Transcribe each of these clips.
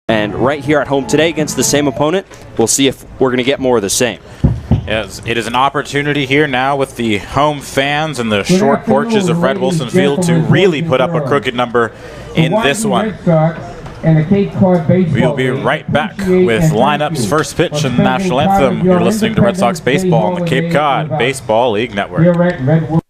And right here at home today against the same opponent, we'll see if we're going to get more of the same. Yes, it is an opportunity here now with the home fans and the short porches of Red Wilson Field to really put up a crooked number in this one. We'll be right back with lineups, first pitch, and national anthem. You're listening to Red Sox Baseball on the Cape Cod Baseball League Network.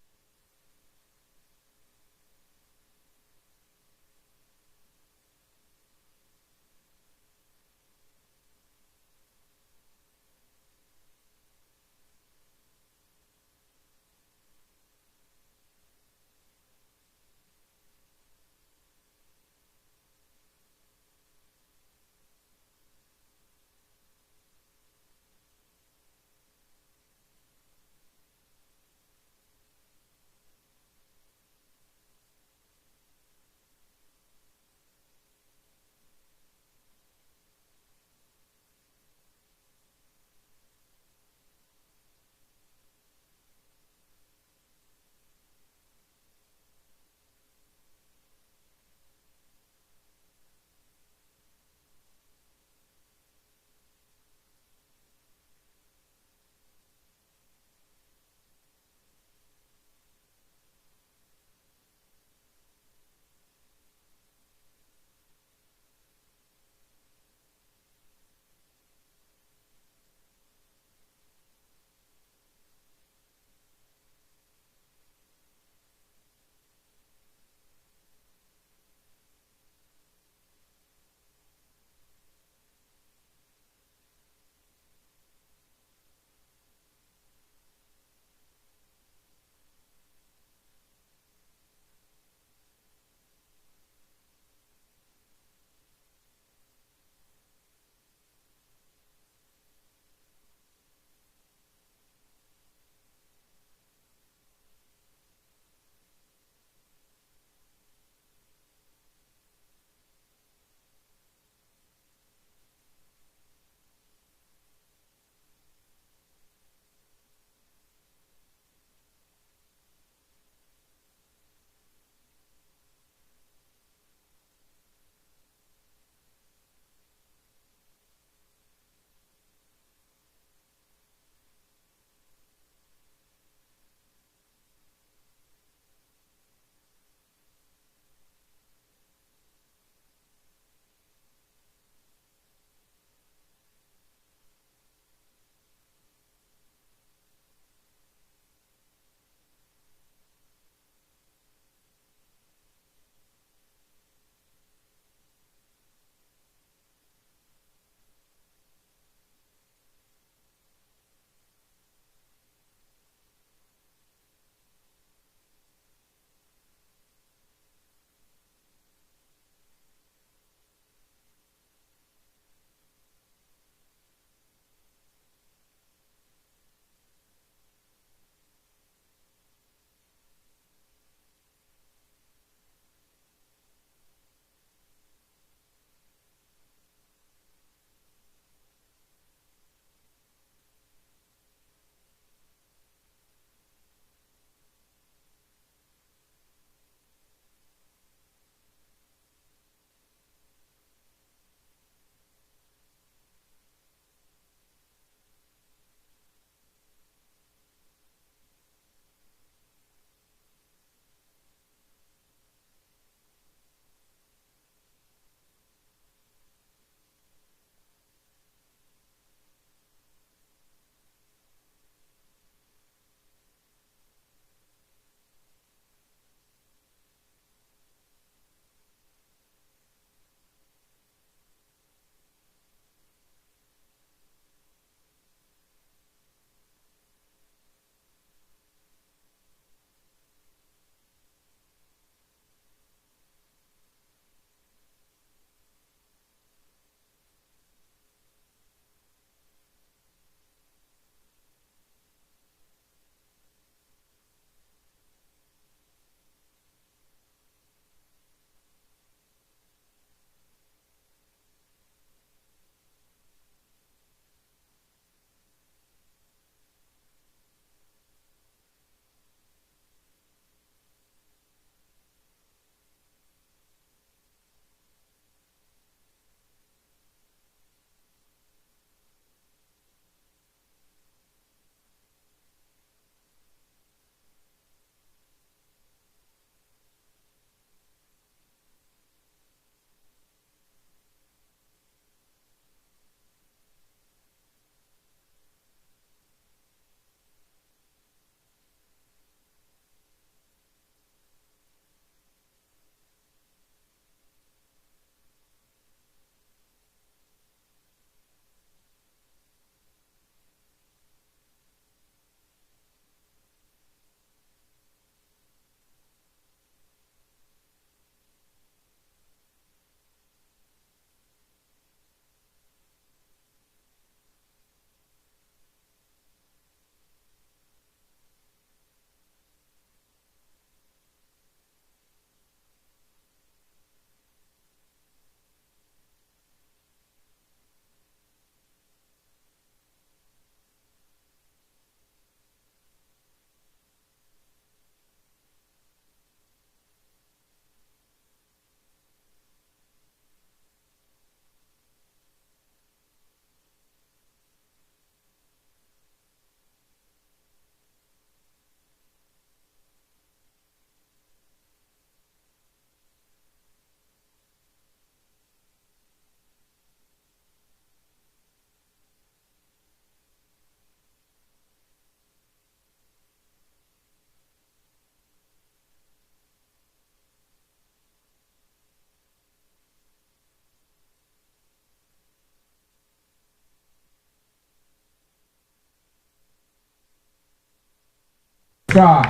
Sox.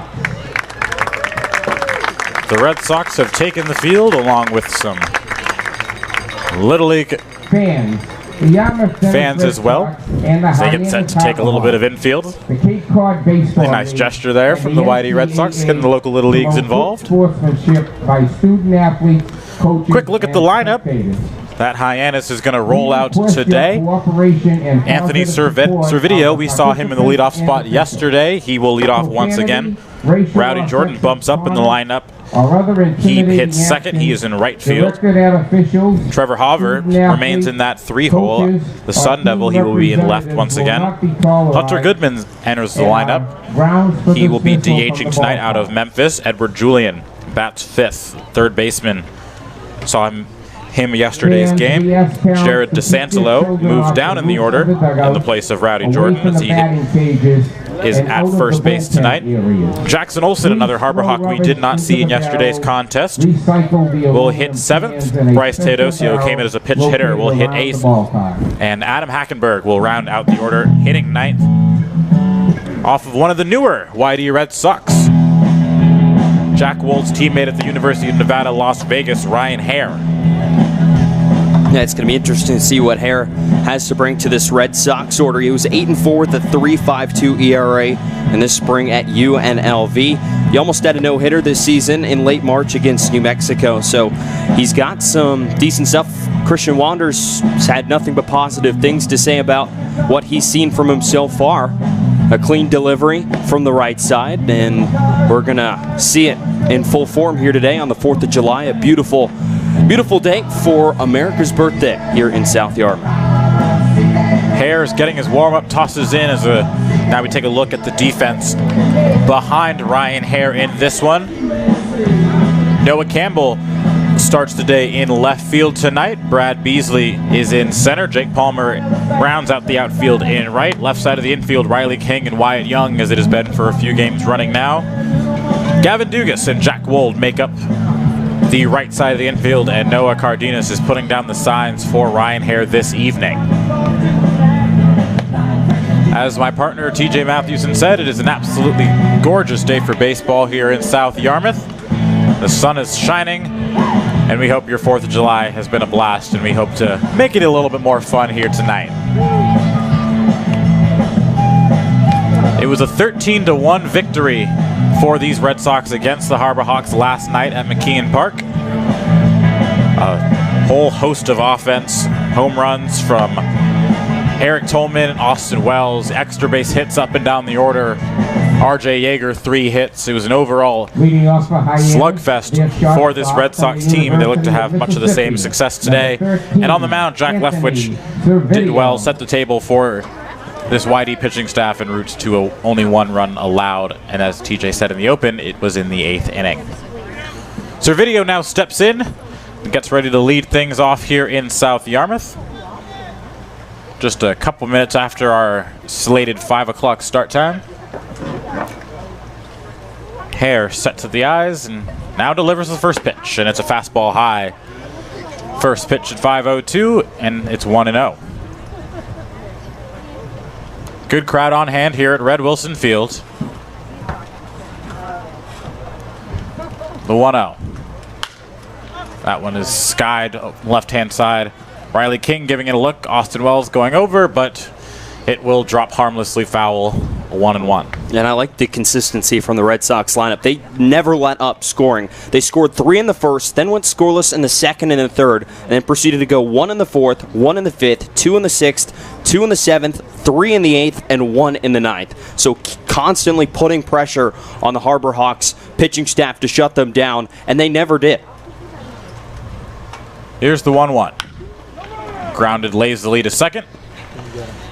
The Red Sox have taken the field along with some Little League Fans as well. As they get set to take a little bit of infield. The Cape Cod Baseball A nice gesture there from the YD Red Sox, getting the local Little Leagues involved. Sportsmanship by student athletes, coaches, Quick look at the lineup. That Hyannis is going to roll out today. Anthony Servideo, we saw him in the leadoff spot yesterday. He will lead off once again. Rowdy Jordan bumps up in the lineup. He hits second. He is in right field. Trevor Hoover remains in that 3-hole. The Sun Devil, he will be in left once again. Hunter Goodman enters the lineup. He will be DHing tonight out of Memphis. Edward Julian bats fifth. Third baseman. Saw him yesterday's game. Jared DeSantelo moves down in the order in the place of Rowdy Jordan as he is at first base tonight. Jackson Olsen, another Harbor Hawk we did not see in yesterday's contest, will hit seventh. Bryce Teodosio came in as a pinch hitter, will hit eighth. And Adam Hackenberg will round out the order, hitting ninth off of one of the newer YD Red Sox. Jack Wold's teammate at the University of Nevada, Las Vegas, Ryan Hare. Yeah, it's going to be interesting to see what Hare has to bring to this Red Sox order. He was 8-4 with a 3.52 ERA in this spring at UNLV. He almost had a no-hitter this season in late March against New Mexico, so he's got some decent stuff. Christian Wanders has had nothing but positive things to say about what he's seen from him so far. A clean delivery from the right side, and we're going to see it in full form here today on the 4th of July. A beautiful day for America's birthday here in South Yarmouth. Hare's getting his warm-up, tosses in as now we take a look at the defense behind Ryan Hare in this one. Noah Campbell starts the day in left field tonight. Brad Beasley is in center. Jake Palmer rounds out the outfield in right. Left side of the infield, Riley King and Wyatt Young, as it has been for a few games running now. Gavin Dugas and Jack Wold make up the right side of the infield, and Noah Cardenas is putting down the signs for Ryan Hare this evening. As my partner TJ Matthewson said, it is an absolutely gorgeous day for baseball here in South Yarmouth. The sun is shining, and we hope your 4th of July has been a blast, and we hope to make it a little bit more fun here tonight. It was a 13-1 victory for these Red Sox against the Harbor Hawks last night at McKeon Park. A whole host of offense, home runs from Eric Tolman and Austin Wells, extra base hits up and down the order. RJ Yeager, 3 hits. It was an overall slugfest for this Red Sox team, and they look to have much of the same success today. And on the mound, Jack Leftwich did well, set the table for this YD pitching staff en route to only 1 run allowed. And as TJ said in the open, it was in the 8th inning. Servideo now steps in and gets ready to lead things off here in South Yarmouth. Just a couple minutes after our slated 5 o'clock start time. Hare sets at the eyes and now delivers the first pitch, and it's a fastball high. First pitch at 5:02, and it's 1-0. Good crowd on hand here at Red Wilson Field. The 1-0. That one is skied left-hand side. Riley King giving it a look. Austin Wells going over, but it will drop harmlessly foul. 1-1. And I like the consistency from the Red Sox lineup. They never let up scoring. They scored 3 in the first, then went scoreless in the second and the third, and then proceeded to go 1 in the fourth, 1 in the fifth, 2 in the sixth, 2 in the seventh, 3 in the eighth, and 1 in the ninth. So constantly putting pressure on the Harbor Hawks pitching staff to shut them down, and they never did. Here's the 1-1. Grounded lazily to second.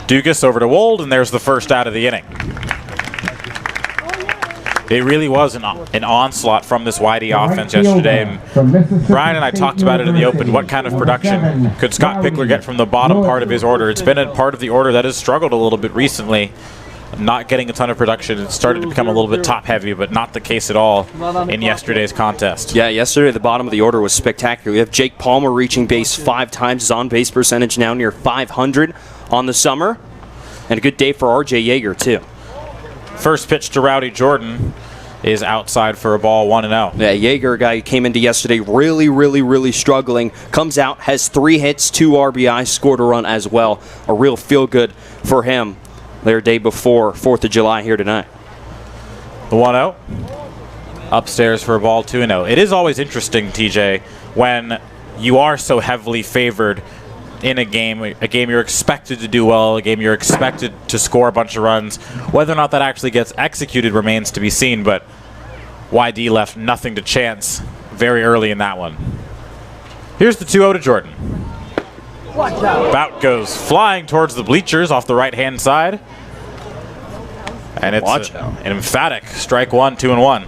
Dugas over to Wold, and there's the first out of the inning. It really was an onslaught from this YD offense yesterday. And Brian and I talked about it in the open. What kind of production could Scott Pickler get from the bottom part of his order? It's been a part of the order that has struggled a little bit recently, not getting a ton of production. It started to become a little bit top-heavy, but not the case at all in yesterday's contest. Yeah, yesterday the bottom of the order was spectacular. We have Jake Palmer reaching base 5 times. His on-base percentage now near 500 on the summer. And a good day for RJ Yeager, too. First pitch to Rowdy Jordan. is outside for a ball, 1-0. Yeah, Yeager, a guy who came into yesterday really struggling, comes out, has 3 hits, 2 RBIs, scored a run as well. A real feel-good for him their day before 4th of July here tonight. The 1-0. Upstairs for a ball, 2-0. It is always interesting, TJ, when you are so heavily favored in a game you're expected to do well, a game you're expected to score a bunch of runs. Whether or not that actually gets executed remains to be seen, but YD left nothing to chance very early in that one. Here's the 2-0 to Jordan. Bout goes flying towards the bleachers off the right-hand side. And it's an emphatic strike 1, 2-1.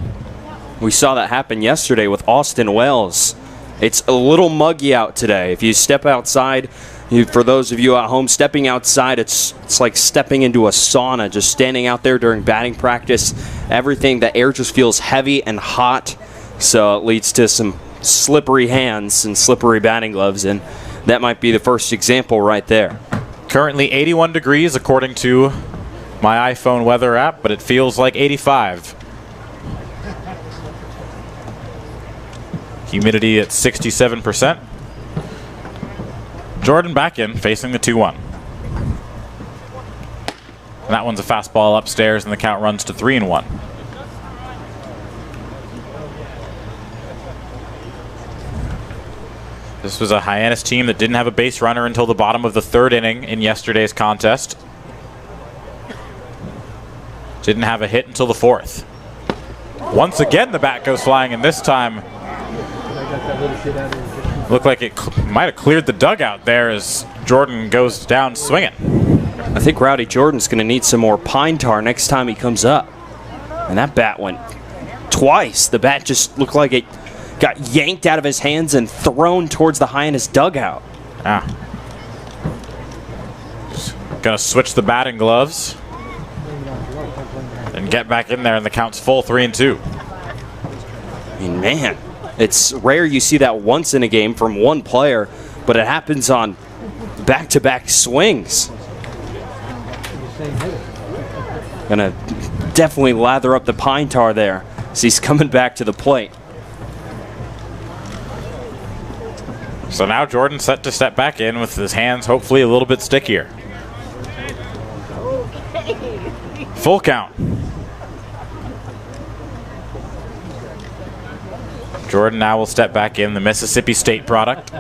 We saw that happen yesterday with Austin Wells. It's a little muggy out today. If you step outside, for those of you at home, stepping outside, it's like stepping into a sauna, just standing out there during batting practice. Everything, the air just feels heavy and hot, so it leads to some slippery hands and slippery batting gloves, and that might be the first example right there. Currently 81 degrees according to my iPhone weather app, but it feels like 85. Humidity at 67%. Jordan back in, facing the 2-1. And that one's a fastball upstairs, and the count runs to 3-1. This was a Hyannis team that didn't have a base runner until the bottom of the 3rd inning in yesterday's contest. Didn't have a hit until the 4th. Once again, the bat goes flying, and this time looked like it might have cleared the dugout there as Jordan goes down swinging. I think Rowdy Jordan's going to need some more pine tar next time he comes up. And that bat went twice. The bat just looked like it got yanked out of his hands and thrown towards the Hyannis dugout. Gonna switch the batting gloves and get back in there, and the count's full, 3-2. I mean, man, it's rare you see that once in a game from one player, but it happens on back-to-back swings. Gonna definitely lather up the pine tar there as he's coming back to the plate. So now Jordan set to step back in with his hands hopefully a little bit stickier. Full count. Jordan now will step back in, the Mississippi State product.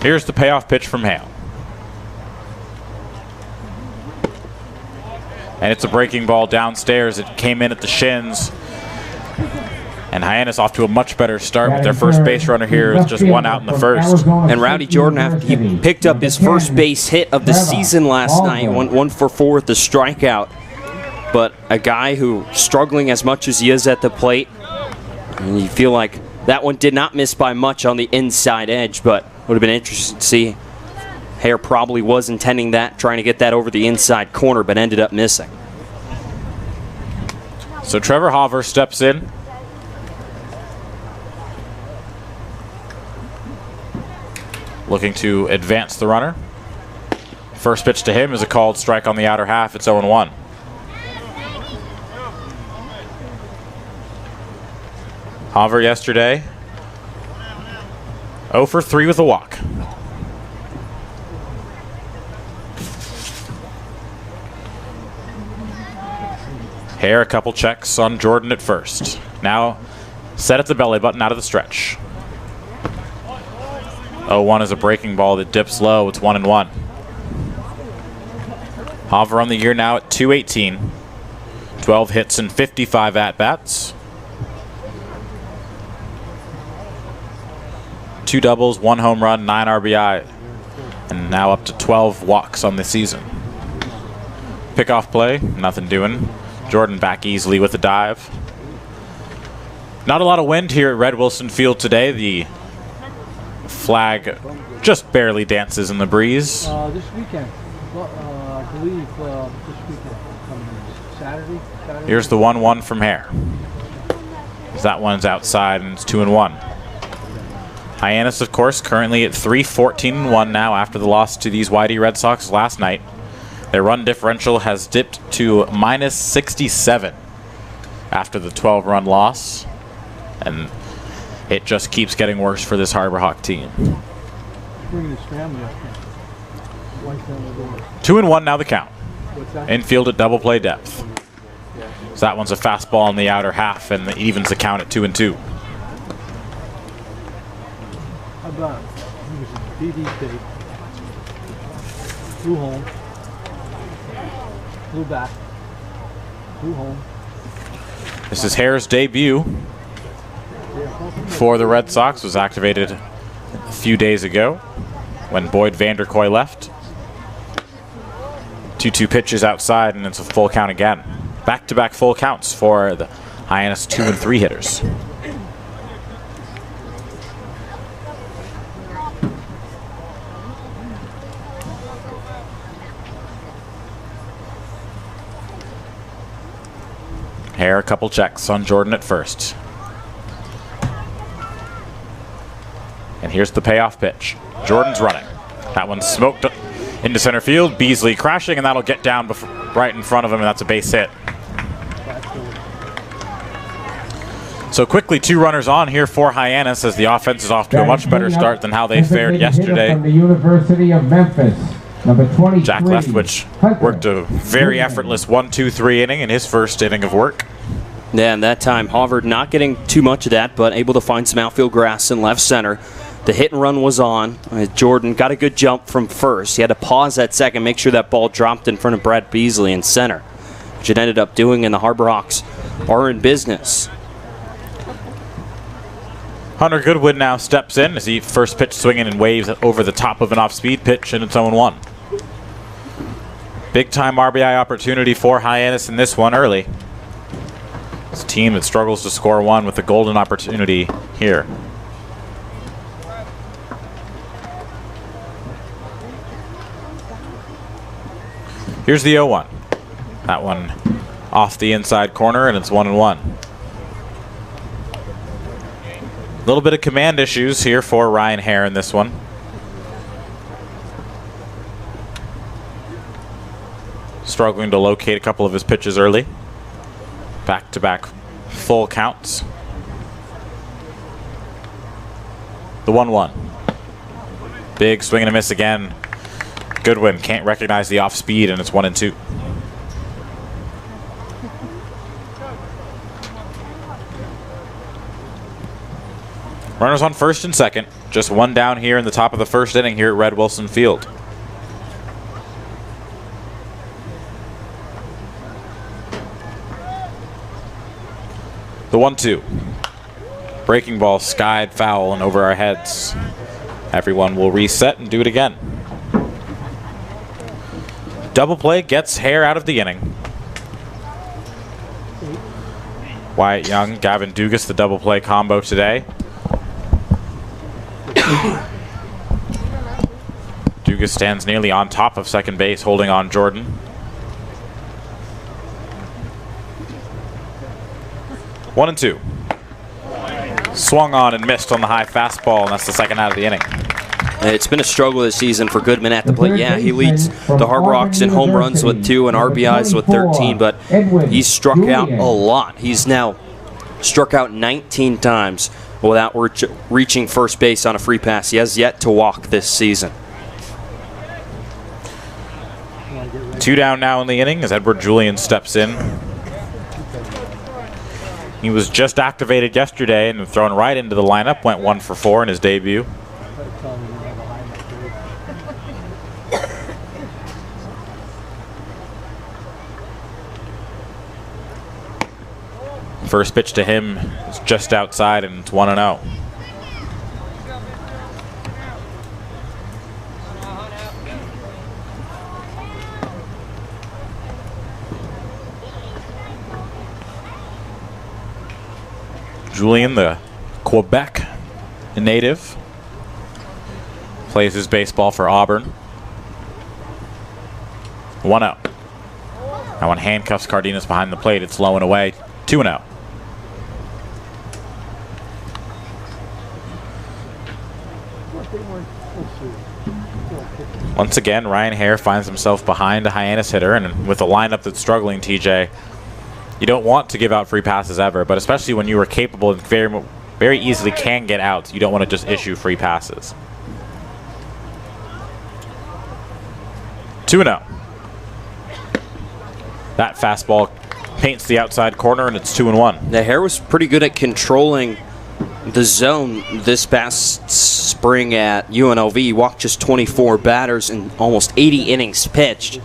Here's the payoff pitch from Hale. And it's a breaking ball downstairs. It came in at the shins. And Hyannis off to a much better start with their first base runner here with just 1 out in the 1st. And Rowdy Jordan, he picked up his first base hit of the season last night, went 1 for 4 with the strikeout. But a guy who struggling as much as he is at the plate, and you feel like that one did not miss by much on the inside edge, but would have been interesting to see. Hare probably was intending that, trying to get that over the inside corner, but ended up missing. So Trevor Hauver steps in. Looking to advance the runner. First pitch to him is a called strike on the outer half. It's 0-1. Hauver yesterday 0 for 3 with a walk. Hare a couple checks on Jordan at first. Now set at the belly button out of the stretch. 0-1 is a breaking ball that dips low. It's 1-1. Hauver on the year now at 218. 12 hits and 55 at-bats. 2 doubles, 1 home run, 9 RBI. And now up to 12 walks on the season. Pickoff play, nothing doing. Jordan back easily with a dive. Not a lot of wind here at Red Wilson Field today. The flag just barely dances in the breeze. This weekend, I believe this weekend, Saturday. Here's the 1-1 from Hare. That one's outside and it's 2-1. Hyannis, of course, currently at 3-14-1 now after the loss to these YD Red Sox last night. Their run differential has dipped to minus 67 after the 12-run loss, and it just keeps getting worse for this Harbor Hawk team. Bringing his family up here. 2-1 now the count. What's that? Infield at double play depth. So that one's a fastball in the outer half, and it evens the count at 2-2. How about he was in BD tape, flew home, flew back, flew home. This is Hare's debut for the Red Sox. Was activated a few days ago when Boyd Vanderkoy left. 2-2 pitches outside, and it's a full count again. Back-to-back full counts for the Hyannis 2 and 3 hitters. Hare, a couple checks on Jordan at first. And here's the payoff pitch. Jordan's running. That one's smoked into center field. Beasley crashing, and that'll get down right in front of him, and that's a base hit. So quickly, 2 runners on here for Hyannis as the offense is off to a much better start than how they fared yesterday. From the University of Memphis, number 23. Jack Leftwich worked a very effortless 1-2-3 inning in his first inning of work. Yeah, and that time Harvard not getting too much of that, but able to find some outfield grass in left center. The hit and run was on. Jordan got a good jump from first. He had to pause at second, make sure that ball dropped in front of Brad Beasley in center, which it ended up doing, and the Harbor Hawks are in business. Hunter Goodwin now steps in as he first pitch swinging and waves over the top of an off-speed pitch, and it's 0-1. Big-time RBI opportunity for Hyannis in this one early. It's a team that struggles to score one with a golden opportunity here. Here's the 0-1. That one off the inside corner, and it's 1-1. A little bit of command issues here for Ryan Hare in this one. Struggling to locate a couple of his pitches early. Back-to-back full counts. The 1-1. Big swing and a miss again. Goodwin can't recognize the off-speed, and it's 1-2. Runners on first and second. Just one down here in the top of the first inning here at Red Wilson Field. The 1-2. Breaking ball skied foul and over our heads. Everyone will reset and do it again. Double play gets Hare out of the inning. Wyatt Young, Gavin Dugas, the double play combo today. Dugas stands nearly on top of second base, holding on Jordan. One and two. Swung on and missed on the high fastball, and that's the second out of the inning. It's been a struggle this season for Goodman at the plate. Yeah, he leads the Harbor Hawks in home runs with 2 and RBIs with 13, but he's struck out a lot. He's now struck out 19 times without reaching first base on a free pass. He has yet to walk this season. 2 down now in the inning as Edward Julian steps in. He was just activated yesterday and thrown right into the lineup. Went 1 for 4 in his debut. First pitch to him is just outside, and it's 1-0. Julian, the Quebec native, plays his baseball for Auburn. 1-0. Now one handcuffs Cardenas behind the plate. It's low and away. 2-0. Once again, Ryan Hare finds himself behind a Hyannis hitter, and with a lineup that's struggling, TJ, you don't want to give out free passes ever, but especially when you are capable and very easily can get out, you don't want to just issue free passes. 2-0. That fastball paints the outside corner, and it's 2-1. The Hare was pretty good at controlling the zone this past spring at UNLV. He walked just 24 batters in almost 80 innings pitched.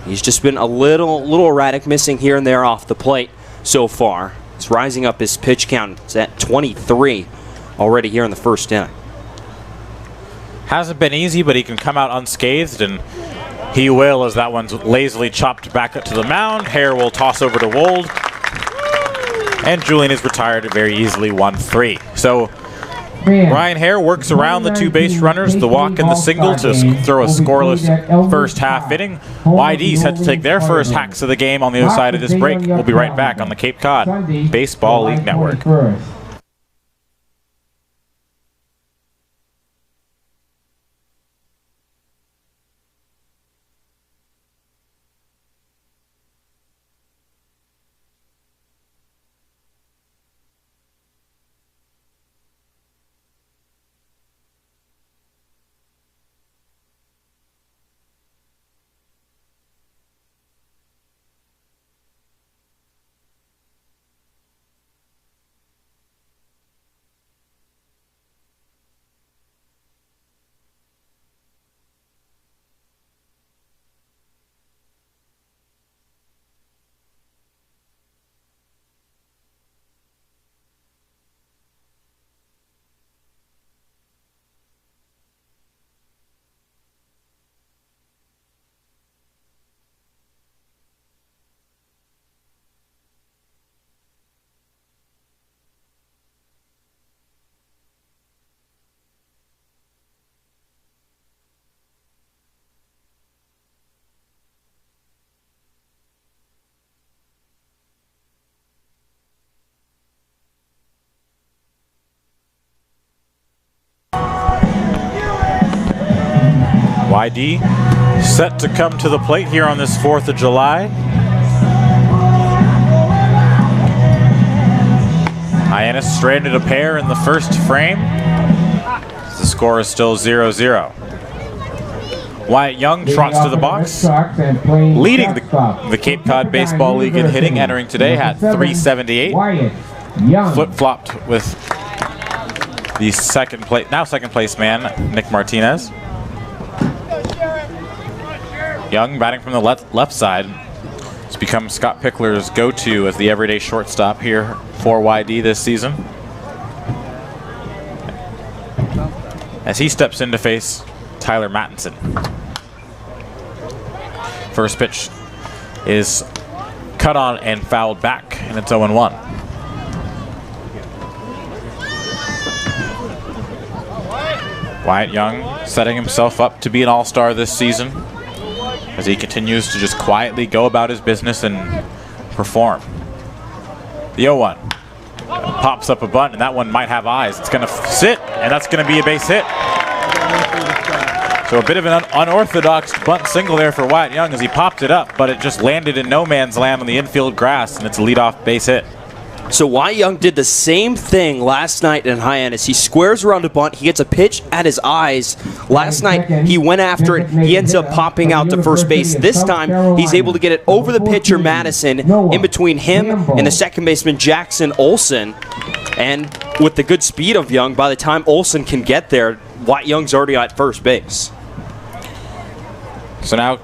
He's just been a little erratic, missing here and there off the plate so far. He's rising up his pitch count. It's at 23 already here in the first inning. Hasn't been easy, but he can come out unscathed, and he will, as that one's lazily chopped back up to the mound. Hare will toss over to Wold, and Julian is retired very easily, 1-3. So Ryan Hare works around the two base runners, the walk and the single, to throw a scoreless first half inning. YD's had to take their first hacks of the game on the other side of this break. We'll be right back on the Cape Cod Baseball League Network. YD set to come to the plate here on this 4th of July. Hyannis stranded a pair in the first frame. The score is still 0-0. Wyatt Young trots to the box, leading the Cape Cod Baseball League in hitting, entering today at 378. Flip-flopped with the second place man, Nick Martinez. Young batting from the left side. It's become Scott Pickler's go-to as the everyday shortstop here for YD this season, as he steps in to face Tyler Mattinson. First pitch is cut on and fouled back, and it's 0-1. Wyatt Young setting himself up to be an all-star this season, as he continues to just quietly go about his business and perform. The 0-1 pops up a bunt, and that one might have eyes. It's going to sit, and that's going to be a base hit. So a bit of an unorthodox bunt single there for Wyatt Young as he popped it up, but it just landed in no man's land on the infield grass, and it's a leadoff base hit. So Wyatt Young did the same thing last night in Hyannis. He squares around a bunt. He gets a pitch at his eyes. Last night, he went after it. He ends up popping out to first base. This time, he's able to get it over the pitcher, Madison, in between him and the second baseman, Jackson Olsen. And with the good speed of Young, by the time Olsen can get there, Wyatt Young's already at first base. So now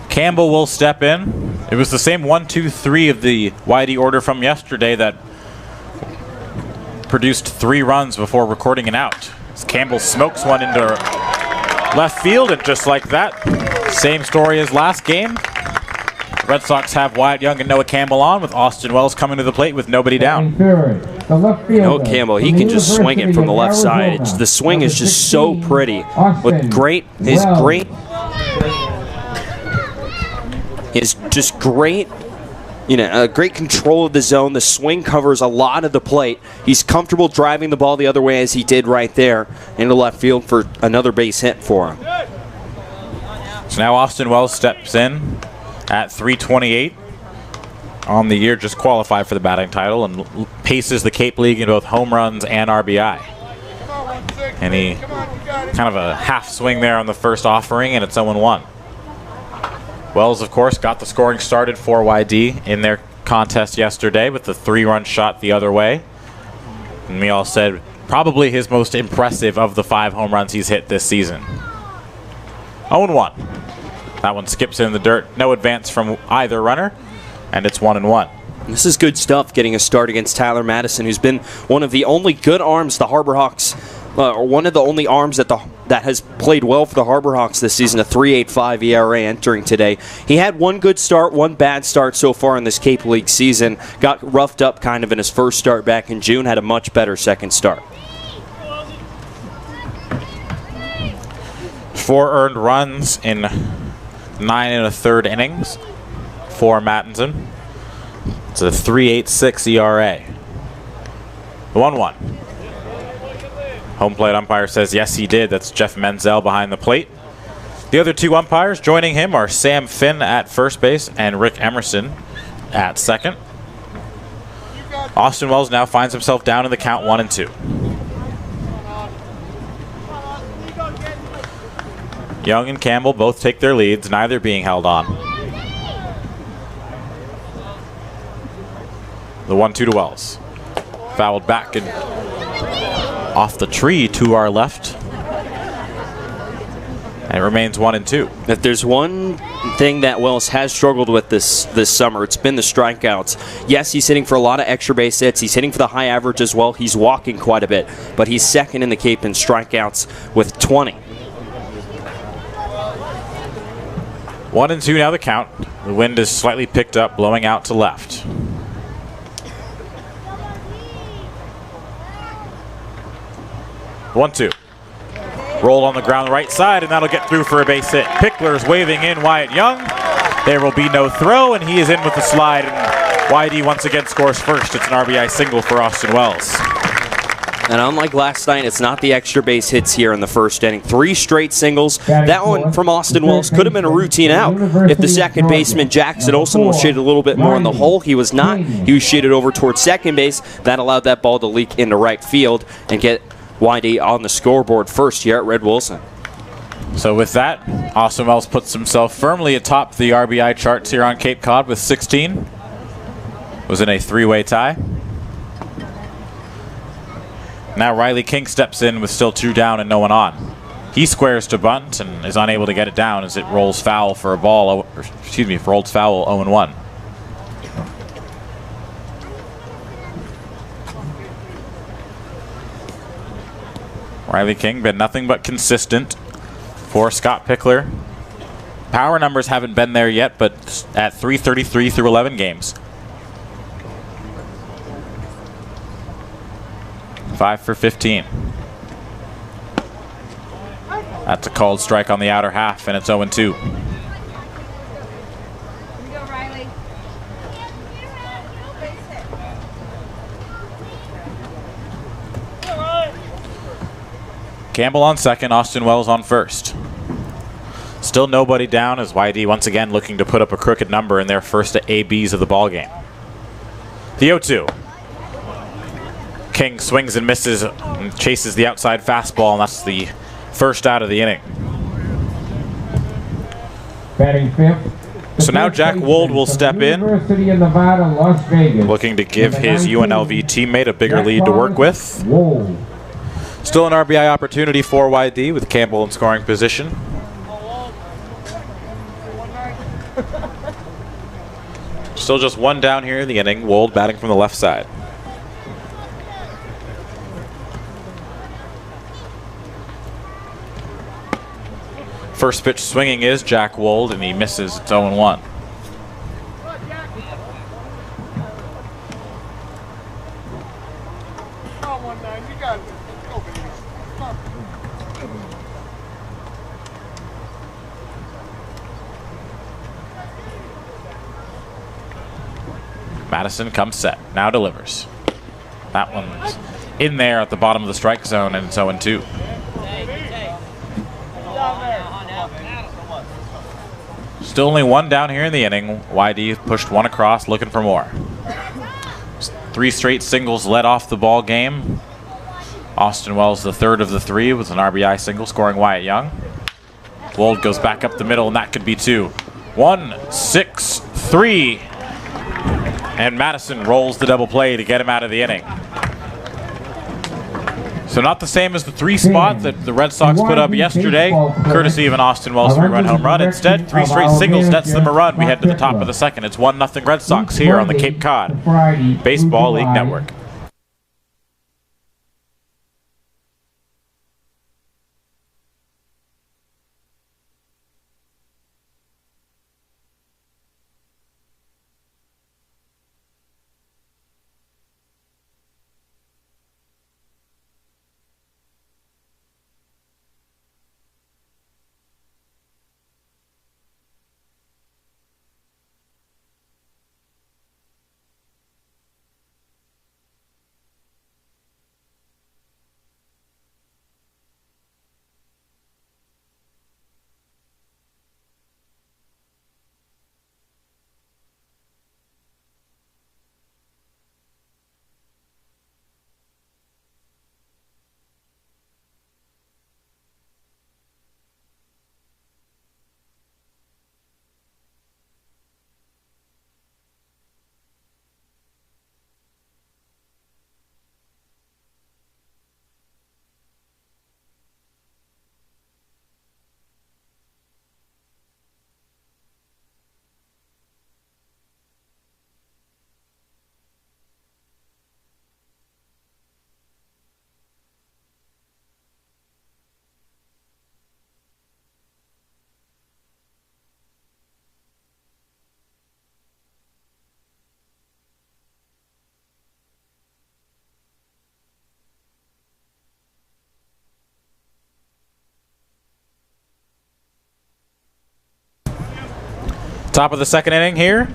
Campbell will step in. It was the same 1-2-3 of the YD order from yesterday that produced 3 runs before recording an out. As Campbell smokes one into left field, and just like that, same story as last game. Red Sox have Wyatt Young and Noah Campbell on, with Austin Wells coming to the plate with nobody down. Noah Campbell, he can just swing it from the left side. The swing is just so pretty. With great great control of the zone. The swing covers a lot of the plate. He's comfortable driving the ball the other way, as he did right there into left field for another base hit for him. So now Austin Wells steps in at 328 on the year, just qualified for the batting title, and paces the Cape League in both home runs and RBI. And he kind of a half swing there on the first offering, and it's 0-1. Wells, of course, got the scoring started for YD in their contest yesterday with the 3-run shot the other way. And we all said probably his most impressive of the 5 home runs he's hit this season. 0-1. That one skips in the dirt. No advance from either runner, and it's 1-1. This is good stuff, getting a start against Tyler Madison, who's been one of the only good arms the Harbor Hawks, or one of the only arms that has played well for the Harbor Hawks this season, a 3.85 ERA entering today. He had one good start, one bad start so far in this Cape League season. Got roughed up kind of in his first start back in June, had a much better second start. 4 earned runs in 9 1/3 innings for Mattinson. It's a 3.86 ERA. 1-1. Home plate umpire says yes, he did. That's Jeff Menzel behind the plate. The other 2 umpires joining him are Sam Finn at first base and Rick Emerson at second. Austin Wells now finds himself down in the count 1-2. Young and Campbell both take their leads, neither being held on. The 1-2 to Wells. Fouled back and off the tree to our left. And it remains 1-2. If there's one thing that Wells has struggled with this summer, it's been the strikeouts. Yes, he's hitting for a lot of extra base hits. He's hitting for the high average as well. He's walking quite a bit. But he's second in the Cape in strikeouts with 20. 1-2 now the count. The wind is slightly picked up, blowing out to left. One, 2. Roll on the ground right side, and that'll get through for a base hit. Pickler's waving in Wyatt Young. There will be no throw, and he is in with the slide. And YD once again scores first. It's an RBI single for Austin Wells. And unlike last night, it's not the extra base hits here in the first inning. 3 straight singles. That one from Austin Wells could have been a routine out if the second baseman, Jackson Olsen, was shaded a little bit more in the hole. He was not. He was shaded over towards second base. That allowed that ball to leak into right field and get YD on the scoreboard first here at Red Wilson. So with that, Austin Wells puts himself firmly atop the RBI charts here on Cape Cod with 16. Was in a 3-way tie. Now Riley King steps in with still 2 down and no one on. He squares to bunt and is unable to get it down as it rolls foul for a ball, rolls foul 0-1. Riley King been nothing but consistent for Scott Pickler. Power numbers haven't been there yet, but at 333 through 11 games. 5 for 15. That's a called strike on the outer half, and it's 0-2. Campbell on second, Austin Wells on first. Still nobody down as YD once again looking to put up a crooked number in their first ABs of the ballgame. The 0-2. King swings and misses and chases the outside fastball, and that's the first out of the inning. Batting fifth. So now Jack Wold will step in, University of Nevada, Las Vegas. looking to give his UNLV teammate a bigger lead to work with. Wold. Still an RBI opportunity for YD with Campbell in scoring position. Still just 1 down here in the inning. Wold batting from the left side. First pitch swinging is Jack Wold, and he misses. It's 0-1. Madison comes set. Now delivers. That one's in there at the bottom of the strike zone, and it's 0-2. Still only one down here in the inning. YD pushed one across, looking for more. 3 straight singles led off the ball game. Austin Wells, the third of the 3, with an RBI single, scoring Wyatt Young. Wold goes back up the middle, and that could be 2. 1, 6, 3. And Madison rolls the double play to get him out of the inning. So not the same as the 3 spot that the Red Sox put up yesterday, courtesy of an Austin Wells 3-run home run. Instead, 3 straight singles nets them a run. We head to the top of the second. It's 1-0 Red Sox here on the Cape Cod Baseball League Network. Top of the second inning here.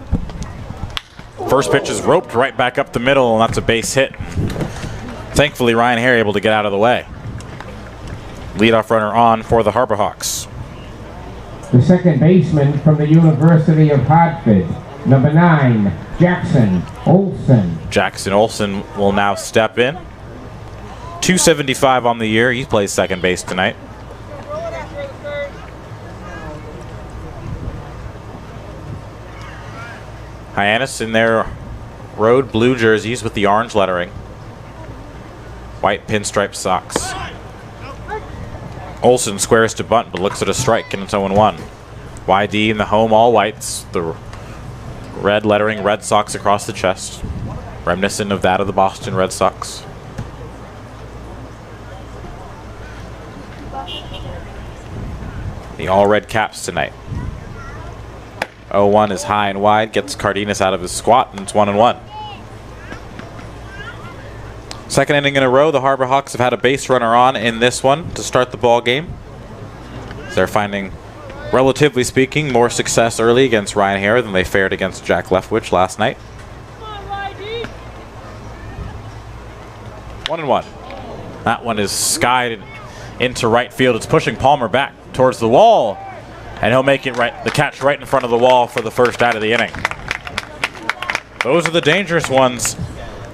First pitch is roped right back up the middle, and that's a base hit. Thankfully, Ryan Harry able to get out of the way. Leadoff runner on for the Harbor Hawks. The second baseman from the University of Hartford, number 9, Jackson Olsen. Jackson Olsen will now step in. 275 on the year. He plays second base tonight. Hyannis in their road blue jerseys with the orange lettering. White pinstripe socks. Olsen squares to bunt, but looks at a strike, and it's 0-1. YD in the home all whites. The red lettering, Red Sox across the chest. Reminiscent of that of the Boston Red Sox. The all red caps tonight. 0-1 is high and wide, gets Cardenas out of his squat, and it's 1-1. Second inning in a row, the Harbor Hawks have had a base runner on in this one to start the ball game. They're finding, relatively speaking, more success early against Ryan Hare than they fared against Jack Leftwich last night. 1-1. That one is skied into right field. It's pushing Palmer back towards the wall. And he'll make it right, the catch right in front of the wall for the first out of the inning. Those are the dangerous ones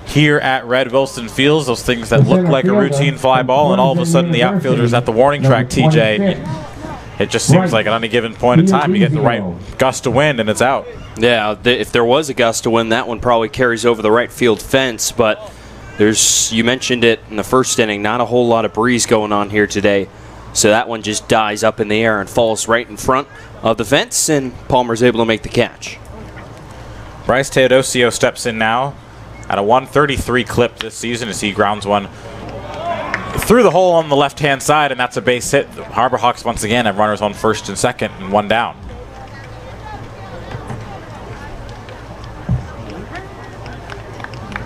here at Red Wilson Fields. Those things that look like a routine fly ball, and all of a sudden the outfielder's at the warning track, TJ. It just seems like at any given point in time you get the right gust of wind and it's out. Yeah, if there was a gust of wind, that one probably carries over the right field fence, but you mentioned it in the first inning, not a whole lot of breeze going on here today. So that one just dies up in the air and falls right in front of the fence, and Palmer's able to make the catch. Bryce Teodosio steps in now at a 133 clip this season as he grounds one through the hole on the left-hand side, and that's a base hit. The Harbor Hawks once again have runners on first and second and one down.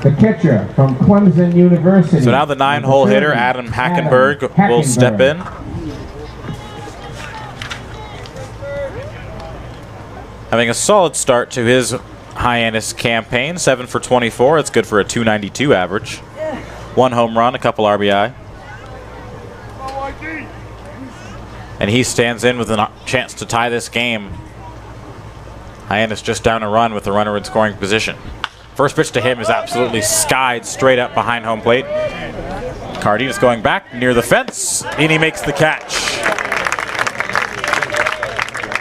The catcher from Clemson University. So now the 9-hole hitter, Adam Hackenberg, will step in. Having a solid start to his Hyannis campaign, 7 for 24. It's good for a 292 average. 1 home run, a couple RBI. And he stands in with a chance to tie this game Hyannis just down a run with the runner in scoring position. First pitch to him is absolutely skied straight up behind home plate. Cardenas going back near the fence, and he makes the catch.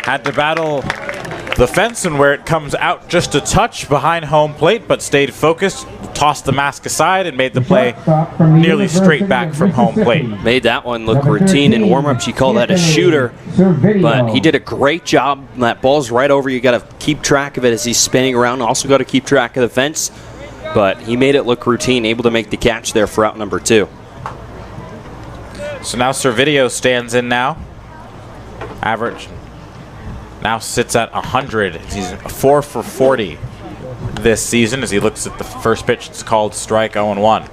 Had to battle the fence, and where it comes out just a touch behind home plate, but stayed focused, tossed the mask aside, and made the play nearly straight back from home plate. Made that one look routine in warm-ups. You call that a shooter, but he did a great job. That ball's right over. You got to keep track of it as he's spinning around. Also got to keep track of the fence, but he made it look routine, able to make the catch there for out number 2. So now Servideo stands in now. Average now sits at 100. He's 4 for 40 this season as he looks at the first pitch. It's called strike 0-1.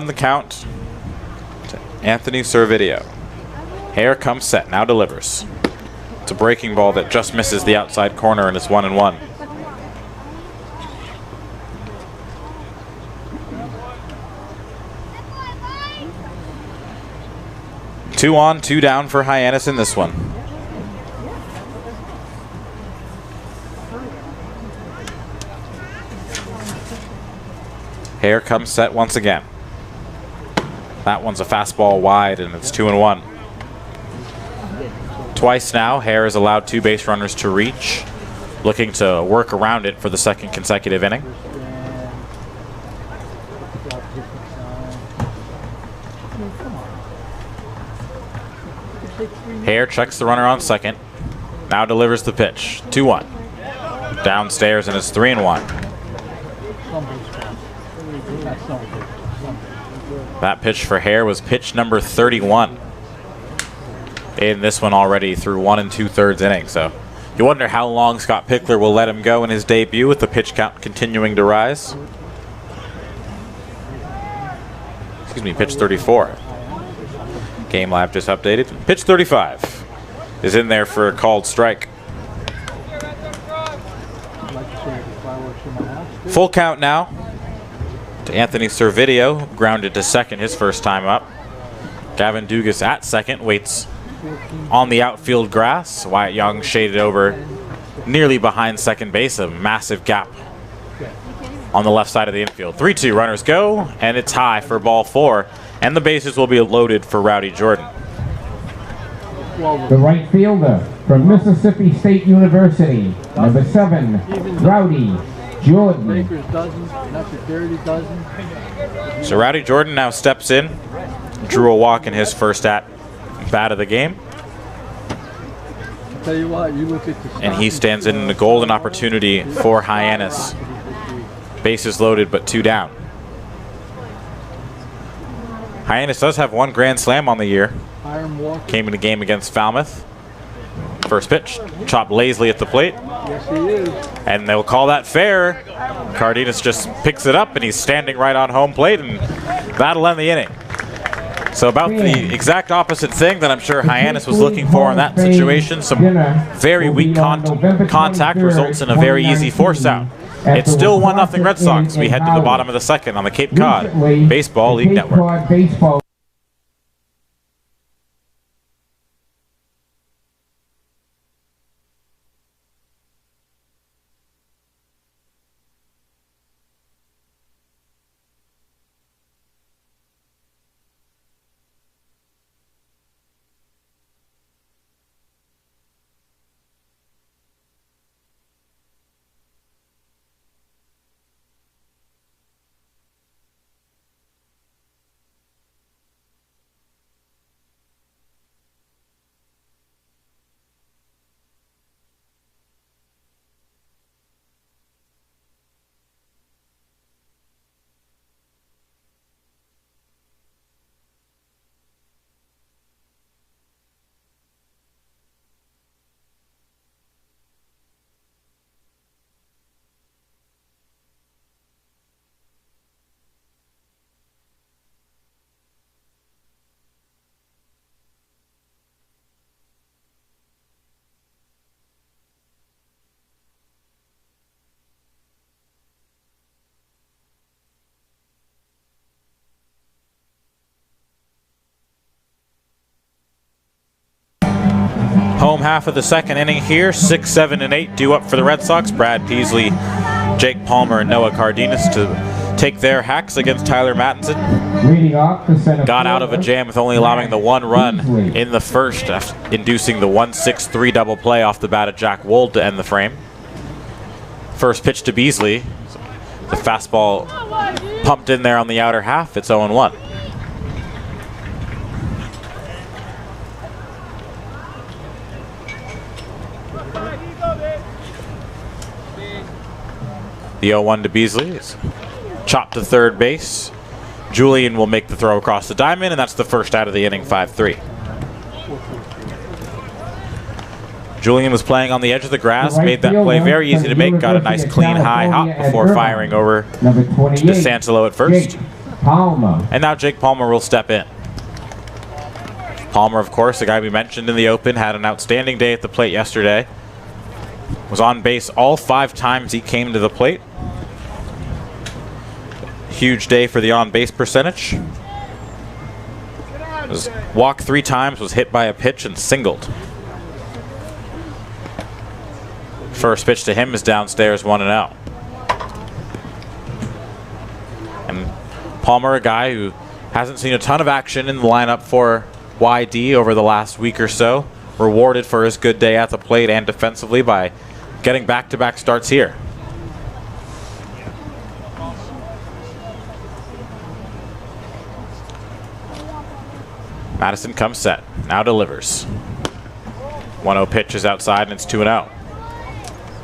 The count to Anthony Servideo. Hare comes set, now delivers. It's a breaking ball that just misses the outside corner, and it's 1-1. Two on, 2 down for Hyannis in this one. Hare comes set once again. That one's a fastball wide, and it's 2-1. Twice now, Hare has allowed 2 base runners to reach, looking to work around it for the second consecutive inning. Hare checks the runner on second, now delivers the pitch. 2-1. Downstairs, and it's 3-1. That pitch for Hare was pitch number 31. In this one already through 1 2/3 innings. So you wonder how long Scott Pickler will let him go in his debut with the pitch count continuing to rise. Excuse me, pitch 34. Game Lab just updated. Pitch 35 is in there for a called strike. Full count now to Anthony Servideo, grounded to second his first time up. Gavin Dugas at second, waits on the outfield grass. Wyatt Young shaded over nearly behind second base, a massive gap on the left side of the infield. 3-2, runners go, and it's high for ball 4, and the bases will be loaded for Rowdy Jordan. The right fielder from Mississippi State University, number 7, Rowdy Jordan. So Rowdy Jordan now steps in, drew a walk in his first at bat of the game. Tell you what, you look at the and he stands in the golden opportunity for Hyannis. Bases loaded, but 2 down. Hyannis does have 1 grand slam on the year. Came in the game against Falmouth. First pitch, chopped lazily at the plate. Yes, he is. And they'll call that fair. Cardenas just picks it up, and he's standing right on home plate, and that'll end the inning. So about the exact opposite thing that I'm sure Hyannis was looking for in that situation. Some very weak contact results in a very easy force out. It's still 1-0 Red Sox. We head to the bottom of the second on the Cape Cod Baseball League Network. Home half of the second inning here. 6, 7, and 8 due up for the Red Sox. Brad Peasley, Jake Palmer, and Noah Cardenas to take their hacks against Tyler Mattinson. Leading off the center Got out of a jam with only allowing the 1 run in the first, inducing the 1-6-3 double play off the bat of Jack Wold to end the frame. First pitch to Beasley. The fastball pumped in there on the outer half. It's 0-1. The 0-1 to Beasley is chopped to third base. Julian will make the throw across the diamond, and that's the first out of the inning, 5-3. Julian was playing on the edge of the grass, made that play very easy to make, got a nice clean high hop before firing over to DeSantelo at first. And now Jake Palmer will step in. Palmer, of course, the guy we mentioned in the open, had an outstanding day at the plate yesterday. Was on base all 5 times he came to the plate. Huge day for the on-base percentage. Was walked 3 times, was hit by a pitch, and singled. First pitch to him is downstairs, 1-0. And Palmer, a guy who hasn't seen a ton of action in the lineup for YD over the last week or so, rewarded for his good day at the plate and defensively by getting back-to-back starts here. Madison comes set, now delivers. 1-0 pitch is outside and it's 2-0.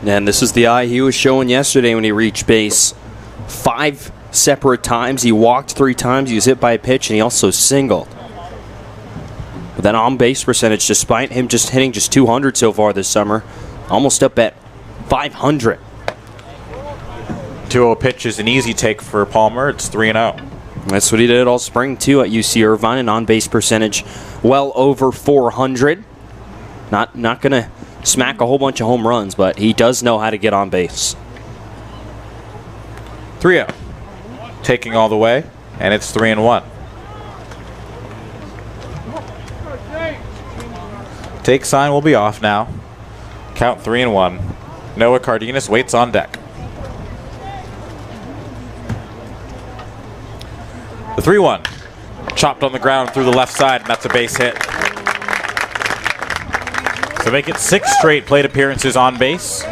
And this is the eye he was showing yesterday when he reached base. 5 separate times. He walked 3 times. He was hit by a pitch, and he also singled. But that on-base percentage, despite him just hitting just 200 so far this summer, almost up at 500. 2-0 pitch is an easy take for Palmer. It's 3-0. That's what he did all spring, too, at UC Irvine. An on-base percentage well over 400. Not going to smack a whole bunch of home runs, but he does know how to get on base. 3-0. Taking all the way, and it's 3-1. Take sign will be off now. Count 3-1. Noah Cardenas waits on deck. The 3-1. Chopped on the ground through the left side, and that's a base hit. So make it 6 straight plate appearances on base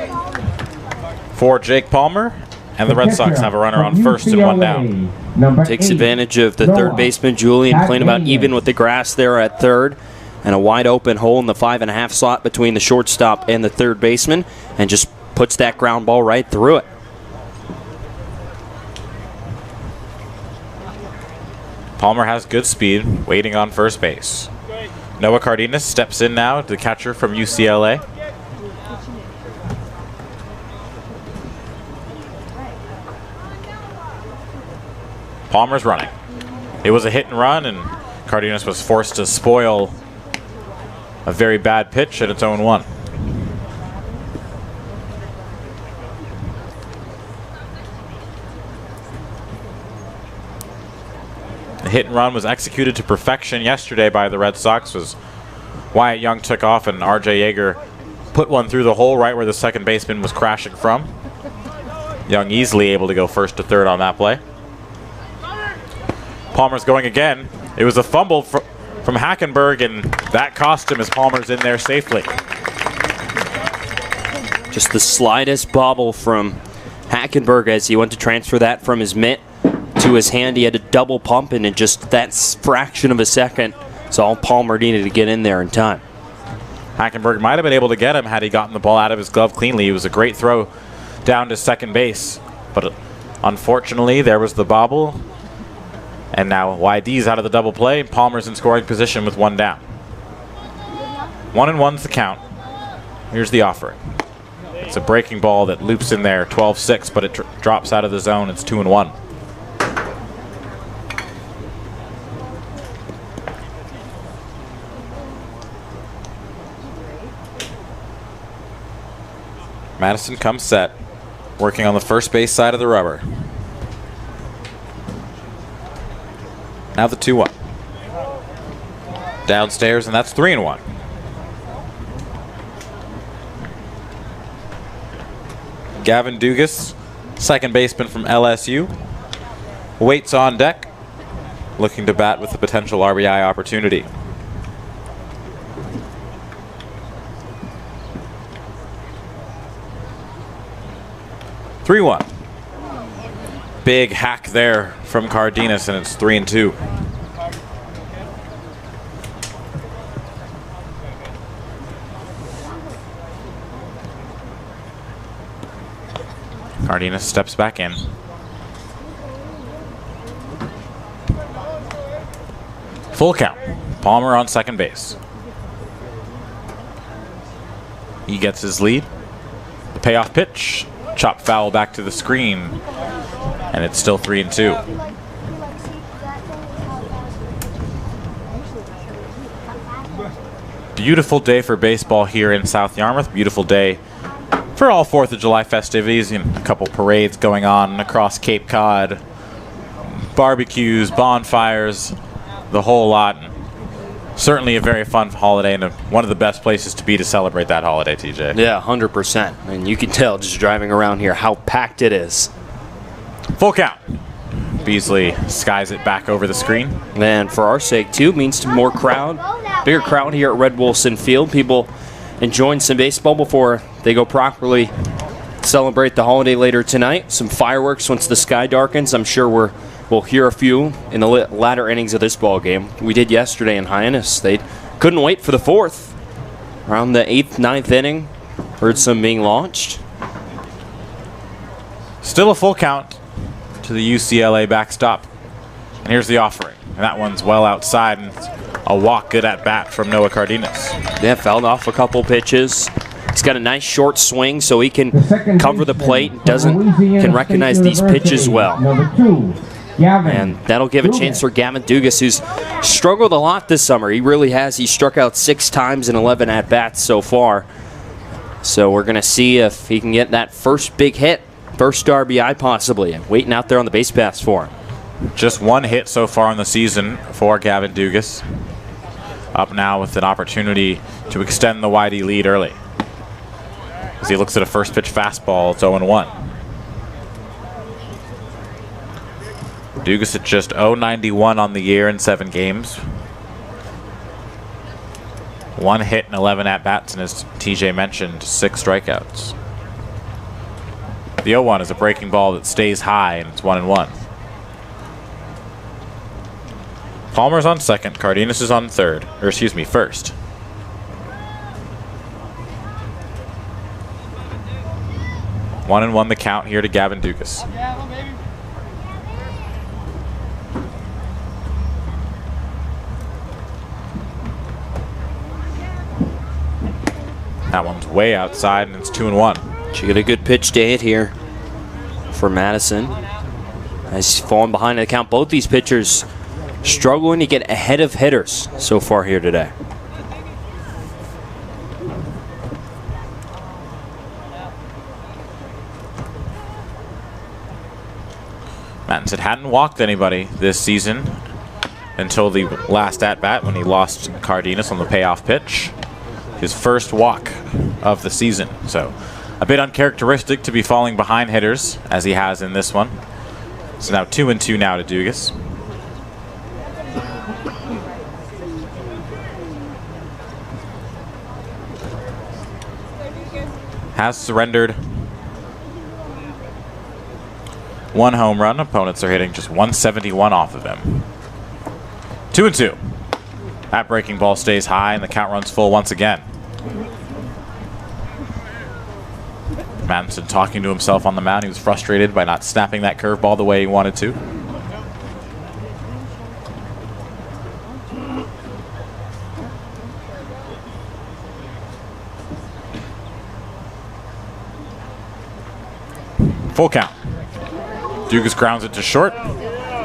for Jake Palmer, and the Red Sox have a runner on first and 1 down. Takes advantage of the third baseman, Julian, playing about even with the grass there at third, and a wide open hole in the 5.5 slot between the shortstop and the third baseman, and just puts that ground ball right through it. Palmer has good speed, waiting on first base. Noah Cardenas steps in now, the catcher from UCLA. Palmer's running. It was a hit and run, and Cardenas was forced to spoil a very bad pitch at its own 1. The hit and run was executed to perfection yesterday by the Red Sox. Was Wyatt Young took off and RJ Yeager put one through the hole right where the second baseman was crashing from. Young easily able to go first to third on that play. Palmer's going again. It was a fumble from Hackenberg, and that cost him as Palmer's in there safely. Just the slightest bobble from Hackenberg as he went to transfer that from his mitt to his hand. He had to double pump, and in just that fraction of a second, it's all Palmer needed to get in there in time. Hackenberg might have been able to get him had he gotten the ball out of his glove cleanly. It was a great throw down to second base, but unfortunately there was the bobble, and now YD's out of the double play. Palmer's in scoring position with 1 down. 1-1's the count. Here's the offering. It's a breaking ball that loops in there, 12-6, but it drops out of the zone. It's 2-1. Madison comes set, working on the first base side of the rubber. Now the 2-1. Downstairs, and that's 3-1. Gavin Dugas, second baseman from LSU, waits on deck, looking to bat with a potential RBI opportunity. (3-1). Big hack there from Cardenas, and it's 3-2. Cardenas steps back in. Full count. Palmer on second base. He gets his lead. The payoff pitch. Chop foul back to the screen. And it's still 3-2. Beautiful day for baseball here in South Yarmouth. Beautiful day for all 4th of July festivities. A couple parades going on across Cape Cod. Barbecues, bonfires, the whole lot. Certainly a very fun holiday and one of the best places to be to celebrate that holiday, TJ. Yeah, 100%. And you can tell just driving around here how packed it is. Full count. Beasley skies it back over the screen. And for our sake, too, means more crowd, bigger crowd here at Red Wilson Field. People enjoying some baseball before they go properly celebrate the holiday later tonight. Some fireworks once the sky darkens. I'm sure we'll hear a few in the latter innings of this ball game. We did yesterday in Hyannis. They couldn't wait for the 4th. Around the 8th, 9th inning, heard some being launched. Still a full count to the UCLA backstop. And here's the offering. And that one's well outside, and a walk, good at bat from Noah Cardenas. Yeah, fouled off a couple pitches. He's got a nice short swing, so he can cover the plate. Can recognize these pitches well. Number 2, Gavin. And that'll give a chance for Gavin Dugas, who's struggled a lot this summer. He really has. He struck out 6 times in 11 at-bats so far. So we're going to see if he can get that first big hit, first RBI possibly, waiting out there on the base paths for him. Just 1 hit so far in the season for Gavin Dugas. Up now with an opportunity to extend the Whitey lead early. As he looks at a first pitch fastball, it's 0-1. Dugas at just .091 on the year in 7 games. 1 hit and 11 at-bats, and as TJ mentioned, 6 strikeouts. The 0-1 is a breaking ball that stays high, and it's 1-1. Palmer's on second, Cardenas is on third, or excuse me, first. One and one the count here to Gavin Dugas. That one's way outside, and it's 2-1. She got a good pitch to hit here for Madison. As he's fallen behind the count, both these pitchers struggling to get ahead of hitters so far here today. Mattinson hadn't walked anybody this season until the last at-bat when he lost Cardenas on the payoff pitch. His first walk of the season. So a bit uncharacteristic to be falling behind hitters as he has in this one. So now 2-2 now to Dugas. Has surrendered 1 home run. Opponents are hitting just 171 off of him. 2-2. That breaking ball stays high, and the count runs full once again. Madison talking to himself on the mound. He was frustrated by not snapping that curveball the way he wanted to. Full count. Dugas grounds it to short.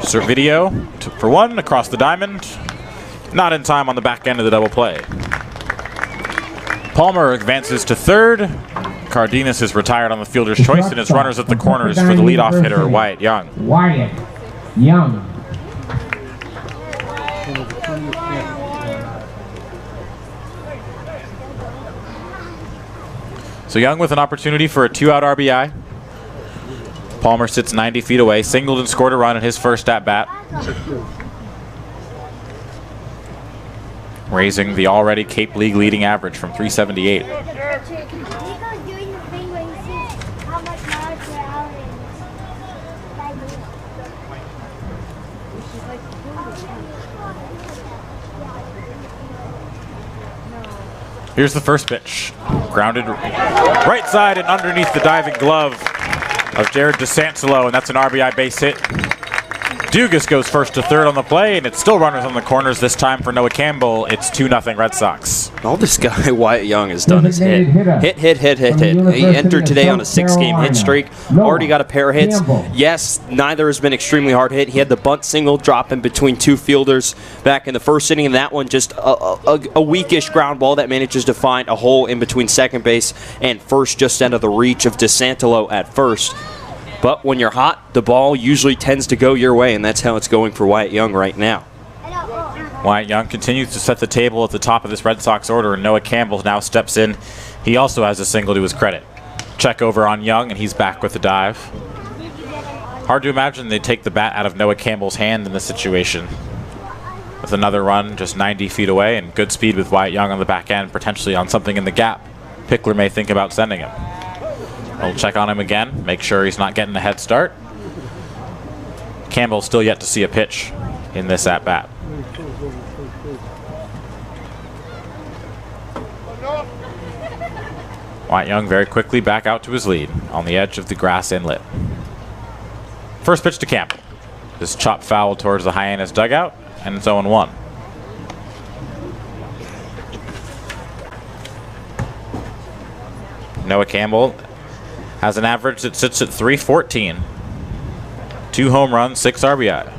Servideo for 1 across the diamond. Not in time on the back end of the double play. Palmer advances to third. Cardenas is retired on the fielder's choice, and his runners at the corners for the leadoff hitter, Wyatt Young. Wyatt Young. So Young with an opportunity for a 2-out RBI. Palmer sits 90 feet away, singled and scored a run in his first at-bat, raising the already Cape League leading average from 378. Here's the first pitch. Grounded right side and underneath the diving glove of Jared DeSantelo, and that's an RBI base hit. Dugas goes first to third on the play, and it's still runners on the corners this time for Noah Campbell. It's 2-0 Red Sox. All this guy, Wyatt Young, has done is hit. Hit. He entered today on a 6-game hit streak. Already got a pair of hits. Yes, neither has been extremely hard hit. He had the bunt single drop in between two fielders back in the first inning, and that one just a weakish ground ball that manages to find a hole in between second base and first, just out of the reach of DeSantelo at first. But when you're hot, the ball usually tends to go your way, and that's how it's going for Wyatt Young right now. Wyatt Young continues to set the table at the top of this Red Sox order, and Noah Campbell now steps in. He also has a single to his credit. Check over on Young, and he's back with the dive. Hard to imagine they take the bat out of Noah Campbell's hand in this situation. With another run just 90 feet away, and good speed with Wyatt Young on the back end, potentially on something in the gap, Pickler may think about sending him. We'll check on him again, make sure he's not getting a head start. Campbell still yet to see a pitch in this at-bat. Wyatt Young very quickly back out to his lead on the edge of the grass inlet. First pitch to Campbell. This chop foul towards the Hyannis dugout, and it's 0-1. Noah Campbell has an average that sits at 314. 2 home runs, 6 RBI.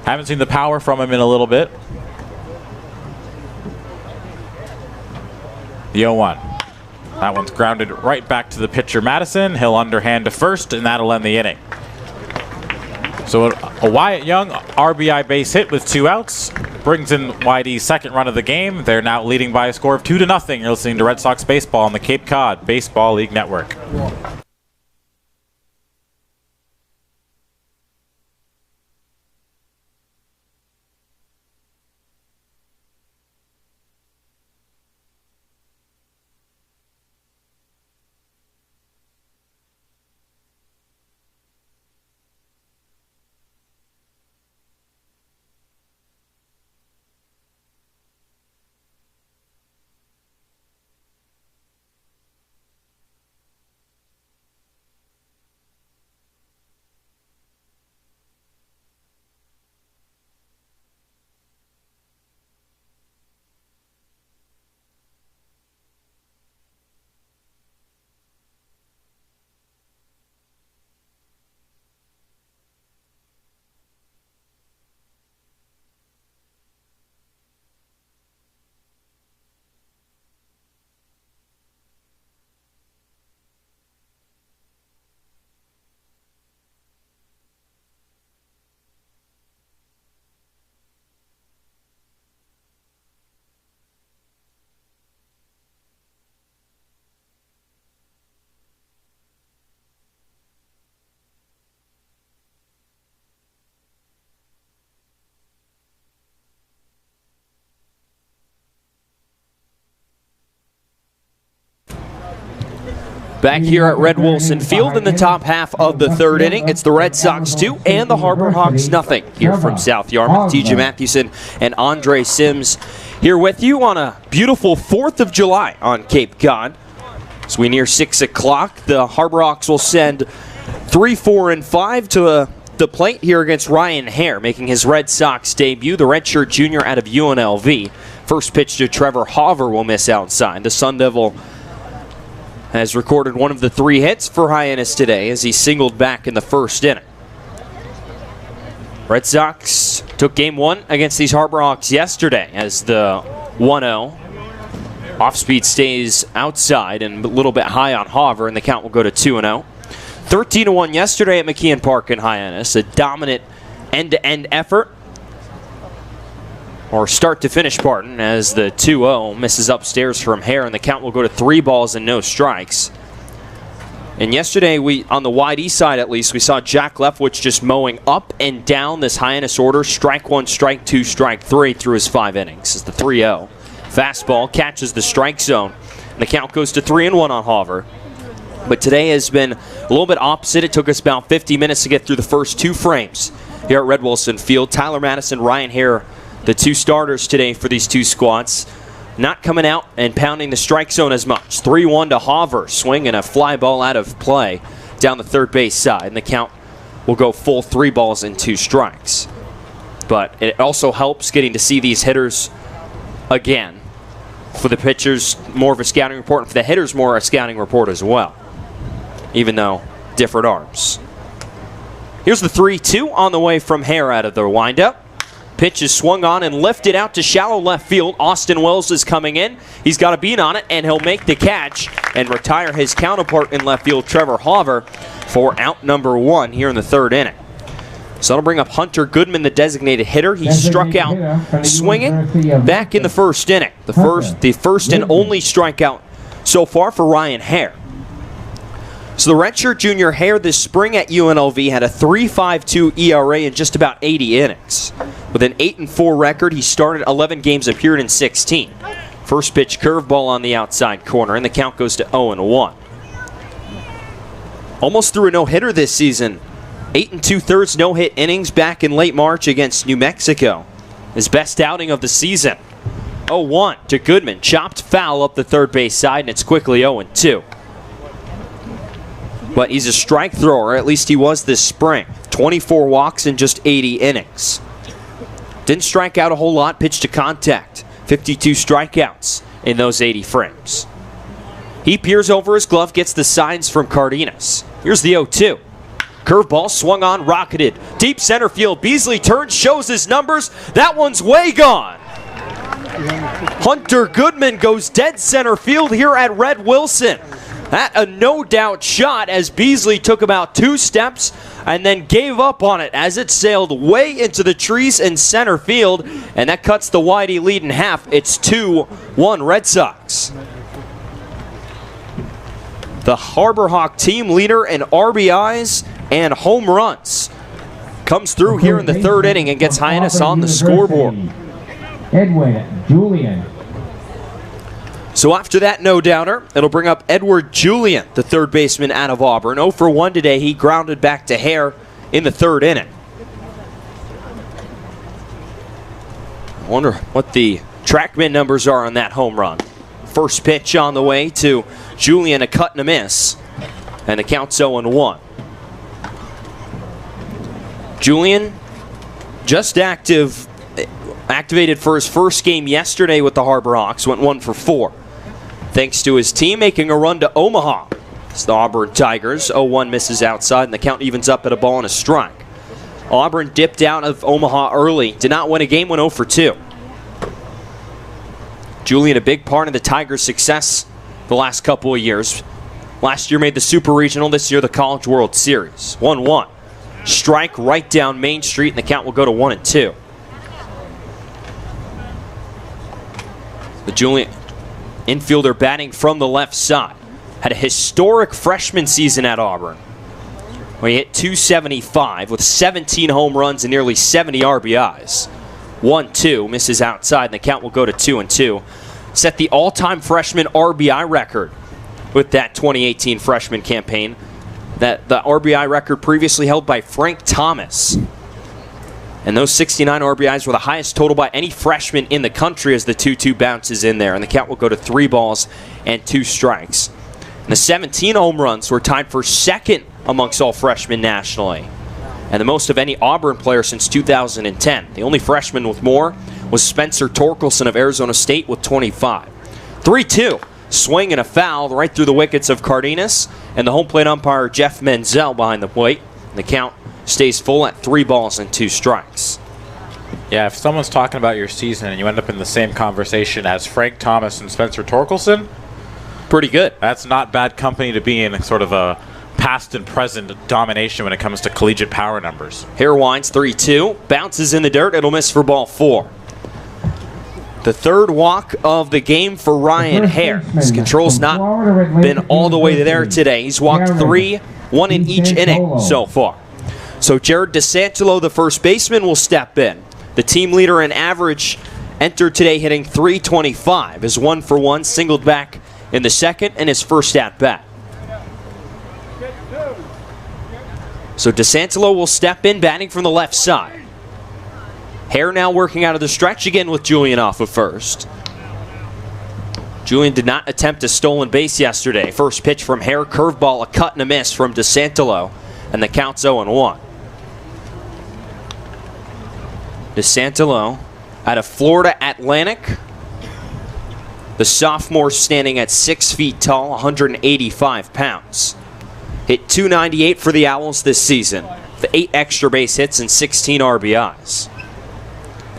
Haven't seen the power from him in a little bit. The 0-1. That one's grounded right back to the pitcher, Madison. He'll underhand to first, and that'll end the inning. So a Wyatt Young RBI base hit with 2 outs brings in YD's second run of the game. They're now leading by a score of 2-0. You're listening to Red Sox Baseball on the Cape Cod Baseball League Network. Back here at Red Wilson Field in the top half of the third inning, it's the Red Sox 2 and the Harbor Hawks nothing. Here from South Yarmouth, TJ Mathewson and Andre Sims here with you on a beautiful 4th of July on Cape Cod. As we near 6 o'clock, the Harbor Hawks will send 3, 4, and 5 to the plate here against Ryan Hare, making his Red Sox debut, the redshirt junior out of UNLV. First pitch to Trevor Hauver will miss outside. The Sun Devil has recorded one of the 3 hits for Hyannis today as he singled back in the first inning. Red Sox took game 1 against these Harbor Hawks yesterday as the 1-0. Off-speed stays outside and a little bit high on Hauver, and the count will go to 2-0. 13-1 yesterday at McKeon Park in Hyannis. A dominant end-to-end effort. Or start to finish, pardon, as the 2-0 misses upstairs from Hare, and the count will go to 3 balls and no strikes. And yesterday, on the wide east side at least, we saw Jack Leftwich just mowing up and down this Hyannis order. Strike 1, strike 2, strike 3 through his 5 innings. It's the 3-0. Fastball catches the strike zone. And the count goes to 3-1 on Hauver. But today has been a little bit opposite. It took us about 50 minutes to get through the first 2 frames here at Red Wilson Field. Tyler Madison, Ryan Hare, the 2 starters today for these 2 squads, not coming out and pounding the strike zone as much. 3-1 to Hauver, swinging a fly ball out of play down the third base side. And the count will go full 3 balls and 2 strikes. But it also helps getting to see these hitters again. For the pitchers, more of a scouting report, and for the hitters, more a scouting report as well. Even though different arms. Here's the 3-2 on the way from Hare out of the windup. Pitch is swung on and lifted out to shallow left field. Austin Wells is coming in. He's got a beat on it, and he'll make the catch and retire his counterpart in left field, Trevor Hauver, for out number 1 here in the 3rd inning. So that'll bring up Hunter Goodman, the designated hitter. He struck out swinging back in the 1st inning. The first and only strikeout so far for Ryan Hare. So the redshirt junior Hare this spring at UNLV had a 3.52 ERA in just about 80 innings. With an 8-4 record, he started 11 games, appeared in 16. First pitch curveball on the outside corner, and the count goes to 0-1. Almost threw a no-hitter this season. 8 2/3 no-hit innings back in late March against New Mexico. His best outing of the season. 0-1 to Goodman. Chopped foul up the third base side, and it's quickly 0-2. But he's a strike thrower, at least he was this spring. 24 walks in just 80 innings. Didn't strike out a whole lot, pitched to contact. 52 strikeouts in those 80 frames. He peers over his glove, gets the signs from Cardenas. Here's the 0-2. Curveball swung on, rocketed. Deep center field. Beasley turns, shows his numbers. That one's way gone. Hunter Goodman goes dead center field here at Red Wilson. That a no-doubt shot as Beasley took about 2 steps and then gave up on it as it sailed way into the trees in center field, and that cuts the Whitey lead in half. It's 2-1 Red Sox. The Harbor Hawk team leader in RBIs and home runs comes through here in the 3rd inning and gets Hyannis on the scoreboard. Edwin Julian. So after that no-doubter, it'll bring up Edward Julian, the 3rd baseman out of Auburn. 0 for 1 today. He grounded back to Hare in the 3rd inning. I wonder what the TrackMan numbers are on that home run. First pitch on the way to Julian, a cut and a miss. And the count's 0-1. Julian just activated for his first game yesterday with the Harbor Hawks. Went 1 for 4. Thanks to his team making a run to Omaha. It's the Auburn Tigers. 0-1 misses outside, and the count evens up at a ball and a strike. Auburn dipped out of Omaha early. Did not win a game, went 0 for 2. Julian, a big part of the Tigers' success the last couple of years. Last year made the Super Regional, this year the College World Series. 1-1. Strike right down Main Street, and the count will go to 1-2. The Julian infielder batting from the left side had a historic freshman season at Auburn, where he hit .275 with 17 home runs and nearly 70 RBIs. 1-2, misses outside, and the count will go to 2-2. Set the all-time freshman RBI record with that 2018 freshman campaign. The RBI record previously held by Frank Thomas. And those 69 RBIs were the highest total by any freshman in the country as the 2-2 bounces in there. And the count will go to 3 balls and 2 strikes. And the 17 home runs were tied for 2nd amongst all freshmen nationally. And the most of any Auburn player since 2010. The only freshman with more was Spencer Torkelson of Arizona State with 25. 3-2. Swing and a foul right through the wickets of Cardenas. And the home plate umpire, Jeff Menzel, behind the plate. And the count stays full at 3 balls and 2 strikes. Yeah, if someone's talking about your season and you end up in the same conversation as Frank Thomas and Spencer Torkelson, pretty good. That's not bad company to be in, sort of a past and present domination when it comes to collegiate power numbers. Hare winds 3-2, bounces in the dirt, it'll miss for ball 4. The third walk of the game for Ryan Hare. His control's not been all the way there today. He's walked 3, 1 in each inning so far. So Jared DeSantolo, the first baseman, will step in. The team leader in average entered today hitting .325. His 1-for-1 singled back in the second and his first at-bat. So DeSantolo will step in, batting from the left side. Hare now working out of the stretch again with Julian off of first. Julian did not attempt a stolen base yesterday. First pitch from Hare, curveball, a cut and a miss from DeSantolo, and the count's 0-1. DeSantolo out of Florida Atlantic. The sophomore standing at 6 feet tall, 185 pounds. Hit .298 for the Owls this season, with 8 extra base hits and 16 RBIs.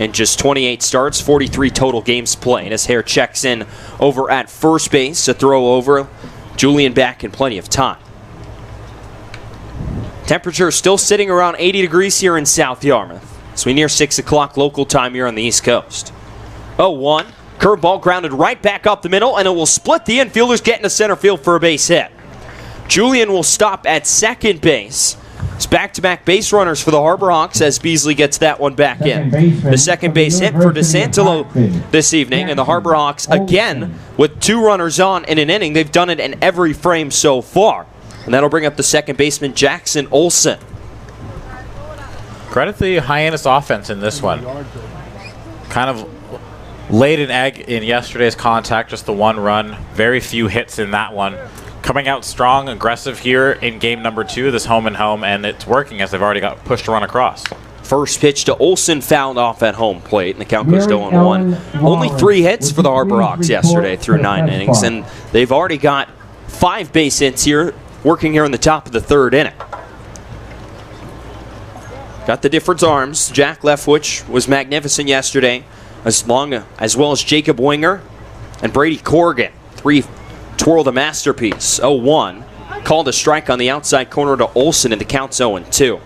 In just 28 starts, 43 total games played as Hare checks in over at first base. A throw over. Julian back in plenty of time. Temperature still sitting around 80 degrees here in South Yarmouth as we near 6 o'clock local time here on the East Coast. 0-1. Curveball grounded right back up the middle, and it will split the infielders, getting to center field for a base hit. Julian will stop at second base. It's back-to-back base runners for the Harbor Hawks as Beasley gets that one back in. The second base hit for DeSantolo this evening, and the Harbor Hawks again with 2 runners on in an inning. They've done it in every frame so far. And that'll bring up the second baseman, Jackson Olsen. Credit the Hyannis offense in this one. Kind of laid an egg in yesterday's contact, just the 1 run. Very few hits in that one. Coming out strong, aggressive here in game number 2, this home and home, and it's working as they've already got pushed to run across. First pitch to Olsen fouled off at home plate, and the count goes to 0-1. Only 3 hits for the Harbor Hawks yesterday through 9 innings, and they've already got 5 base hits here, working here in the top of the 3rd inning. Got the different arms. Jack Leftwich was magnificent yesterday, as well as Jacob Winger and Brady Corrigan. 3 twirled a masterpiece. 0-1. Called a strike on the outside corner to Olsen, and the count's 0-2.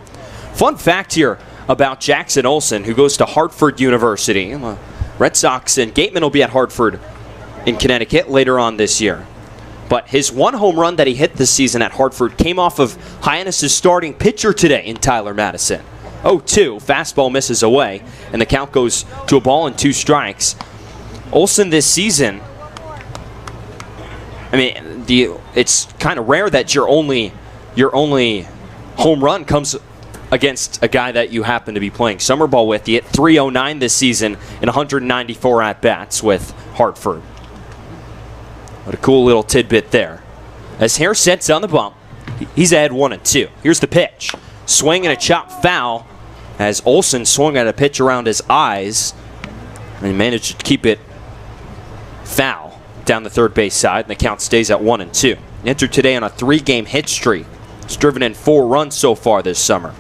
Fun fact here about Jackson Olsen, who goes to Hartford University. Red Sox and Gateman will be at Hartford in Connecticut later on this year. But his 1 home run that he hit this season at Hartford came off of Hyannis' starting pitcher today in Tyler Madison. 0-2. Fastball misses away, and the count goes to a ball and 2 strikes. Olsen this season, I mean, it's kind of rare that your only home run comes against a guy that you happen to be playing summer ball with. He hit .309 this season in 194 at-bats with Hartford. What a cool little tidbit there. As Hare sets on the bump, he's ahead 1-2. Here's the pitch. Swing and a chop foul as Olsen swung at a pitch around his eyes and he managed to keep it foul down the third base side, and the count stays at 1-2. Entered today on a 3-game hit streak. He's driven in 4 runs so far this summer.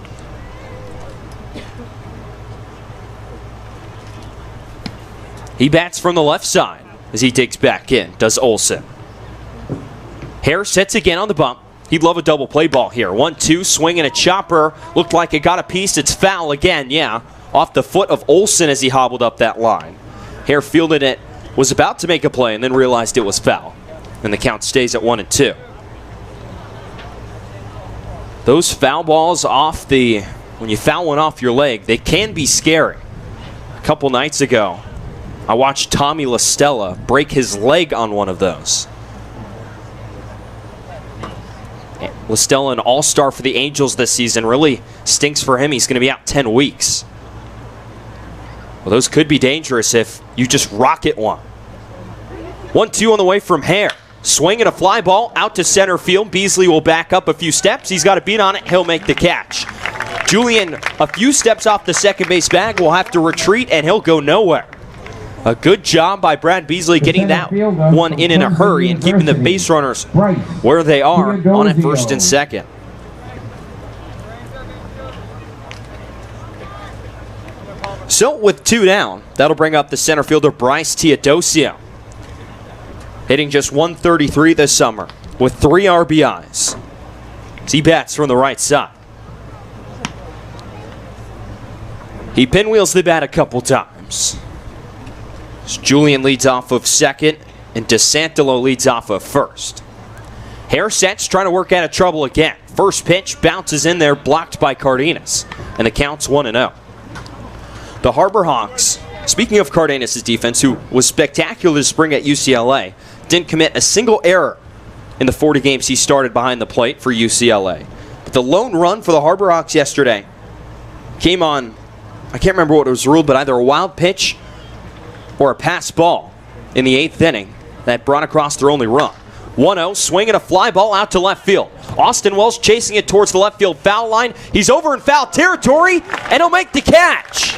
He bats from the left side as he digs back in, does Olsen. Hare sets again on the bump. He'd love a double play ball here. 1-2, swing and a chopper. Looked like it got a piece. It's foul again, yeah. Off the foot of Olsen as he hobbled up that line. Hare fielded it, was about to make a play, and then realized it was foul. And the count stays at 1-2. Those foul balls when you foul one off your leg, they can be scary. A couple nights ago, I watched Tommy LaStella break his leg on one of those. LaStella, an all-star for the Angels this season, really stinks for him. He's going to be out 10 weeks. Well, those could be dangerous if you just rocket one. 1-2 on the way from Hare. Swing and a fly ball out to center field. Beasley will back up a few steps. He's got a beat on it. He'll make the catch. Julian, a few steps off the second base bag, will have to retreat, and he'll go nowhere. A good job by Brad Beasley getting that one in a hurry and keeping the base runners where they are on at first and second. So with 2 down, that'll bring up the center fielder Bryce Teodosio. Hitting just .133 this summer with 3 RBIs. He bats from the right side. He pinwheels the bat a couple times. So Julian leads off of second, and DeSantolo leads off of first. Hare sets, trying to work out of trouble again. First pitch bounces in there, blocked by Cardenas, and the count's 1-0. The Harbor Hawks, speaking of Cardenas' defense, who was spectacular this spring at UCLA, didn't commit a single error in the 40 games he started behind the plate for UCLA. But the lone run for the Harbor Hawks yesterday came on, I can't remember what was ruled, but either a wild pitch or a pass ball in the 8th inning that brought across their only run. 1-0, swinging a fly ball out to left field. Austin Wells chasing it towards the left field foul line. He's over in foul territory, and he'll make the catch.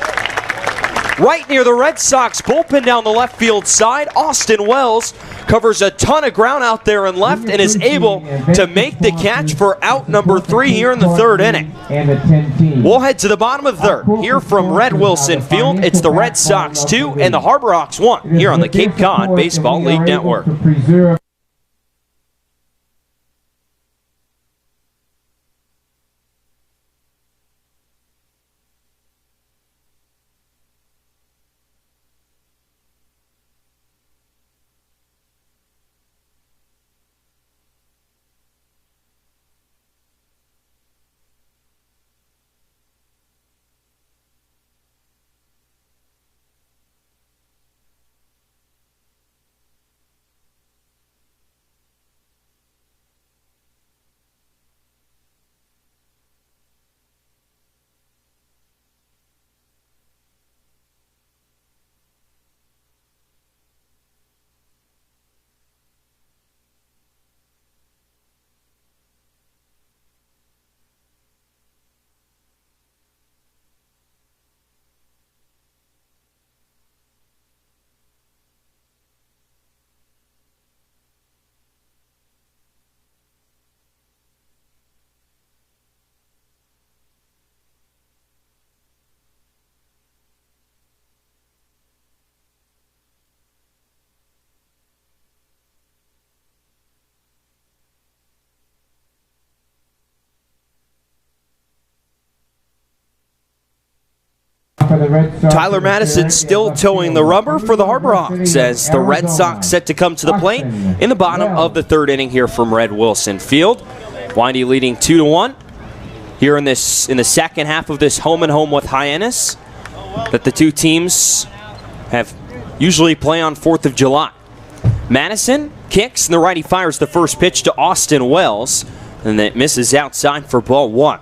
Right near the Red Sox bullpen down the left field side, Austin Wells covers a ton of ground out there and left and is able to make the catch for out number 3 here in the 3rd inning. We'll head to the bottom of the 3rd. Here from Red Wilson Field, it's the Red Sox 2 and the Harbor Hawks 1 here on the Cape Cod Baseball League Network. Tyler Madison still towing the rubber for the Harbor Hawks as the Red Sox set to come to the plate in the bottom of the 3rd inning here from Red Wilson Field. Windy leading 2-1 here in the second half of this home-and-home with Hyannis that the two teams have usually play on 4th of July. Madison kicks and the righty fires the first pitch to Austin Wells, and it misses outside for ball 1.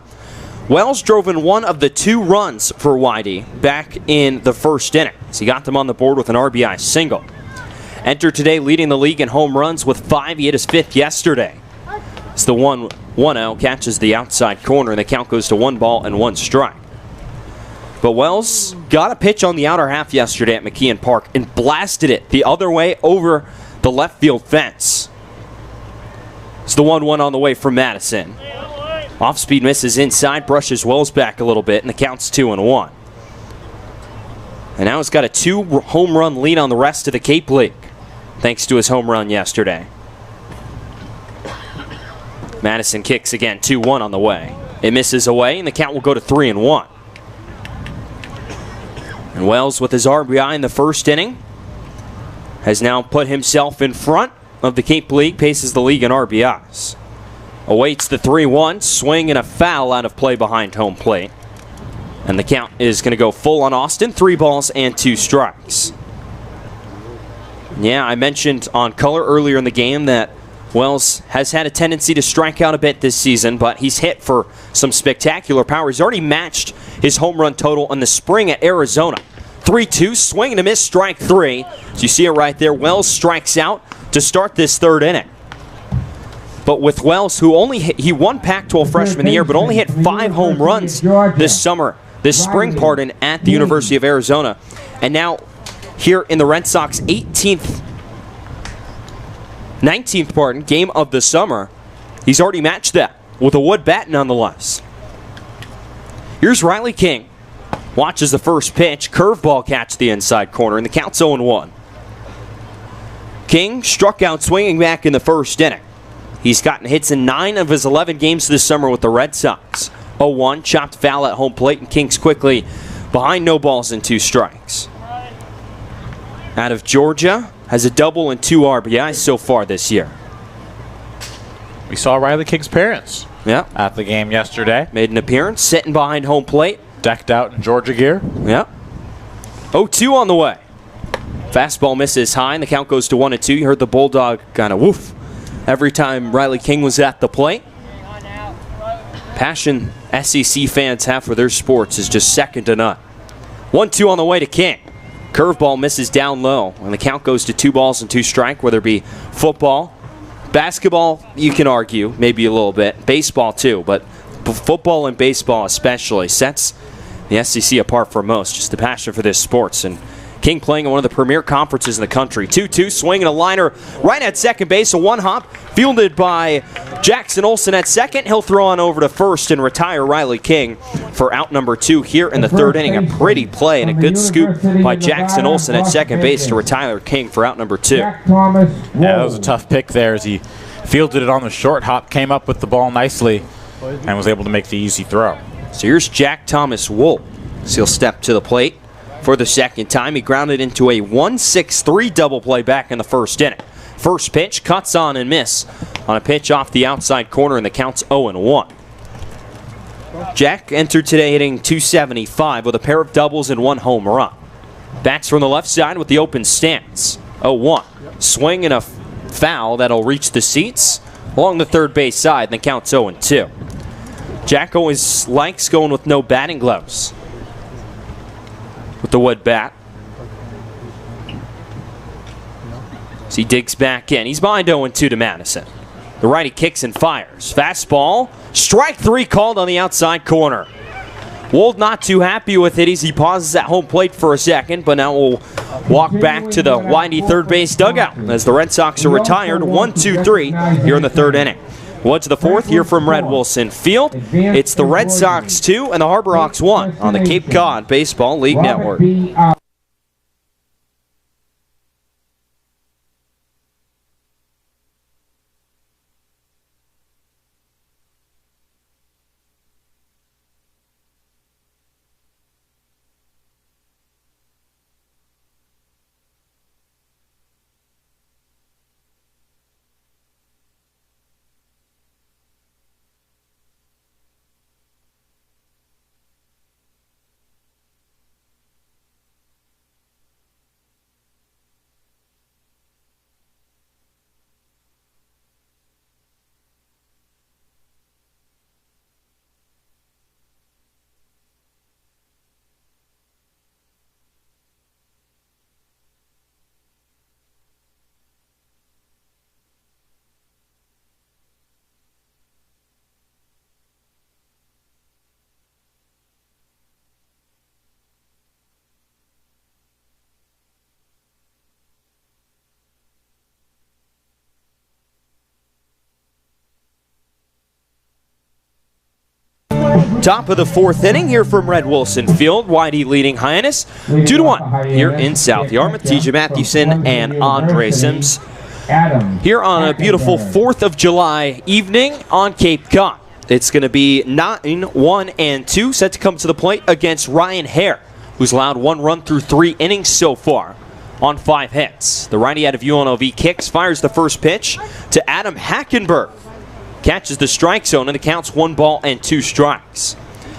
Wells drove in one of the 2 runs for Whitey back in the 1st inning, so he got them on the board with an RBI single. Entered today leading the league in home runs with 5. He hit his 5th yesterday. It's the 1-0, catches the outside corner, and the count goes to 1 ball and 1 strike. But Wells got a pitch on the outer half yesterday at McKeon Park and blasted it the other way over the left field fence. It's the 1-1 on the way from Madison. Off-speed misses inside, brushes Wells back a little bit, and the count's 2-1. And now he's got a 2-home run lead on the rest of the Cape League, thanks to his home run yesterday. Madison kicks again, 2-1 on the way. It misses away, and the count will go to 3-1. And Wells, with his RBI in the 1st inning, has now put himself in front of the Cape League, paces the league in RBIs. Awaits the 3-1, swing and a foul out of play behind home plate. And the count is going to go full on Austin, 3 balls and 2 strikes. Yeah, I mentioned on color earlier in the game that Wells has had a tendency to strike out a bit this season, but he's hit for some spectacular power. He's already matched his home run total in the spring at Arizona. 3-2, swing and a miss, strike 3. So you see it right there. Wells strikes out to start this 3rd inning. But with Wells, who he won Pac-12 Freshman of the Year, but only hit 5 home runs this spring, at the University of Arizona. And now here in the Red Sox 19th game of the summer, he's already matched that with a wood bat nonetheless. Here's Riley King. Watches the first pitch, curveball catch the inside corner, and the count's 0-1. King struck out swinging back in the 1st inning. He's gotten hits in 9 of his 11 games this summer with the Red Sox. 0-1, chopped foul at home plate, and King's quickly behind no balls and 2 strikes. out of Georgia, has a double and 2 RBIs so far this year. We saw Riley King's parents at the game yesterday. Made an appearance, sitting behind home plate. Decked out in Georgia gear. 0-2 on the way. Fastball misses high, and the count goes to 1-2. You heard the Bulldog kind of woof every time Riley King was at the plate. Passion SEC fans have for their sports is just second to none. 1-2 on the way to King. Curveball misses down low, and the count goes to 2 balls and 2 strikes, whether it be football. Basketball, you can argue, maybe a little bit. Baseball, too, but football and baseball especially sets the SEC apart from most. Just the passion for this sports. And King playing in one of the premier conferences in the country. 2-2, swinging a liner right at second base. A one-hop fielded by Jackson Olsen at second. He'll throw on over to first and retire Riley King for out number 2 here in the third inning. A pretty play and a good scoop by Jackson Olsen at second base to retire King for out number 2. Yeah, that was a tough pick there as he fielded it on the short hop, came up with the ball nicely, and was able to make the easy throw. So here's Jack Thomas Wool. So he'll step to the plate for the second time. He grounded into a 1-6-3 double play back in the first inning. First pitch, cuts on and miss on a pitch off the outside corner, and the count's 0-1. Jack entered today hitting .275 with a pair of doubles and 1 home run. Bats from the left side with the open stance. 0-1. Swing and a foul that'll reach the seats along the third base side, and the count's 0-2. Jack always likes going with no batting gloves with the wood bat. So he digs back in. He's behind 0-2 to Madison. The righty kicks and fires. Fastball. Strike 3 called on the outside corner. Wold not too happy with it as he pauses at home plate for a second, but now we'll walk back to the windy third base dugout as the Red Sox are retired. 1-2-3 here in the third inning. One to the fourth here from Red Wilson Field. It's the Red Sox 2 and the Harbor Hawks 1 on the Cape Cod Baseball League Network. Top of the fourth inning here from Red Wilson Field. Whitey leading Hyannis 2-1 here in South Yarmouth. TJ Mathewson and Andre Sims here on a beautiful 4th of July evening on Cape Cod. It's going to be 9-1-2 set to come to the plate against Ryan Hare, who's allowed 1 run through 3 innings so far on 5 hits. The righty out of UNLV kicks, fires the first pitch to Adam Hackenberg. Catches the strike zone, and it counts 1 ball and 2 strikes.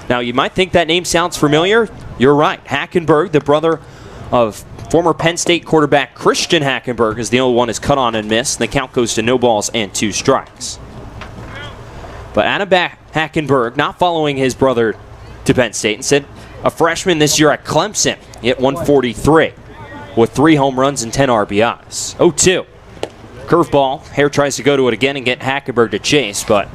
Now, you might think that name sounds familiar. You're right. Hackenberg, the brother of former Penn State quarterback Christian Hackenberg, is the only one who's cut on and missed, and the count goes to no balls and 2 strikes. But Adam Hackenberg, not following his brother to Penn State, instead a freshman this year at Clemson, he hit 143 with 3 home runs and 10 RBIs. 0-2. Curveball. Hare tries to go to it again and get Hackenberg to chase, but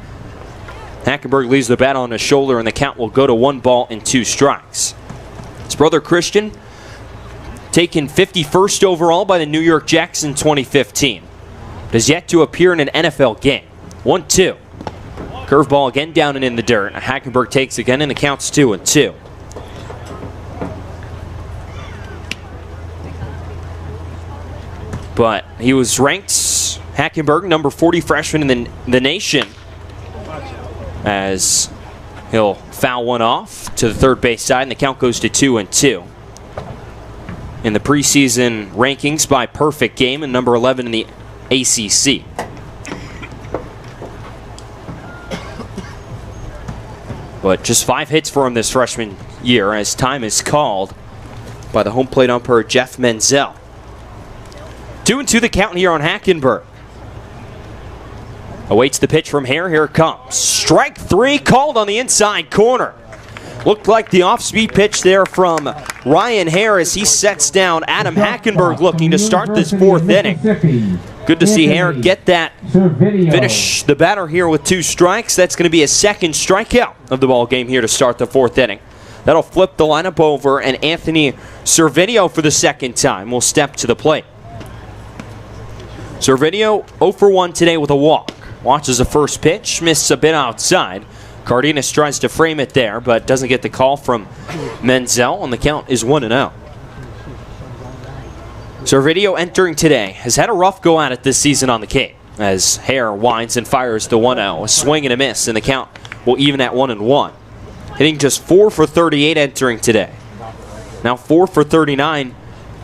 Hackenberg leaves the bat on his shoulder, and the count will go to 1 ball and 2 strikes. His brother Christian, taken 51st overall by the New York Jets in 2015, but has yet to appear in an NFL game. 1-2. Curveball again down and in the dirt. Hackenberg takes again, and the count's 2-2. But he was ranked, Hackenberg, number 40 freshman in the nation, as he'll foul one off to the third base side, and the count goes to 2-2. in the preseason rankings by perfect game and number 11 in the ACC. But just 5 hits for him this freshman year as time is called by the home plate umpire Jeff Menzel. 2-2 the count here on Hackenberg. Awaits the pitch from Hare. Here it comes. Strike 3 called on the inside corner. Looked like the off-speed pitch there from Ryan Hare as he sets down Adam Hackenberg looking to start this 4th inning. Good to see Hare get that finish the batter here with 2 strikes. That's going to be a second strikeout of the ball game here to start the 4th inning. That'll flip the lineup over, and Anthony Servideo for the second time will step to the plate. Servideo 0 for 1 today with a walk. Watches the first pitch, misses a bit outside. Cardenas tries to frame it there, but doesn't get the call from Menzel, and the count is 1-0. Servideo entering today has had a rough go at it this season on the Cape as Hare winds and fires the 1-0. A swing and a miss, and the count will even at 1-1. Hitting just 4 for 38 entering today. Now 4 for 39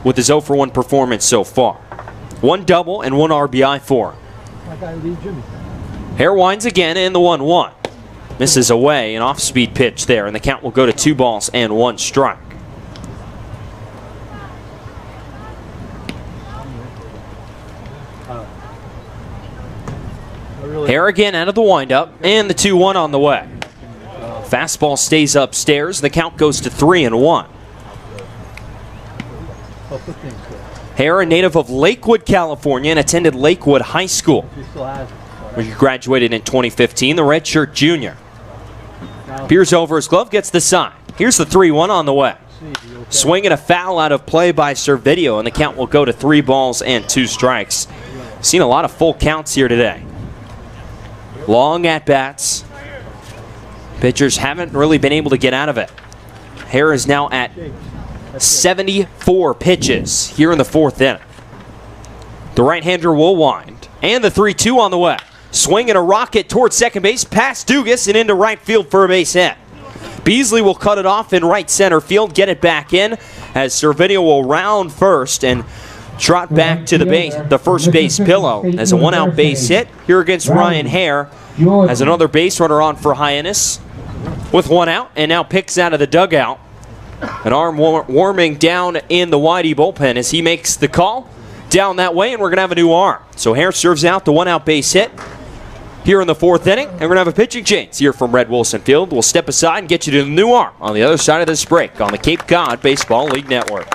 with his 0 for 1 performance so far. 1 double and 1 RBI for him. Hare winds again in the 1-1. Misses away, an off-speed pitch there, and the count will go to 2 balls and 1 strike. Hare again out of the windup, and the 2-1 on the way. Fastball stays upstairs. The count goes to 3-1. Hare, a native of Lakewood, California, and attended Lakewood High School, where he graduated in 2015, the redshirt junior. Peers over his glove, gets the sign. Here's the 3-1 on the way. Swing and a foul out of play by Servideo, and the count will go to 3 balls and 2 strikes. Seen a lot of full counts here today. Long at-bats. Pitchers haven't really been able to get out of it. Hare is now at 74 pitches here in the 4th inning. The right-hander will wind. And the 3-2 on the way. Swing and a rocket towards second base, past Dugas and into right field for a base hit. Beasley will cut it off in right center field, get it back in as Servideo will round first and trot back to the first base pillow as a 1-out base hit here against Ryan Hare. As another base runner on for Hyannis with 1 out, and now picks out of the dugout. An arm warming down in the Whitey bullpen as he makes the call down that way, and we're going to have a new arm. So Hare serves out the 1-out base hit here in the 4th inning, and we're going to have a pitching change here from Red Wilson Field. We'll step aside and get you to the new arm on the other side of this break on the Cape Cod Baseball League Network.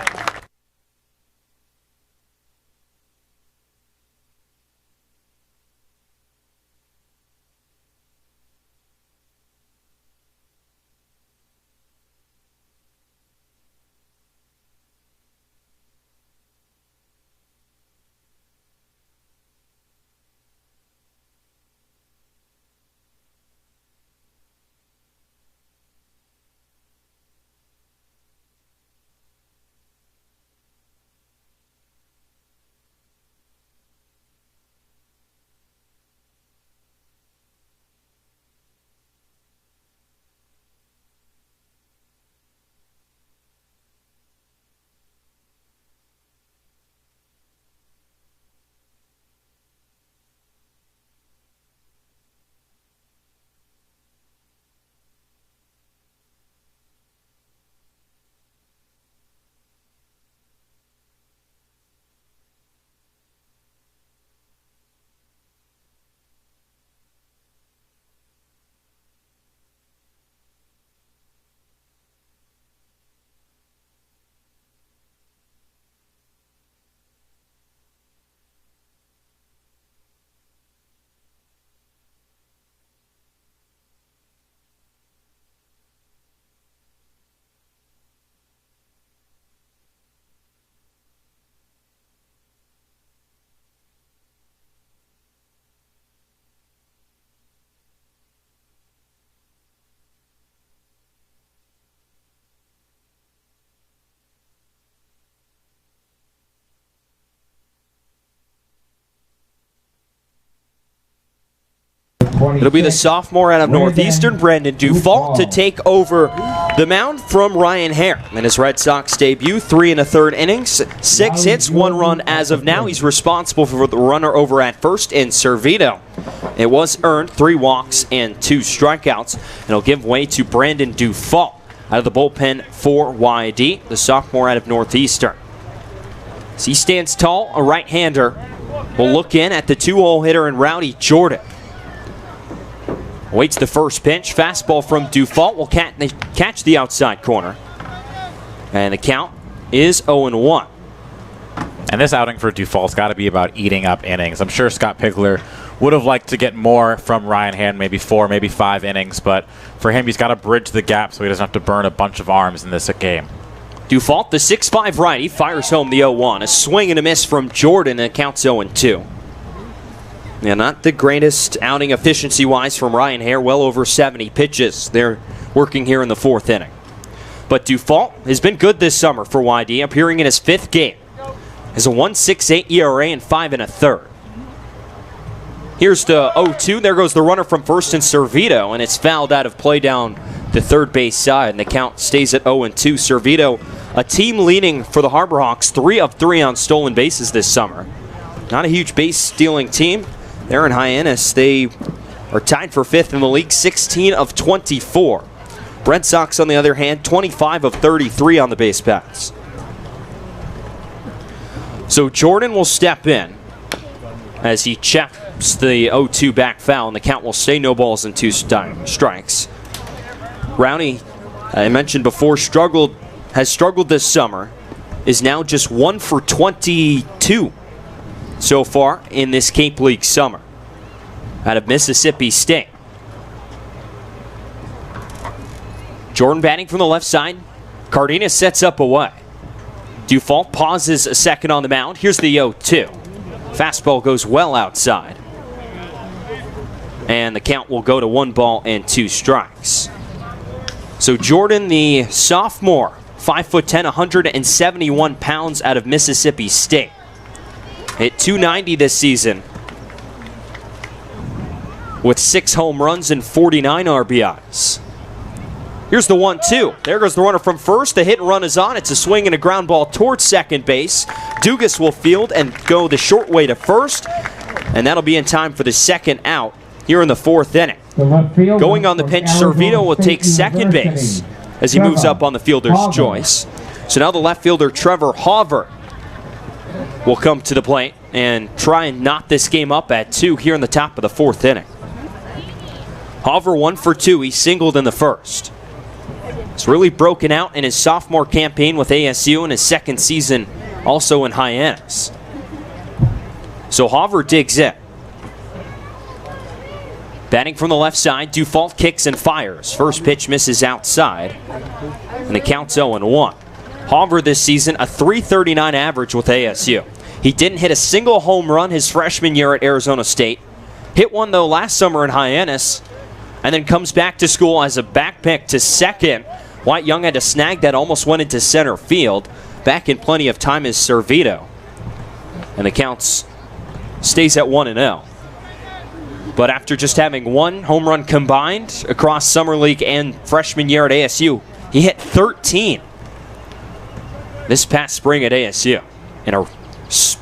It'll be the sophomore out of Northeastern, Brandon Dufault, to take over the mound from Ryan Hare. In his Red Sox debut, 3 1/3 innings, 6 hits, 1 run as of now. He's responsible for the runner over at first in Servito. It was earned, 3 walks and 2 strikeouts. And it'll give way to Brandon Dufault out of the bullpen for YD, the sophomore out of Northeastern. As he stands tall, a right-hander will look in at the 2-hole hitter in Rowdy Jordan. Waits the first pitch. Fastball from Dufault will catch the outside corner. And the count is 0-1. And this outing for Dufault's got to be about eating up innings. I'm sure Scott Pickler would have liked to get more from Ryan Hand, maybe 4, maybe 5 innings. But for him, he's got to bridge the gap so he doesn't have to burn a bunch of arms in this game. Dufault, the 6'5 righty, fires home the 0-1. A swing and a miss from Jordan, and it counts 0-2. Yeah, not the greatest outing efficiency-wise from Ryan Hare. Well over 70 pitches. They're working here in the 4th inning. But Dufault has been good this summer for YD, appearing in his 5th game. Has a 1.68 ERA and 5 1/3. Here's the 0-2. There goes the runner from first in Servito, and it's fouled out of play down the third base side, and the count stays at 0-2. Servito, a team leading for the Harbor Hawks, 3 of 3 on stolen bases this summer. Not a huge base-stealing team. There in Hyannis, they are tied for 5th in the league, 16 of 24. Red Sox, on the other hand, 25 of 33 on the base paths. So Jordan will step in as he checks the 0-2 back foul, and the count will stay no balls and 2 strikes. Rowdy, I mentioned before, has struggled this summer, is now just 1 for 22 so far in this Cape League summer out of Mississippi State. Jordan batting from the left side. Cardenas sets up away. Dufault pauses a second on the mound. Here's the 0-2. Fastball goes well outside. And the count will go to 1 ball and 2 strikes. So Jordan, the sophomore, 5'10", 171 pounds out of Mississippi State. Hit .290 this season with 6 home runs and 49 RBIs. Here's the 1-2. There goes the runner from first. The hit and run is on. It's a swing and a ground ball towards second base. Dugas will field and go the short way to first. And that'll be in time for the second out here in the 4th inning. Going on the pinch, Servito will take second base as he moves up on the fielder's choice. So now the left fielder, Trevor Hauver, will come to the plate and try and knot this game up at 2 here in the top of the 4th inning. Hauver 1 for 2. He singled in the first. He's really broken out in his sophomore campaign with ASU and his 2nd season also in Hyannis. So Hauver digs in. Batting from the left side, Dufault kicks and fires. First pitch misses outside, and the count's 0-1. Hauver this season, a .339 average with ASU. He didn't hit a single home run his freshman year at Arizona State. Hit one, though, last summer in Hyannis, and then comes back to school as a back pick to second. White Young had to snag that, almost went into center field. Back in plenty of time is Servito. And the count stays at 1-0. But after just having 1 home run combined across Summer League and freshman year at ASU, he hit 13 this past spring at ASU in a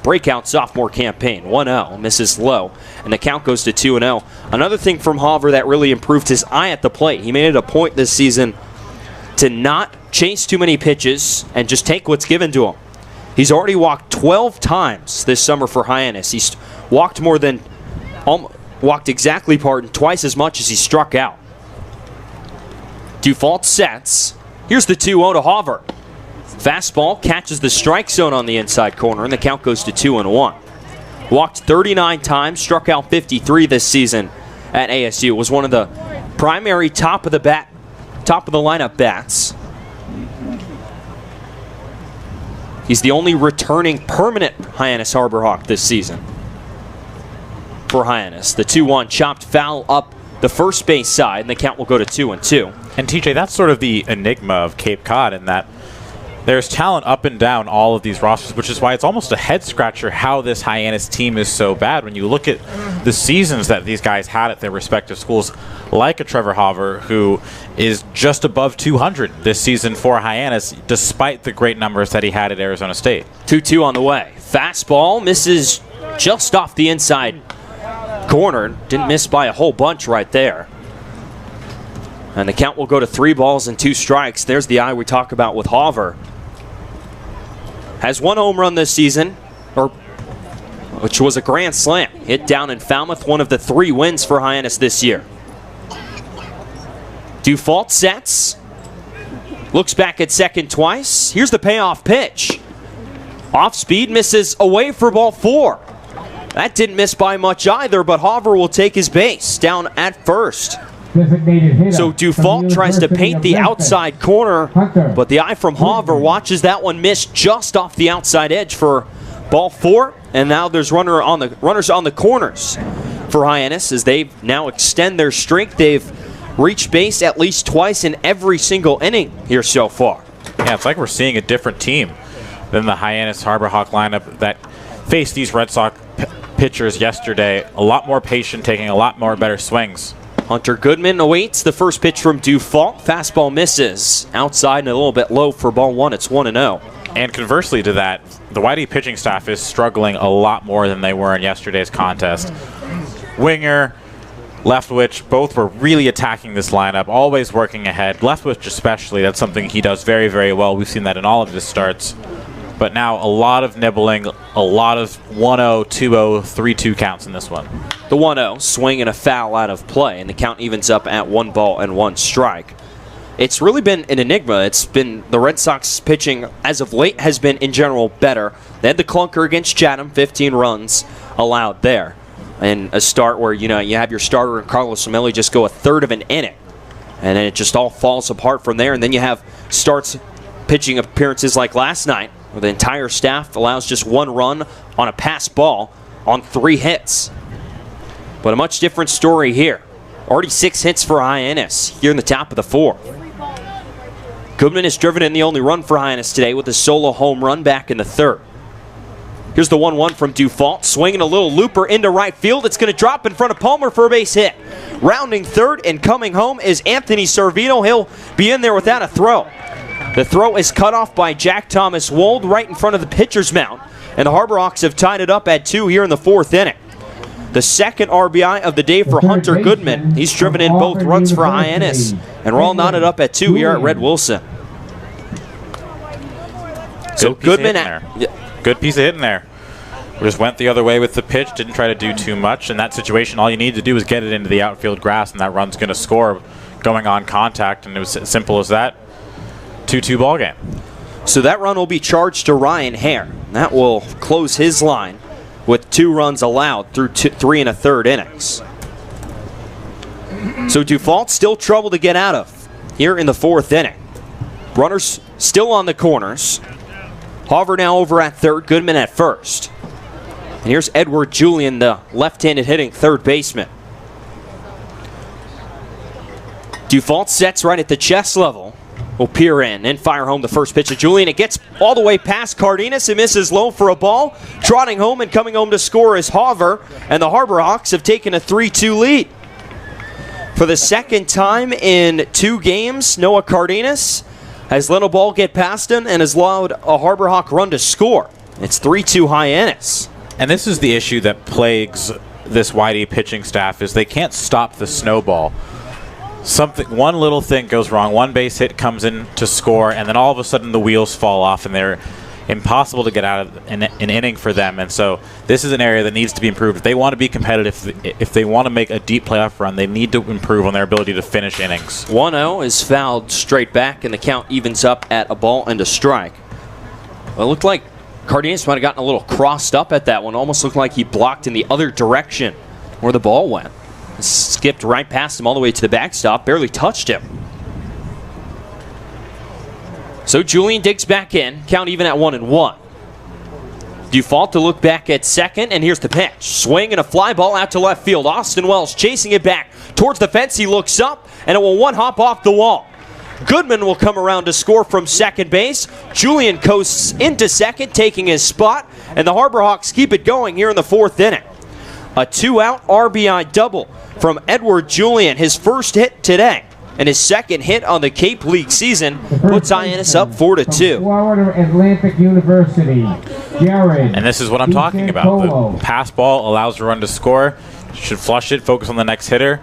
breakout sophomore campaign. 1-0, misses low, and the count goes to 2-0. Another thing from Hauver that really improved his eye at the plate. He made it a point this season to not chase too many pitches and just take what's given to him. He's already walked 12 times this summer for Hyannis. He's walked exactly twice as much as he struck out. Dufault sets. Here's the 2-0 to Hauver. Fastball catches the strike zone on the inside corner, and the count goes to 2-1. Walked 39 times, struck out 53 this season at ASU. Was one of the primary top of the lineup bats. He's the only returning permanent Hyannis Harbor Hawk this season. For Hyannis, the 2-1 chopped foul up the first base side, and the count will go to 2-2. And TJ, that's sort of the enigma of Cape Cod in that There's talent up and down all of these rosters, which is why it's almost a head-scratcher how this Hyannis team is so bad. When you look at the seasons that these guys had at their respective schools, like a Trevor Hover, who is just above 200 this season for Hyannis, despite the great numbers that he had at Arizona State. 2-2 on the way. Fastball misses just off the inside corner. Didn't miss by a whole bunch right there. And the count will go to 3 balls and 2 strikes. There's the eye we talk about with Hover. Has 1 home run this season, which was a grand slam. Hit down in Falmouth, one of the 3 wins for Hyannis this year. Dufault sets. Looks back at second twice. Here's the payoff pitch. Off speed, misses away for ball 4. That didn't miss by much either, but Hover will take his base down at first. So Dufault tries to paint the outside corner, but the eye from Hover watches that one miss just off the outside edge for ball 4. And now there's runners on the corners for Hyannis as they now extend their streak. They've reached base at least twice in every single inning here so far. Yeah, it's like we're seeing a different team than the Hyannis Harbor Hawk lineup that faced these Red Sox pitchers yesterday. A lot more patient, taking a lot more better swings. Hunter Goodman awaits the first pitch from Dufault. Fastball misses outside and a little bit low for ball 1. It's 1-0. And conversely to that, the YD pitching staff is struggling a lot more than they were in yesterday's contest. Winger, Leftwich, both were really attacking this lineup, always working ahead. Leftwich especially, that's something he does very, very well. We've seen that in all of his starts. But now a lot of nibbling, a lot of 1-0, 2-0, 3-2 counts in this one. The 1-0, swing and a foul out of play, and the count evens up at 1 ball and 1 strike. It's really been an enigma. It's been the Red Sox pitching as of late has been in general better. They had the clunker against Chatham, 15 runs allowed there. And a start where, you have your starter and Carlos Amelli just go a third of an inning. And then it just all falls apart from there. And then you have starts pitching appearances like last night, where the entire staff allows just 1 run on a pass ball on 3 hits. But a much different story here. Already 6 hits for Hyannis here in the top of the 4th. Goodman has driven in the only run for Hyannis today with a solo home run back in the 3rd. Here's the 1-1 from Dufault. Swinging a little looper into right field. It's going to drop in front of Palmer for a base hit. Rounding third and coming home is Anthony Servino. He'll be in there without a throw. The throw is cut off by Jack Thomas Wold right in front of the pitcher's mound. And the Harbor Hawks have tied it up at 2 here in the 4th inning. The second RBI of the day for Hunter Goodman. He's driven in both runs for Hyannis. And we're all knotted up at 2 here at Red Wilson. So Goodman, good piece of hitting there. We just went the other way with the pitch, didn't try to do too much. In that situation, all you need to do is get it into the outfield grass, and that run's going to score going on contact. And it was as simple as that. 2-2 ball game. So that run will be charged to Ryan Hare. That will close his line with 2 runs allowed through 3 1/3 innings. So Dufault still trouble to get out of here in the 4th inning. Runners still on the corners. Hover now over at 3rd, Goodman at 1st. And here's Edward Julian, the left-handed hitting 3rd baseman. Dufault sets right at the chest level. Will peer in and fire home the first pitch of Julian. It gets all the way past Cardenas. It misses low for a ball. Trotting home and coming home to score is Hover. And the Harbor Hawks have taken a 3-2 lead. For the second time in 2 games, Noah Cardenas has let a ball get past him and has allowed a Harbor Hawk run to score. It's 3-2 Hyannis. And this is the issue that plagues this YD pitching staff is they can't stop the snowball. One little thing goes wrong, 1 base hit comes in to score, and then all of a sudden the wheels fall off and they're impossible to get out of an inning for them. And so this is an area that needs to be improved. If they want to be competitive, if they want to make a deep playoff run, they need to improve on their ability to finish innings. 1-0 is fouled straight back, and the count evens up at a ball and a strike. Well, it looked like Cardenas might have gotten a little crossed up at that one. Almost looked like he blocked in the other direction where the ball went. It skipped right past him all the way to the backstop, barely touched him. So Julian digs back in, count even at 1-1. Dufault to look back at 2nd, and here's the pitch. Swing and a fly ball out to left field. Austin Wells chasing it back towards the fence. He looks up, and it will 1-hop off the wall. Goodman will come around to score from second base. Julian coasts into second, taking his spot, and the Harbor Hawks keep it going here in the fourth inning. A 2-out RBI double from Edward Julian, his first hit today, and his second hit on the Cape League season puts Hyannis up 4-2. Florida Atlantic University, Jared. And this is what I'm talking about. The pass ball allows a run to score. Should flush it, focus on the next hitter.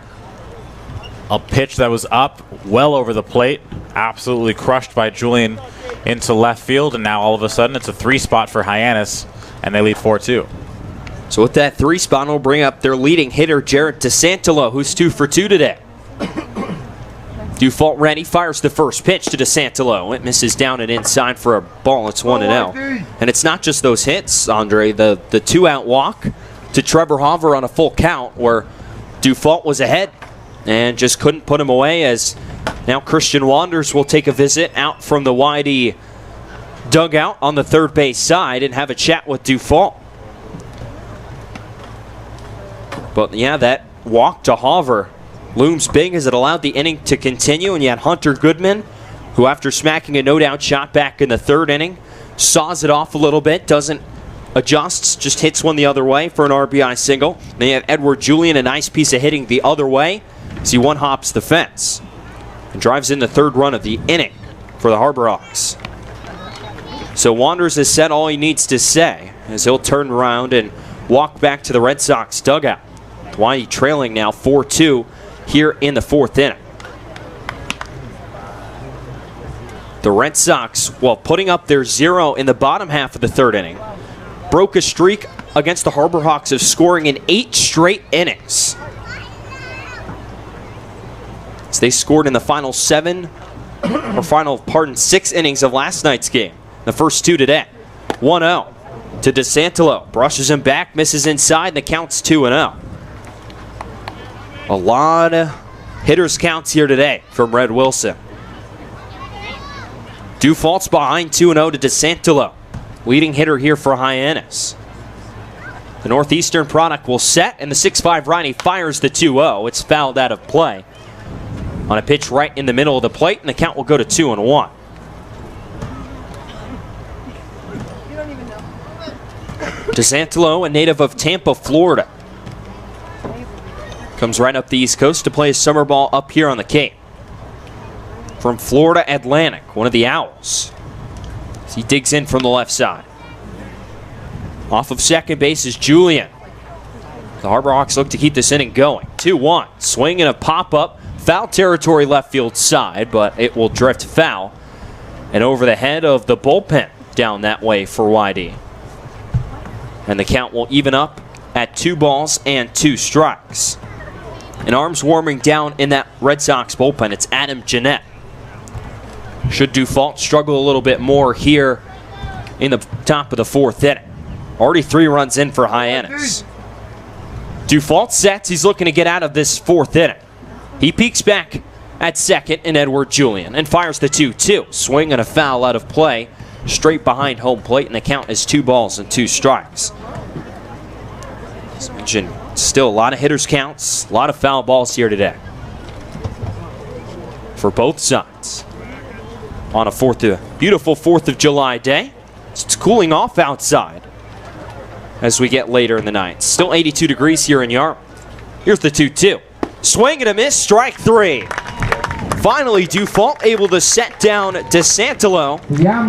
A pitch that was up, well over the plate, absolutely crushed by Julian into left field, and now all of a sudden it's a 3-spot for Hyannis, and they lead 4-2. So with that 3-spot, will bring up their leading hitter, Jared DeSantolo, who's 2 for 2 today. Dufault ready, fires the first pitch to DeSantolo. It misses down and inside for a ball. It's 1-0. And it's not just those hits, Andre. The 2-out walk to Trevor Hoover on a full count where Dufault was ahead and just couldn't put him away, as now Christian Wanders will take a visit out from the YD dugout on the third base side and have a chat with Dufault. But yeah, that walk to Hoover looms big as it allowed the inning to continue, and you had Hunter Goodman, who after smacking a no-doubt shot back in the third inning, saws it off a little bit, doesn't adjust, just hits one the other way for an RBI single. Then you have Edward Julian, a nice piece of hitting the other way, as he one-hops the fence and drives in the third run of the inning for the Harbor Hawks. So Wanders has said all he needs to say as he'll turn around and walk back to the Red Sox dugout. Hawaii trailing now 4-2 here in the fourth inning. The Red Sox, while putting up their 0 in the bottom half of the third inning, broke a streak against the Harbor Hawks of scoring in 8 straight innings. So they scored in the final 6 innings of last night's game. The first 2 today. 1-0 to DeSantolo. Brushes him back, misses inside, and the count's 2-0. A lot of hitters counts here today from Red Wilson. Dufault's behind 2-0 to DeSantolo. Leading hitter here for Hyannis. The Northeastern product will set, and the 6'5 righty fires the 2-0. It's fouled out of play on a pitch right in the middle of the plate, and the count will go to 2-1. DeSantolo, a native of Tampa, Florida, comes right up the East Coast to play his summer ball up here on the Cape. From Florida Atlantic, one of the Owls, as he digs in from the left side. Off of second base is Julian. The Harbor Hawks look to keep this inning going. 2-1, swing and a pop-up. Foul territory left field side, but it will drift foul and over the head of the bullpen down that way for YD. And the count will even up at 2-2. And arms warming down in that Red Sox bullpen, it's Adam Jeanette. Should Dufault struggle a little bit more here in the top of the fourth inning. Already 3 runs in for Hyannis. Dufault sets, he's looking to get out of this fourth inning. He peeks back at second in Edward Julian and fires the 2-2. Swing and a foul out of play, straight behind home plate, and the count is 2-2. As mentioned, still a lot of hitters counts, a lot of foul balls here today for both sides. On a beautiful 4th of July day. It's cooling off outside as we get later in the night. Still 82 degrees here in Yarmouth. Here's the 2-2. Swing and a miss, strike 3. Finally, Dufault able to set down DeSantolo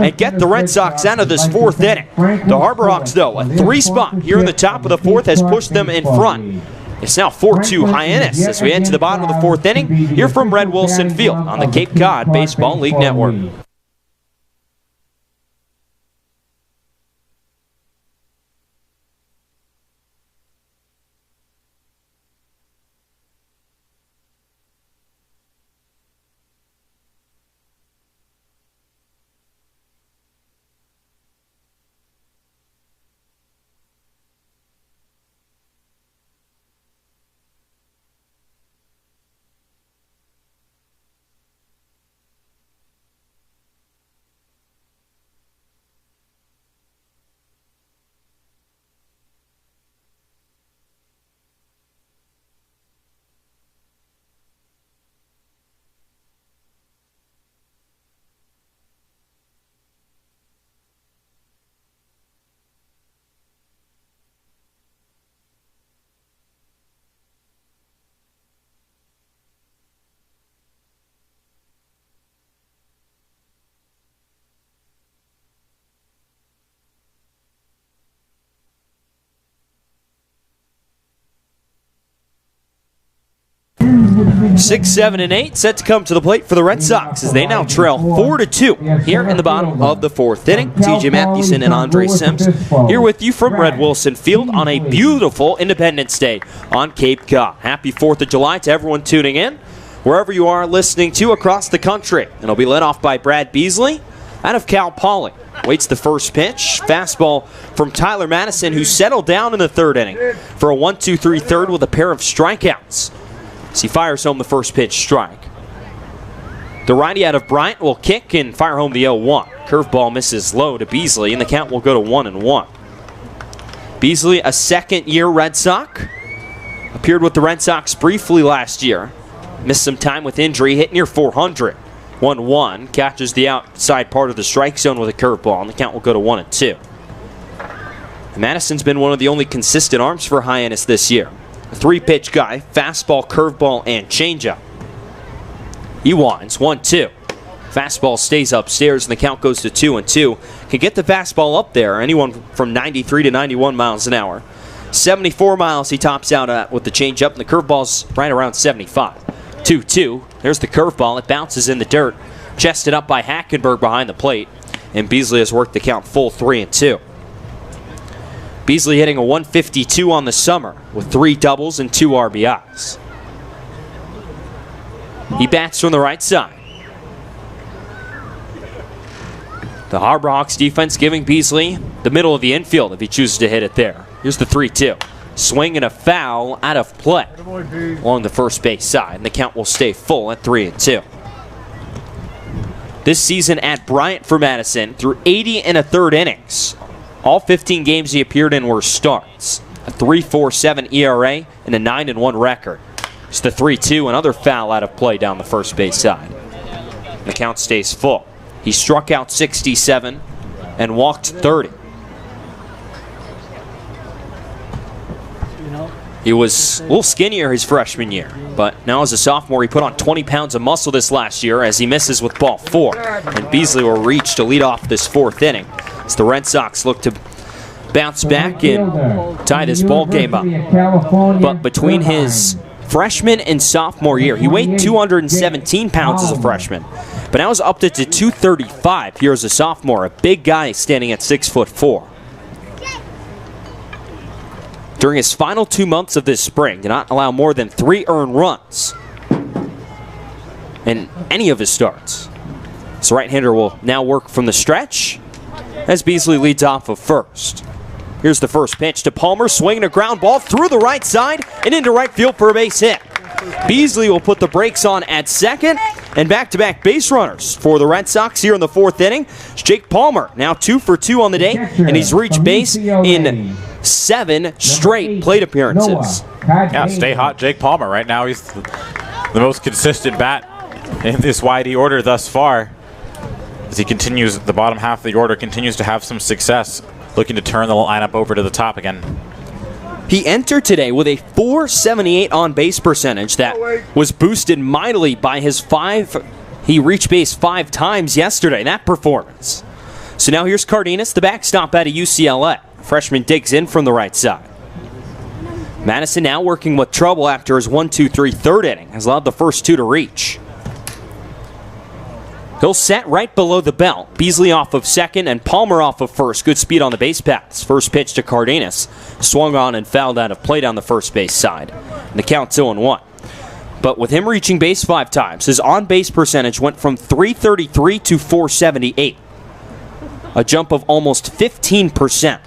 and get the Red Sox out of this fourth inning. The Harbor Hawks, though, a 3-spot here in the top of the fourth has pushed them in front. It's now 4-2 Hyannis as we head to the bottom of the fourth inning here from Red Wilson Field on the Cape Cod Baseball League Network. 6, 7, and 8 set to come to the plate for the Red Sox as they now trail 4-2 here in the bottom of the 4th inning. TJ Mathewson and Andre Sims here with you from Red Wilson Field on a beautiful Independence Day on Cape Cod. Happy 4th of July to everyone tuning in, wherever you are listening to across the country. And it'll be led off by Brad Beasley out of Cal Poly. Waits the first pitch. Fastball from Tyler Madison, who settled down in the 3rd inning for a 1-2-3 third with a pair of strikeouts. As he fires home the first pitch strike. The righty out of Bryant will kick and fire home the 0-1. Curveball misses low to Beasley, and the count will go to 1-1. Beasley, a second-year Red Sox. Appeared with the Red Sox briefly last year. Missed some time with injury, hit near 400. 1-1, catches the outside part of the strike zone with a curveball, and the count will go to 1-2. Madison's been one of the only consistent arms for Hyannis this year. A 3-pitch guy, fastball, curveball, and changeup. He winds 1-2. Fastball stays upstairs, and the count goes to 2-2. Can get the fastball up there, anyone from 93 to 91 miles an hour. 74 miles he tops out at with the changeup, and the curveball's right around 75. 2-2. There's the curveball. It bounces in the dirt. Chested up by Hackenberg behind the plate. And Beasley has worked the count full 3-2. Beasley hitting a 152 on the summer with 3 doubles and 2 RBIs. He bats from the right side. The Harbor Hawks defense giving Beasley the middle of the infield if he chooses to hit it there. Here's the 3-2. Swing and a foul out of play along the first base side, and the count will stay full at 3-2. This season at Bryant for Madison, through 80 1/3 innings. All 15 games he appeared in were starts. A 3.47 ERA and a 9-1 record. It's the 3-2, another foul out of play down the first base side. The count stays full. He struck out 67 and walked 30. He was a little skinnier his freshman year, but now as a sophomore he put on 20 pounds of muscle this last year as he misses with ball 4. And Beasley will reach to lead off this 4th inning as the Red Sox look to bounce back and tie this ball game up. But between his freshman and sophomore year, he weighed 217 pounds as a freshman, but now is up to 235 here as a sophomore, a big guy standing at 6'4". During his final 2 months of this spring, did not allow more than 3 earned runs in any of his starts. So right-hander will now work from the stretch as Beasley leads off of first. Here's the first pitch to Palmer, swinging a ground ball through the right side and into right field for a base hit. Beasley will put the brakes on at second, and back-to-back base runners for the Red Sox here in the 4th inning. It's Jake Palmer, now 2 for 2 on the day, and he's reached base in 7 straight plate appearances. Yeah, stay hot Jake Palmer. Right now he's the most consistent bat in this YD order thus far. As he continues, the bottom half of the order continues to have some success, looking to turn the lineup over to the top again. He entered today with a .478 on-base percentage that was boosted mightily by his he reached base 5 times yesterday, that performance. So now here's Cardenas, the backstop out of UCLA. Freshman digs in from the right side. Madison now working with trouble after his 1-2-3 third inning. Has allowed the first 2 to reach. He'll set right below the belt. Beasley off of second and Palmer off of first. Good speed on the base paths. First pitch to Cardenas. Swung on and fouled out of play down the first base side. And the count's 0-1. But with him reaching base 5 times, his on-base percentage went from .333 to .478. A jump of almost 15%.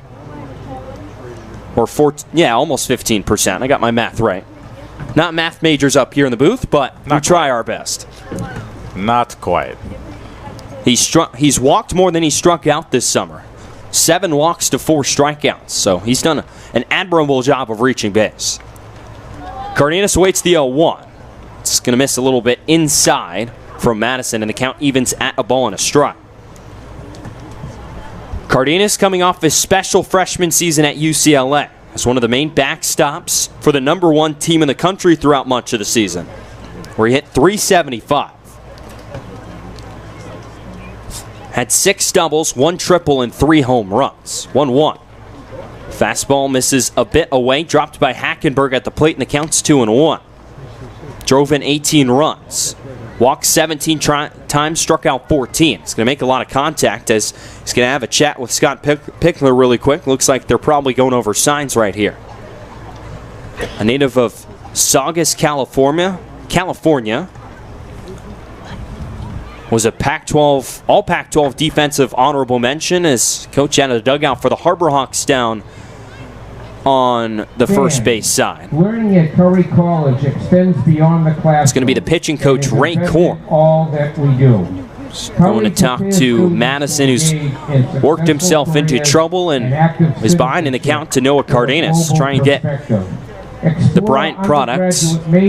Almost 15%. I got my math right. Not math majors up here in the booth, but we try our best. Not quite. He's walked more than he struck out this summer. 7 walks to 4 strikeouts, so he's done an admirable job of reaching base. Cardenas waits the 0-1. It's going to miss a little bit inside from Madison, and the count evens at a ball and a strike. Cardenas coming off his special freshman season at UCLA as one of the main backstops for the #1 team in the country throughout much of the season, where he hit .375. Had 6 doubles, 1 triple, and 3 home runs. 1-1. Fastball misses a bit away, dropped by Hackenberg at the plate, and the count's 2-1. drove in 18 runs. Walked 17 times, struck out 14. He's going to make a lot of contact as he's going to have a chat with Scott Pickler really quick. Looks like they're probably going over signs right here. A native of Saugus, California. Was a Pac-12, all Pac-12 defensive honorable mention as coach out of the dugout for the Harbor Hawks down on the first base side. Learning at Curry College extends beyond the classroom. It's going to be the pitching coach, Ray Korn. All that we do. Going to talk to Madison, who's worked himself into trouble and is behind in the count to Noah Cardenas, trying to get the Bryant product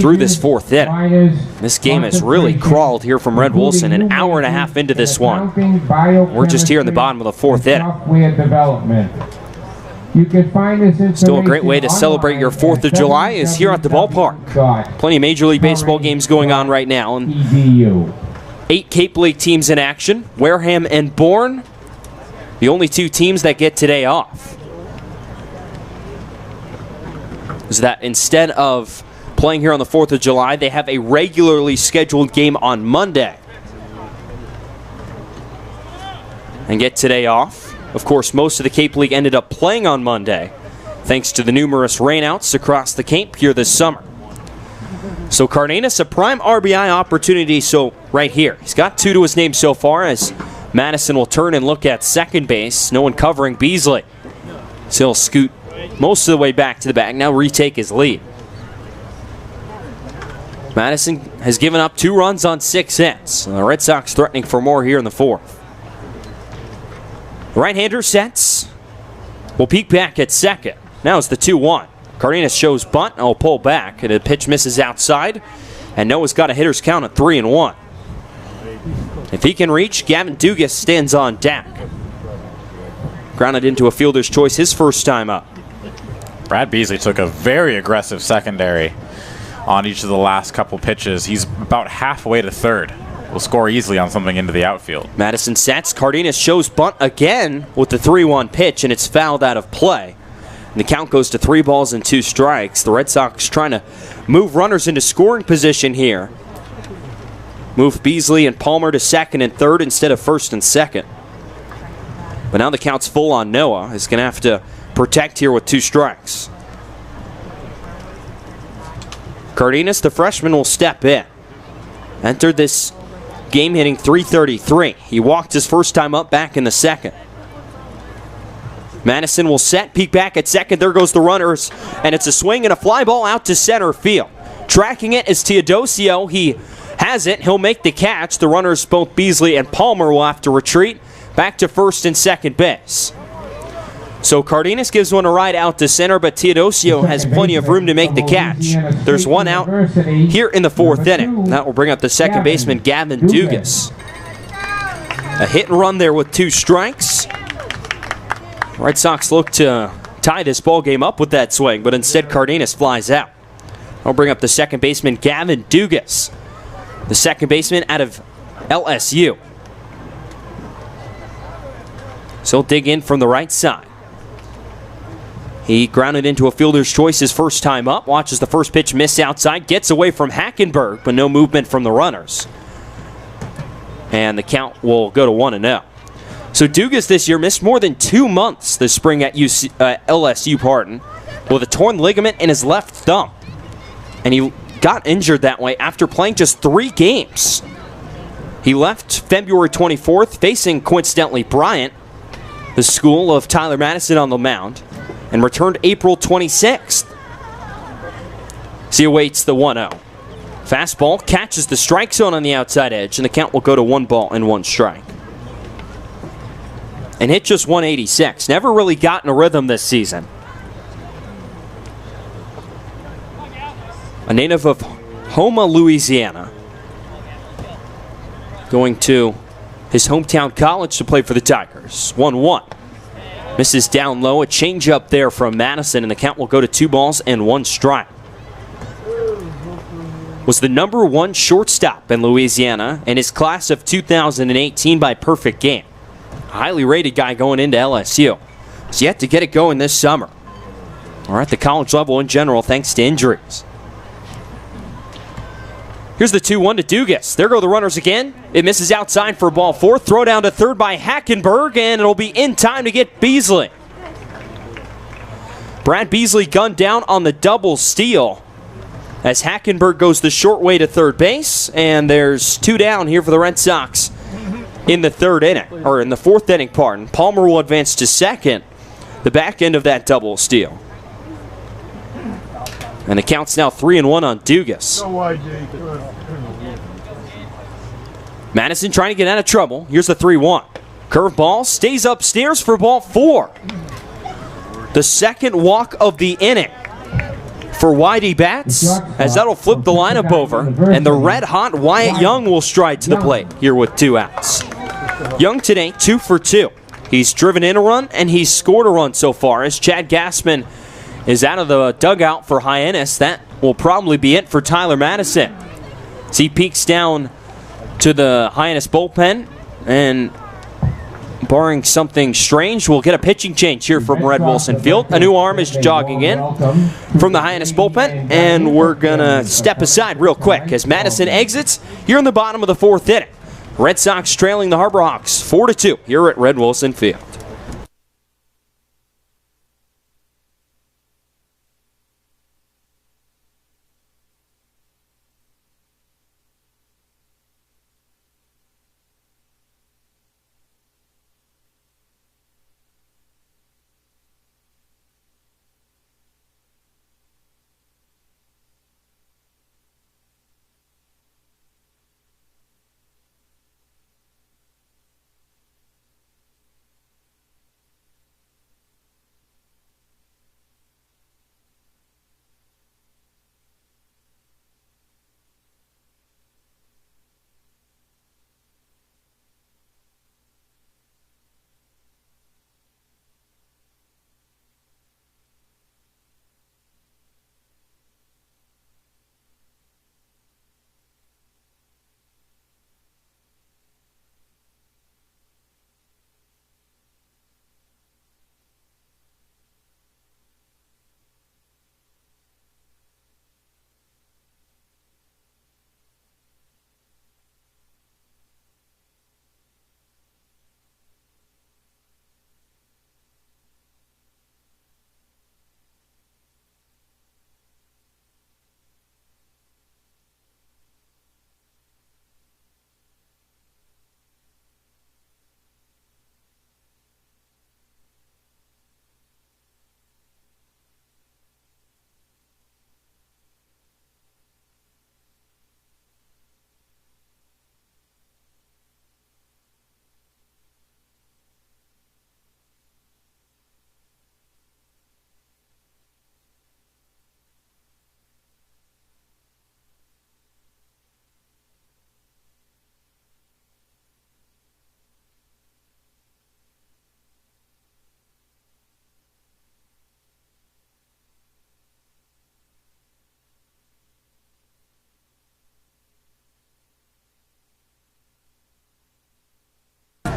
through this fourth inning. This game has really crawled here from Red Wilson, an hour and a half into this one. We're just here in the bottom of the fourth inning. You can find this Still a great way to celebrate your 4th of July is here at the ballpark. Plenty of Major League Baseball games going on right now. And 8 Cape League teams in action. Wareham and Bourne, the only 2 teams that get today off. Is that instead of playing here on the 4th of July, they have a regularly scheduled game on Monday. And get today off. Of course, most of the Cape League ended up playing on Monday, thanks to the numerous rainouts across the Cape here this summer. So Cardenas, a prime RBI opportunity right here. He's got 2 to his name so far as Madison will turn and look at second base. No one covering Beasley. So he'll scoot most of the way back to the bag. Now retake his lead. Madison has given up 2 runs on 6 hits. The Red Sox threatening for more here in the 4th. The right-hander sets. We'll peek back at second. Now it's the 2-1. Cardenas shows bunt and will pull back. And the pitch misses outside. And Noah's got a hitter's count at 3-1. If he can reach, Gavin Dugas stands on deck. Grounded into a fielder's choice his first time up. Brad Beasley took a very aggressive secondary on each of the last couple pitches. He's about halfway to third. Will score easily on something into the outfield. Madison sets. Cardenas shows bunt again with the 3-1 pitch, and it's fouled out of play. And the count goes to 3 balls and 2 strikes. The Red Sox trying to move runners into scoring position here. Move Beasley and Palmer to second and third instead of first and second. But now the count's full on Noah. He's going to have to protect here with 2 strikes. Cardenas, the freshman, will step in. Entered this game hitting .333. He walked his first time up back in the second. Madison will set, peek back at second. There goes the runners, and it's a swing and a fly ball out to center field. Tracking it is Teodosio. He has it. He'll make the catch. The runners, both Beasley and Palmer, will have to retreat back to first and second base. So Cardenas gives one a ride out to center, but Teodosio has plenty of room to make the catch. There's one out here in the 4th inning. That will bring up the second baseman, Gavin Dugas. A hit and run there with 2 strikes. Red Sox look to tie this ball game up with that swing, but instead Cardenas flies out. I'll bring up the second baseman, Gavin Dugas, the second baseman out of LSU. So he'll dig in from the right side. He grounded into a fielder's choice his first time up. Watches the first pitch miss outside. Gets away from Hackenberg, but no movement from the runners. And the count will go to 1-0. So Dugas this year missed more than 2 months this spring at LSU, with a torn ligament in his left thumb. And he got injured that way after playing just 3 games. He left February 24th, facing, coincidentally, Bryant, the school of Tyler Madison on the mound, and returned April 26th. So he awaits the 1-0. Fastball catches the strike zone on the outside edge, and the count will go to 1 ball and 1 strike. And hit just 186. Never really gotten a rhythm this season. A native of Houma, Louisiana, going to his hometown college to play for the Tigers. 1-1. Misses down low. A changeup there from Madison, and the count will go to 2 balls and 1 strike. Was the number 1 shortstop in Louisiana in his class of 2018 by perfect game. A highly rated guy going into LSU. He's yet to get it going this summer, or at the college level in general, thanks to injuries. Here's the 2-1 to Dugas. There go the runners again. It misses outside for ball 4. Throw down to third by Hackenberg, and it'll be in time to get Beasley. Brad Beasley gunned down on the double steal as Hackenberg goes the short way to third base, and there's 2 down here for the Red Sox in the third inning, or in the fourth inning, pardon. Palmer will advance to second, the back end of that double steal. And the count's now 3-1 on Dugas. Madison trying to get out of trouble. Here's the 3-1. Curveball stays upstairs for ball 4. The second walk of the inning for Whitey Bats, as that'll flip the lineup over, and the red-hot Wyatt Young will stride to the plate here with 2 outs. Young today, 2 for 2. He's driven in a run, and he's scored a run so far, as Chad Gassman is out of the dugout for Hyannis. That will probably be it for Tyler Madison. As he peeks down to the Hyannis bullpen, and barring something strange, we'll get a pitching change here from Red Wilson Field. A new arm is jogging in from the Hyannis bullpen, and we're going to step aside real quick as Madison exits here in the bottom of the fourth inning. Red Sox trailing the Harbor Hawks 4-2 here at Red Wilson Field.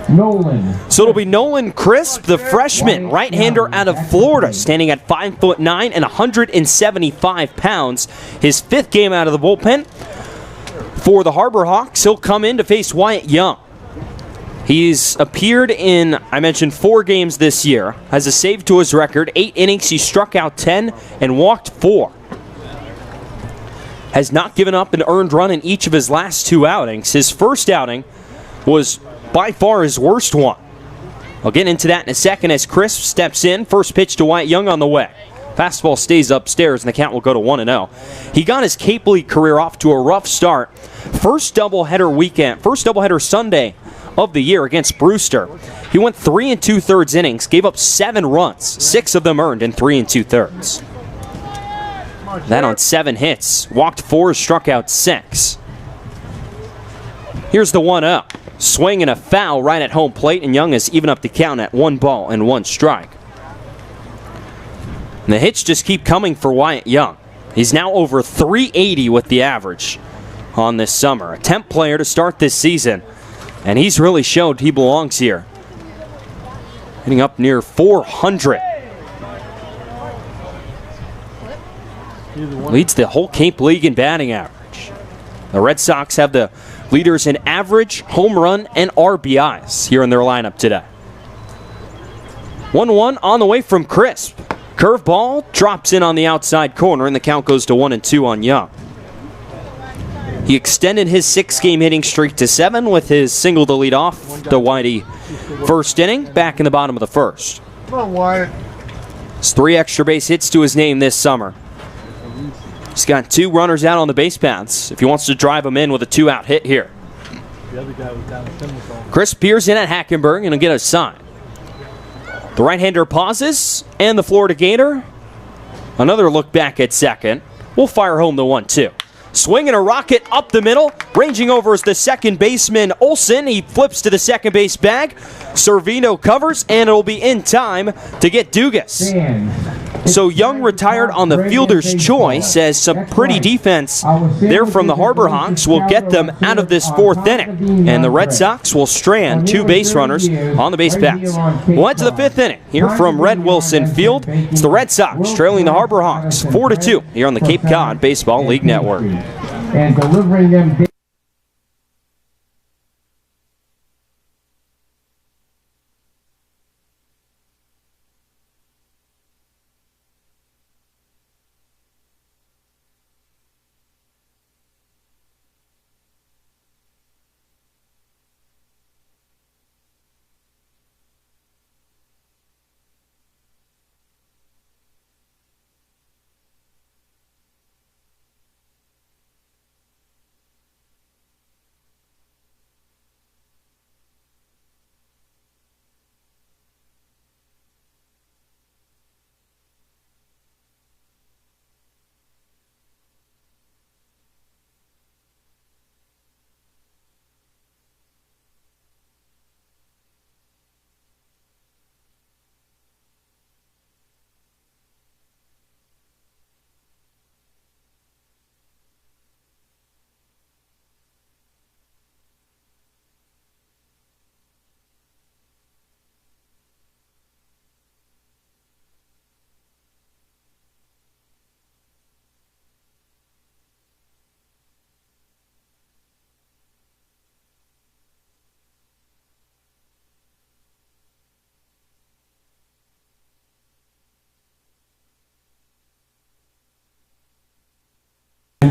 Nolan. So it'll be Nolan Crisp, the freshman right-hander out of Florida, standing at 5'9" and 175 pounds. His 5th game out of the bullpen. For the Harbor Hawks, he'll come in to face Wyatt Young. He's appeared in, I mentioned, 4 games this year. Has a save to his record. 8 innings, he struck out 10 and walked 4. Has not given up an earned run in each of his last 2 outings. His first outing was by far his worst one. I'll get into that in a second as Crisp steps in. First pitch to Wyatt Young on the way. Fastball stays upstairs and the count will go to 1-0. He got his Cape League career off to a rough start. First doubleheader Sunday of the year against Brewster. He went 3 2/3 innings, gave up 7 runs, 6 of them earned in 3 2/3. Then on 7 hits, walked 4, struck out 6. Here's the 1-0. Swing and a foul right at home plate, and Young has even up the count at 1 ball and 1 strike. And the hits just keep coming for Wyatt Young. He's now over 380 with the average on this summer. A temp player to start this season, and he's really showed he belongs here. Hitting up near 400. Leads the whole Cape League in batting average. The Red Sox have the leaders in average, home run, and RBIs here in their lineup today. 1-1 on the way from Crisp. Curveball drops in on the outside corner, and the count goes to 1-2 on Young. He extended his 6-game hitting streak to 7 with his single to lead off the Whitey first inning, back in the bottom of the first. Come on, Wyatt. It's 3 extra base hits to his name this summer. He's got 2 runners out on the base paths if he wants to drive them in with a 2-out hit here. The other guy was down the semicolon. Chris peers in at Hackenberg and he'll get a sign. The right-hander pauses, and the Florida Gator, another look back at second, will fire home the 1-2. Swinging a rocket up the middle, ranging over is the second baseman Olsen. He flips to the second base bag. Servino covers, and it'll be in time to get Dugas. So Young retired on the fielder's choice, as some pretty defense there from the Harbor Hawks will get them out of this 4th inning. And the Red Sox will strand 2 base runners on the base paths. We'll head to the 5th inning here from Red Wilson Field. It's the Red Sox trailing the Harbor Hawks 4-2 here on the Cape Cod Baseball League Network. And delivering them.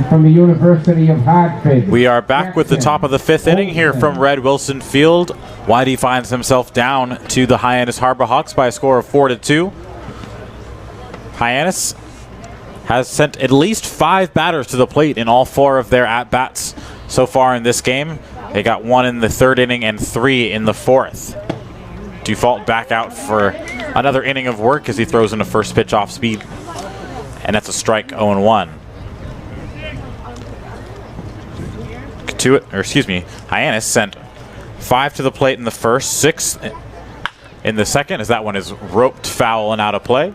From the University of Hartford. We are back with the top of the 5th inning here from Red Wilson Field. Whitey finds himself down to the Hyannis Harbor Hawks by a score of 4-2. Hyannis has sent at least 5 batters to the plate in all 4 of their at-bats so far in this game. They got 1 in the 3rd inning and 3 in the 4th. Dufault back out for another inning of work as he throws in a first pitch off speed. And that's a strike, 0-1. Hyannis sent 5 to the plate in the first, 6 in the second, as that one is roped foul and out of play.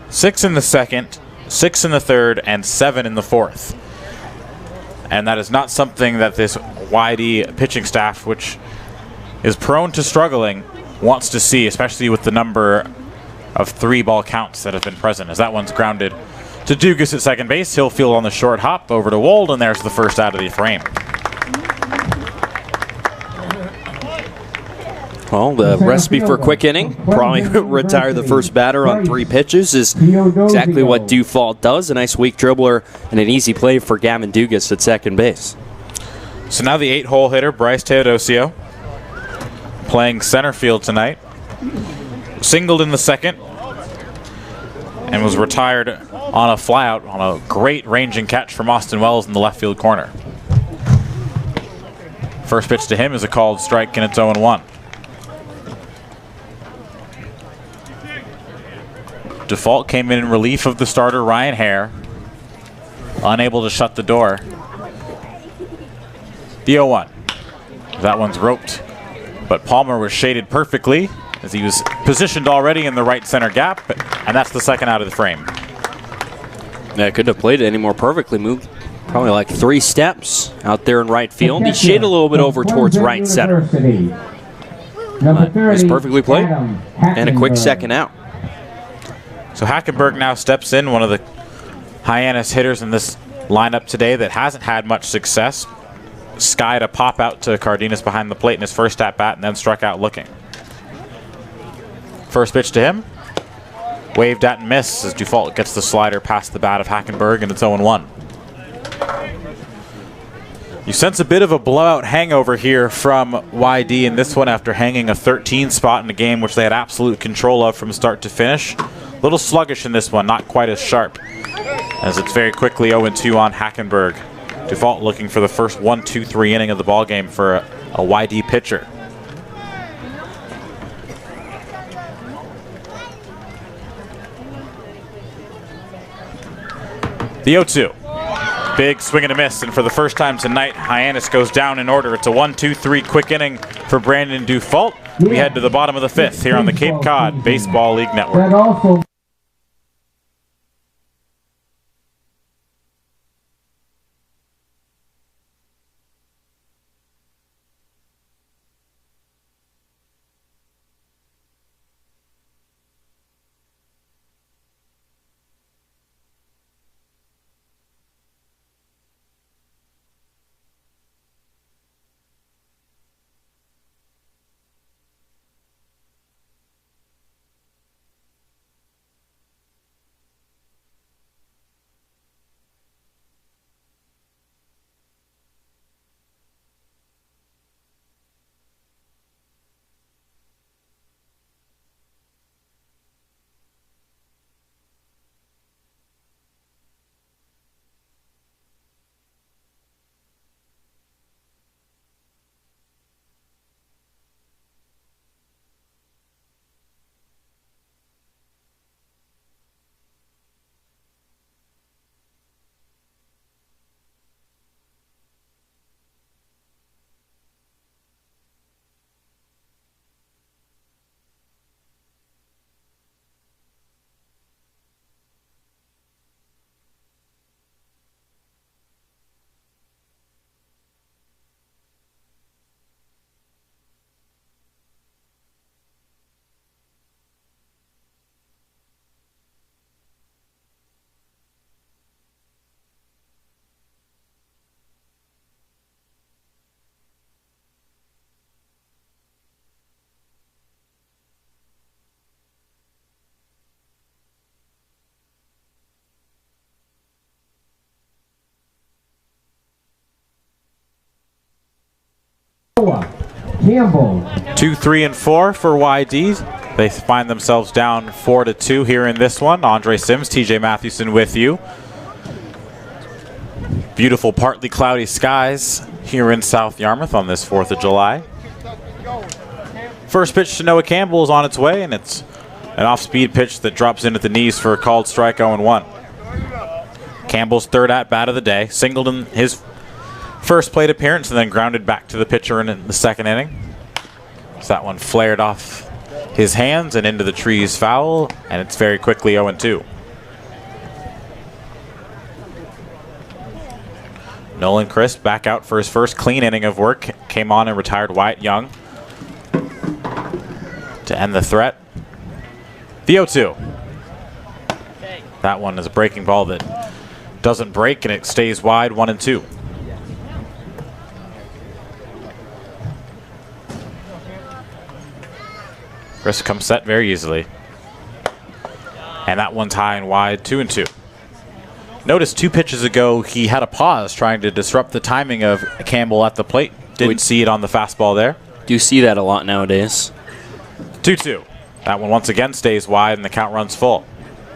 6 in the second, 6 in the third, and 7 in the 4th. And that is not something that this Whitey pitching staff, which is prone to struggling, wants to see, especially with the number of 3-ball counts that have been present, as that one's grounded to Dugas at second base. He'll field on the short hop over to Wold, and there's the first out of the frame. Well, the recipe for a quick inning, probably retire the first batter on 3 pitches, is exactly what Dufault does. A nice weak dribbler and an easy play for Gavin Dugas at second base. So now the 8-hole hitter, Bryce Teodosio, playing center field tonight. Singled in the second and was retired on a flyout on a great ranging catch from Austin Wells in the left field corner. First pitch to him is a called strike, and it's 0-1. Dufault came in relief of the starter Ryan Hare, unable to shut the door. The 0-1. That one's roped, but Palmer was shaded perfectly as he was positioned already in the right center gap, and that's the second out of the frame. Yeah, couldn't have played it any more perfectly. Moved probably like 3 steps out there in right field. He shaded a little bit over towards right center. But it was perfectly played, and a quick second out. So Hackenberg now steps in, one of the Hyannis hitters in this lineup today that hasn't had much success. Skied a pop out to Cardenas behind the plate in his first at-bat and then struck out looking. First pitch to him. Waved at and missed as Dufault gets the slider past the bat of Hackenberg, and it's 0-1. You sense a bit of a blowout hangover here from YD in this one after hanging a 13 spot in a game which they had absolute control of from start to finish. A little sluggish in this one, not quite as sharp, as it's very quickly 0-2 on Hackenberg. Dufault looking for the first 1-2-3 inning of the ballgame for a YD pitcher. The 0-2. Big swing and a miss, and for the first time tonight, Hyannis goes down in order. It's a 1-2-3 quick inning for Brandon Dufault. We head to the bottom of the fifth here on the Cape Cod Baseball League Network. Campbell. 2, 3, and 4 for YD. They find themselves down 4-2 here in this one. Andre Sims, TJ Mathewson with you. Beautiful partly cloudy skies here in South Yarmouth on this 4th of July. First pitch to Noah Campbell is on its way, and it's an off-speed pitch that drops in at the knees for a called strike 0-1. Campbell's third at-bat of the day, singled in his first plate appearance and then grounded back to the pitcher in the second inning. So that one flared off his hands and into the trees foul, and it's very quickly 0-2. Nolan Crisp back out for his first clean inning of work. Came on and retired Wyatt Young to end the threat. The 0-2. That one is a breaking ball that doesn't break, and it stays wide, 1-2. Crisp comes set very easily. And that one's high and wide, 2-2. Notice 2 pitches ago he had a pause trying to disrupt the timing of Campbell at the plate. Didn't see it on the fastball there. Do you see that a lot nowadays? 2-2. That one once again stays wide and the count runs full.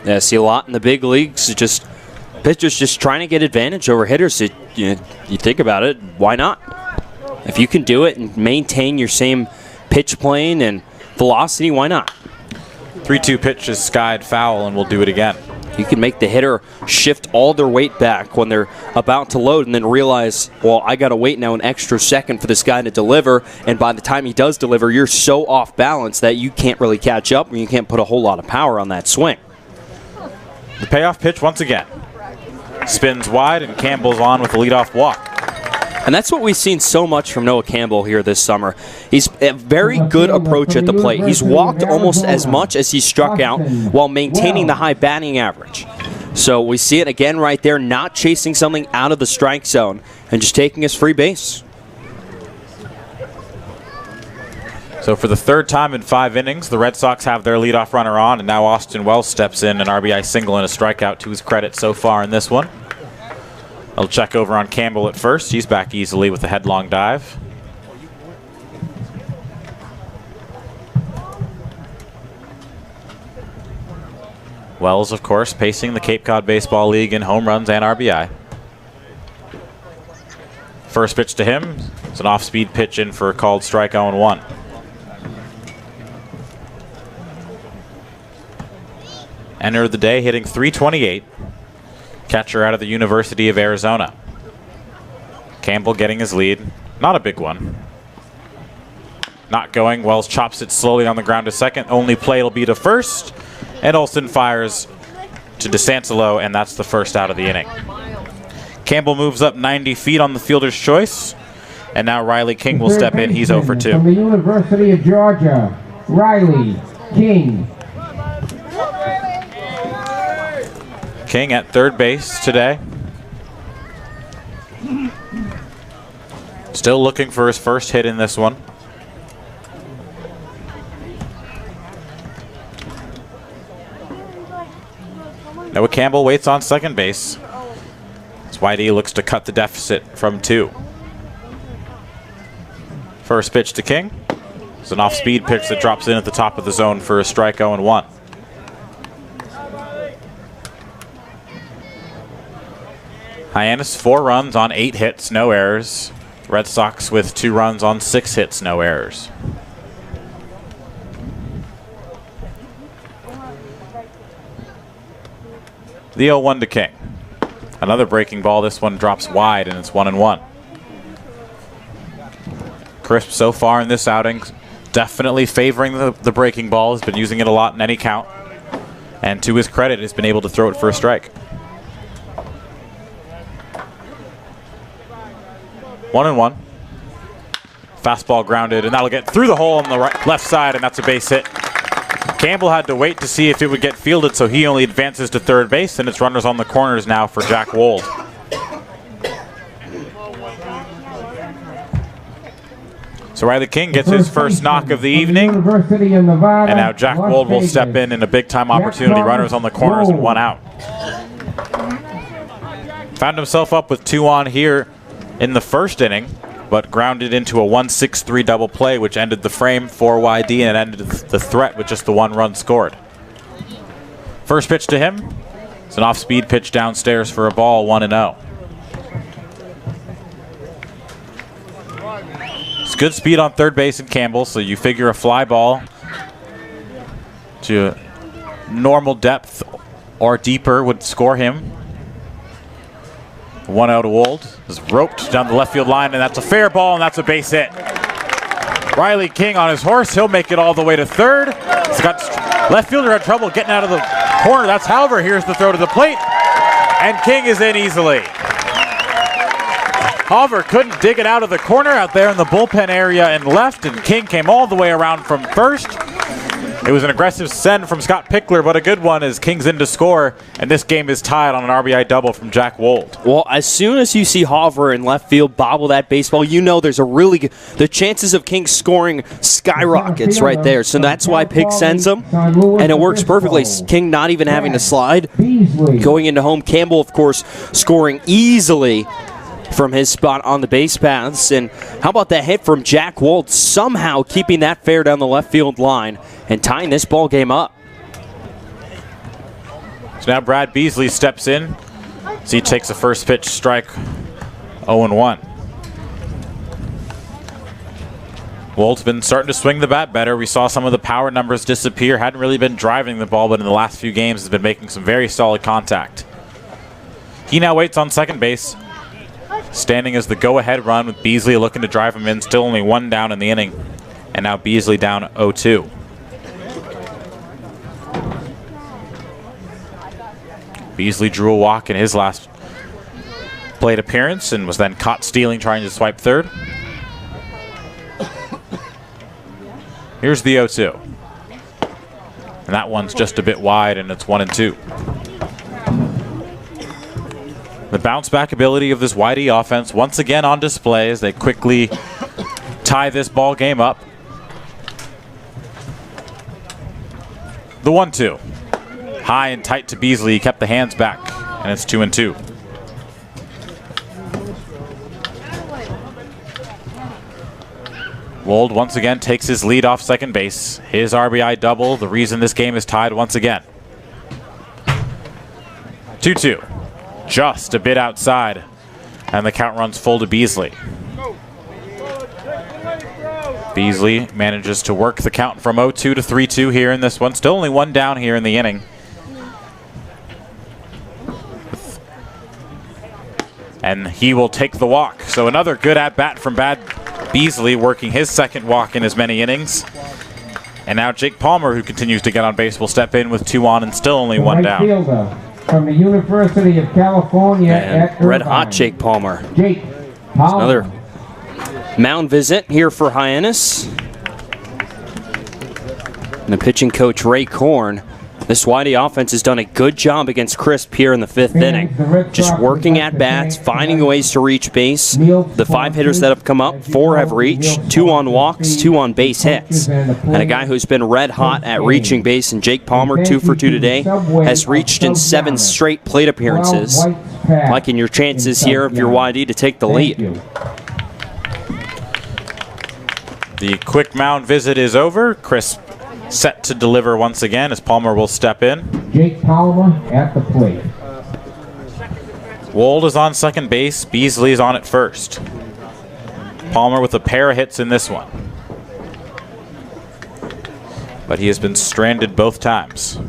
Yeah, I see a lot in the big leagues. Just pitchers just trying to get advantage over hitters. You think about it, why not? If you can do it and maintain your same pitch plane and velocity, why not? 3-2 pitch is skied foul, and we'll do it again. You can make the hitter shift all their weight back when they're about to load and then realize, well, I got to wait now an extra second for this guy to deliver, and by the time he does deliver, you're so off balance that you can't really catch up and you can't put a whole lot of power on that swing. The payoff pitch once again. Spins wide, and Campbell's on with the leadoff walk. And that's what we've seen so much from Noah Campbell here this summer. He's a very good approach at the plate. He's walked almost as much as he struck out while maintaining the high batting average. So we see it again right there, not chasing something out of the strike zone and just taking his free base. So for the third time in 5 innings, the Red Sox have their leadoff runner on, and now Austin Wells steps in, an RBI single and a strikeout to his credit so far in this one. I'll check over on Campbell at first. He's back easily with a headlong dive. Wells, of course, pacing the Cape Cod Baseball League in home runs and RBI. First pitch to him. It's an off-speed pitch in for a called strike 0-1. Enter the day hitting .328. Catcher out of the University of Arizona. Campbell getting his lead. Not a big one. Not going. Wells chops it slowly on the ground to second. Only play will be to first. And Olsen fires to DeSantelo, and that's the first out of the inning. Campbell moves up 90 feet on the fielder's choice. And now Riley King will step in. He's 0 for 2. From the University of Georgia, Riley King. King at third base today. Still looking for his first hit in this one. Noah Campbell waits on second base. As Whitey looks to cut the deficit from 2. First pitch to King. It's an off-speed pitch that drops in at the top of the zone for a strike 0-1. Hyannis 4 runs on 8 hits, no errors. Red Sox with 2 runs on 6 hits, no errors. The 0-1 to King. Another breaking ball. This one drops wide, and it's 1-1. Crisp so far in this outing. Definitely favoring the breaking ball. Has been using it a lot in any count. And to his credit, has been able to throw it for a strike. 1-1. Fastball grounded, and that'll get through the hole on the left side, and that's a base hit. Campbell had to wait to see if it would get fielded, so he only advances to third base, and it's runners on the corners now for Jack Wold. So Riley King gets his first knock of the evening, and now Jack Wold will step in a big-time opportunity. Runners on the corners and 1 out. Found himself up with 2 on here in the first inning, but grounded into a 1-6-3 double play, which ended the frame 4 YD and ended the threat with just the 1 run scored. First pitch to him. It's an off-speed pitch downstairs for a ball, 1-0. It's good speed on third base in Campbell, so you figure a fly ball to normal depth or deeper would score him. 1-0 to Wold. Is roped down the left field line, and that's a fair ball, and that's a base hit. Riley King on his horse. He'll make it all the way to third. He's got left fielder had trouble getting out of the corner. That's Halver. Here's the throw to the plate, and King is in easily. Halver couldn't dig it out of the corner out there in the bullpen area and left, and King came all the way around from first. It was an aggressive send from Scott Pickler, but a good one as King's in to score, and this game is tied on an RBI double from Jack Wold. Well, as soon as you see Halver in left field bobble that baseball, you know there's a really good, the chances of King scoring skyrockets right there. So that's why Pick sends him, and it works perfectly. King not even having to slide. Going into home, Campbell, of course, scoring easily from his spot on the base paths. And how about that hit from Jack Wold, somehow keeping that fair down the left field line and tying this ball game up. So now Brad Beasley steps in. So he takes a first pitch strike, 0-1. Wold's been starting to swing the bat better. We saw some of the power numbers disappear. Hadn't really been driving the ball, but in the last few games has been making some very solid contact. He now waits on second base, standing as the go-ahead run with Beasley looking to drive him in. Still only 1 down in the inning. And now Beasley down 0-2. Beasley drew a walk in his last plate appearance and was then caught stealing, trying to swipe third. Here's the 0-2. And that one's just a bit wide, and it's 1-2. The bounce back ability of this Whitey offense once again on display as they quickly tie this ball game up. The 1-2. High and tight to Beasley. He kept the hands back, and it's 2-2. Wold once again takes his lead off second base. His RBI double, the reason this game is tied once again. 2-2. Just a bit outside, and the count runs full to Beasley. Beasley manages to work the count from 0-2 to 3-2 here in this one. Still only one down here in the inning. And he will take the walk. So another good at-bat from Bad Beasley, working his second walk in as many innings. And now Jake Palmer, who continues to get on base, will step in with 2 on and still only 1 down. From the University of California at red hot Jake Palmer. Jake Palmer. Another mound visit here for Hyannis. And the pitching coach Ray Korn. This Whitey offense has done a good job against Crisp here in the 5th inning. Just working at bats, finding ways to reach base. The 5 hitters that have come up, 4 have reached, 2 on walks, 2 on base hits. And a guy who's been red hot at reaching base, and Jake Palmer, 2 for 2 today, has reached in 7 straight plate appearances. Liking your chances here if you're Whitey to take the lead. The quick mound visit is over. Crisp set to deliver once again as Palmer will step in. Jake Palmer at the plate. Wold is on second base. Beasley is on at first. Palmer with a pair of hits in this one. But he has been stranded both times.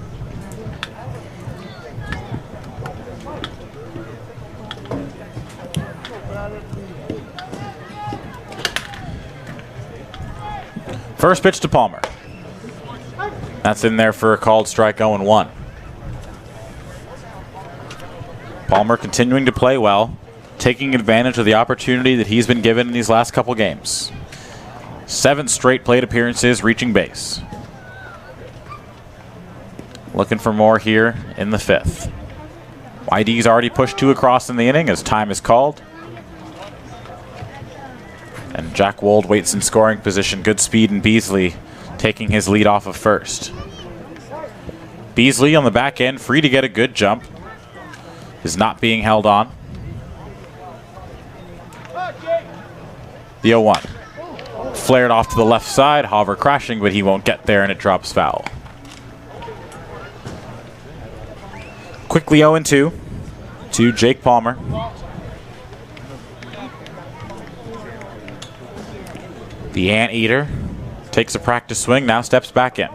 First pitch to Palmer. That's in there for a called strike, 0-1. Palmer continuing to play well, taking advantage of the opportunity that he's been given in these last couple games. 7 straight plate appearances, reaching base. Looking for more here in the 5th. Whitey's already pushed 2 across in the inning as time is called. And Jack Wold waits in scoring position. Good speed, and Beasley taking his lead off of first. Beasley on the back end, free to get a good jump. Is not being held on. The 0-1. Flared off to the left side. Hover crashing, but he won't get there, and it drops foul. Quickly 0-2 to Jake Palmer. The Anteater takes a practice swing, now steps back in.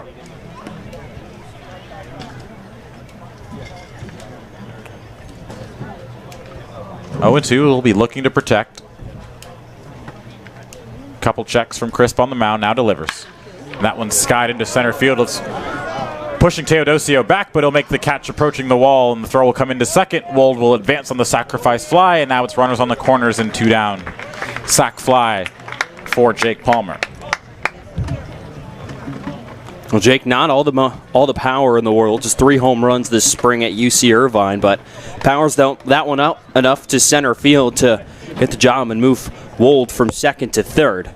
Oh, 0-2 will be looking to protect. Couple checks from Crisp on the mound, now delivers. And that one's skied into center field. It's pushing Teodosio back, but he'll make the catch approaching the wall, and the throw will come into second. Wold will advance on the sacrifice fly, and now it's runners on the corners and 2 down. Sac fly for Jake Palmer. Well, Jake, not all the power in the world, just 3 home runs this spring at UC Irvine, but powers that one out enough to center field to get the job and move Wold from second to third.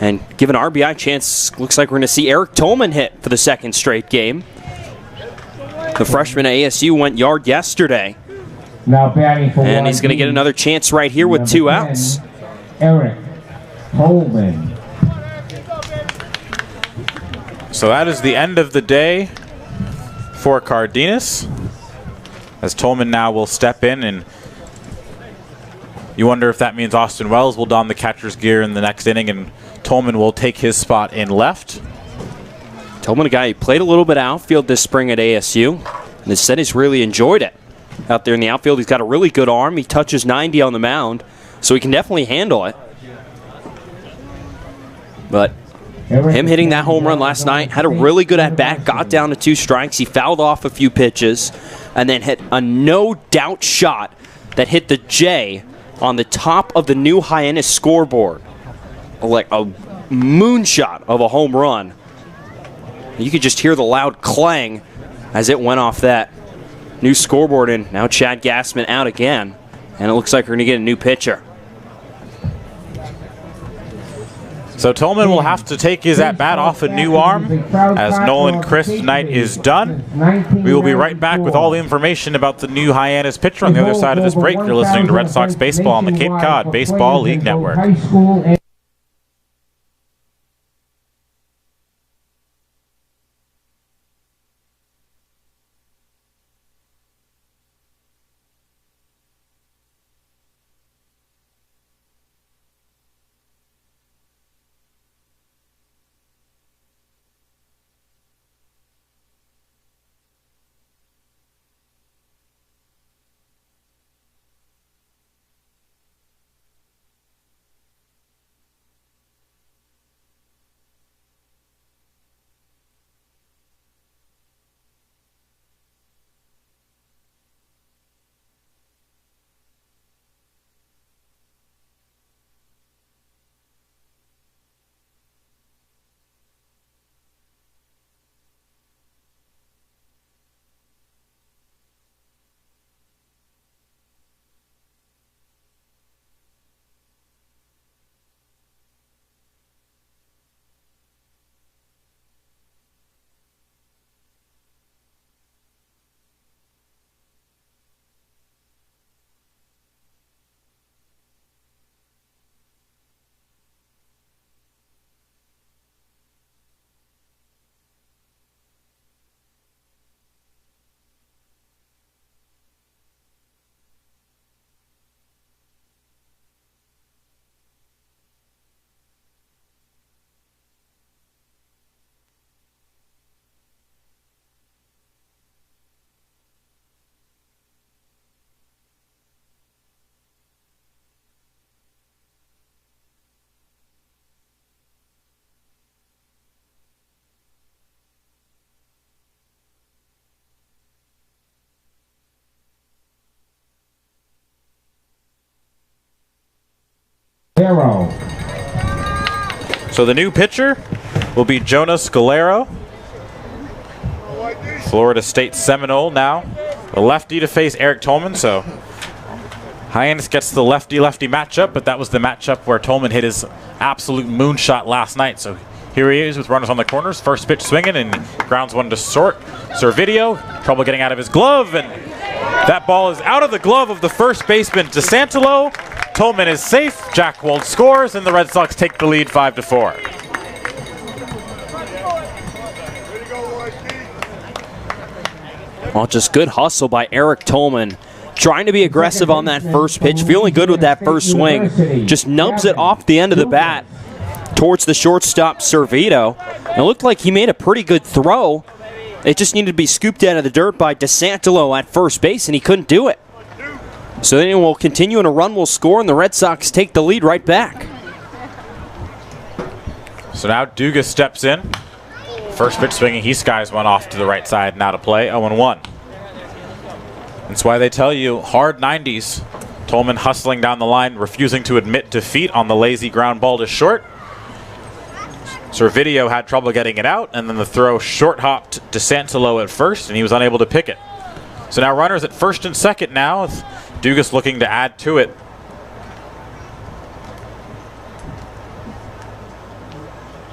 And give an RBI chance, looks like we're going to see Eric Tolman hit for the 2nd straight game. The freshman at ASU went yard yesterday. Now batting for and he's going to get another chance right here with 2 outs. Eric Tolman. So that is the end of the day for Cardenas, as Tolman now will step in, and you wonder if that means Austin Wells will don the catcher's gear in the next inning and Tolman will take his spot in left. Tolman, a guy who played a little bit outfield this spring at ASU, and has said he's really enjoyed it. Out there in the outfield, he's got a really good arm. He touches 90 on the mound, so he can definitely handle it. But him hitting that home run last night, had a really good at-bat, got down to 2 strikes. He fouled off a few pitches, and then hit a no-doubt shot that hit the J on the top of the new Hyannis scoreboard. Like a moonshot of a home run. You could just hear the loud clang as it went off that new scoreboard, and now Chad Gassman out again. and it looks like we're going to get a new pitcher. So Tolman will have to take his at-bat off a new arm as Nolan Chris tonight is done. We will be right back with all the information about the new Hyannis pitcher on the other side of this break. You're listening to Red Sox Baseball on the Cape Cod Baseball League Network. So the new pitcher will be Jonas Galero, Florida State Seminole now. The lefty to face Eric Tolman, so Hyannis gets the lefty-lefty matchup, but that was the matchup where Tolman hit his absolute moonshot last night. So here he is with runners on the corners. First pitch swinging and grounds one to short. Servideo, trouble getting out of his glove, and that ball is out of the glove of the first baseman, DeSantolo. Tolman is safe, Jack Wold scores, and the Red Sox take the lead 5-4. Well, just good hustle by Eric Tolman. Trying to be aggressive on that first pitch, feeling good with that first swing. Just nubs it off the end of the bat towards the shortstop, Servideo. It looked like he made a pretty good throw. It just needed to be scooped out of the dirt by DeSantolo at first base, and he couldn't do it. So then we'll continue, and a run will score, and the Red Sox take the lead right back. So now Dugas steps in. First pitch swinging, he skies one off to the right side, now to play, 0-1. That's why they tell you, hard 90s. Tolman hustling down the line, refusing to admit defeat on the lazy ground ball to short. Servideo had trouble getting it out, and then the throw short hopped DeSantolo at first, and he was unable to pick it. So now runners at first and second now, with Dugas looking to add to it.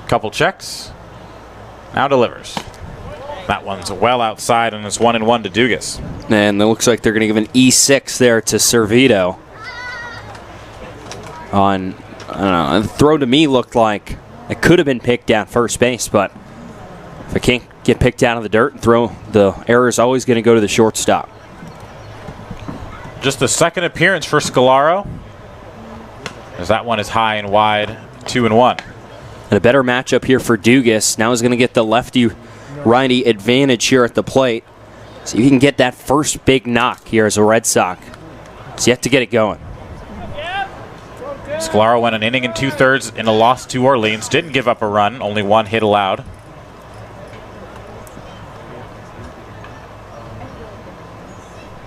Couple checks. Now delivers. That one's well outside, and it's 1-1 to Dugas. And it looks like they're going to give an E6 there to Servideo. I don't know, the throw to me looked like it could have been picked down first base, but if it can't get picked out of the dirt and throw, the error is always going to go to the shortstop. Just the second appearance for Scalaro, as that one is high and wide, 2-1. And a better matchup here for Dugas. Now he's going to get the lefty-righty advantage here at the plate. So you can get that first big knock here as a Red Sox. It's yet to get it going. Scalaro went an inning and 2/3 in a loss to Orleans. Didn't give up a run, only one hit allowed.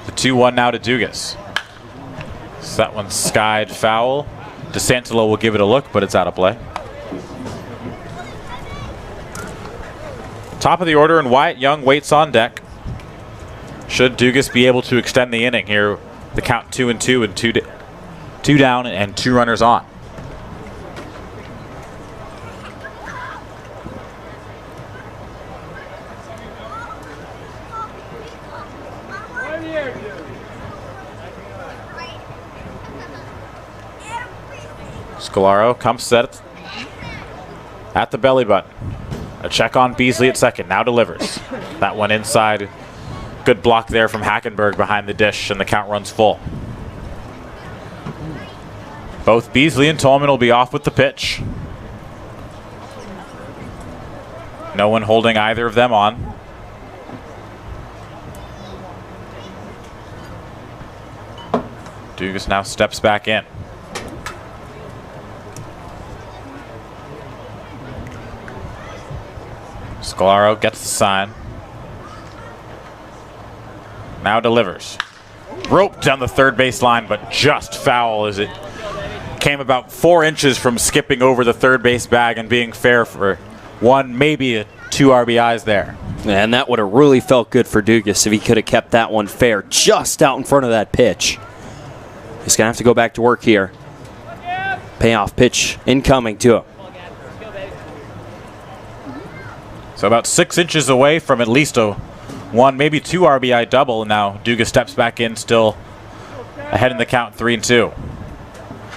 The 2-1 now to Dugas. So that one's skied foul. DeSantolo will give it a look, but it's out of play. Top of the order, and Wyatt Young waits on deck. Should Dugas be able to extend the inning here? The count 2-2 and two down and 2 runners on. Scalaro comes set at the belly button. A check on Beasley at second, now delivers. That one inside. Good block there from Hackenberg behind the dish, and the count runs full. Both Beasley and Tolman will be off with the pitch. No one holding either of them on. Dugas now steps back in. Scalaro gets the sign. Now delivers. Roped down the third base line, but just foul as it came about 4 inches from skipping over the third base bag and being fair for 1, maybe 2 RBIs there. And that would have really felt good for Dugas if he could have kept that one fair just out in front of that pitch. He's going to have to go back to work here. Payoff pitch incoming to him. So about 6 inches away from at least a 1, maybe 2 RBI double. And now Dugas steps back in, still ahead in the count 3-2.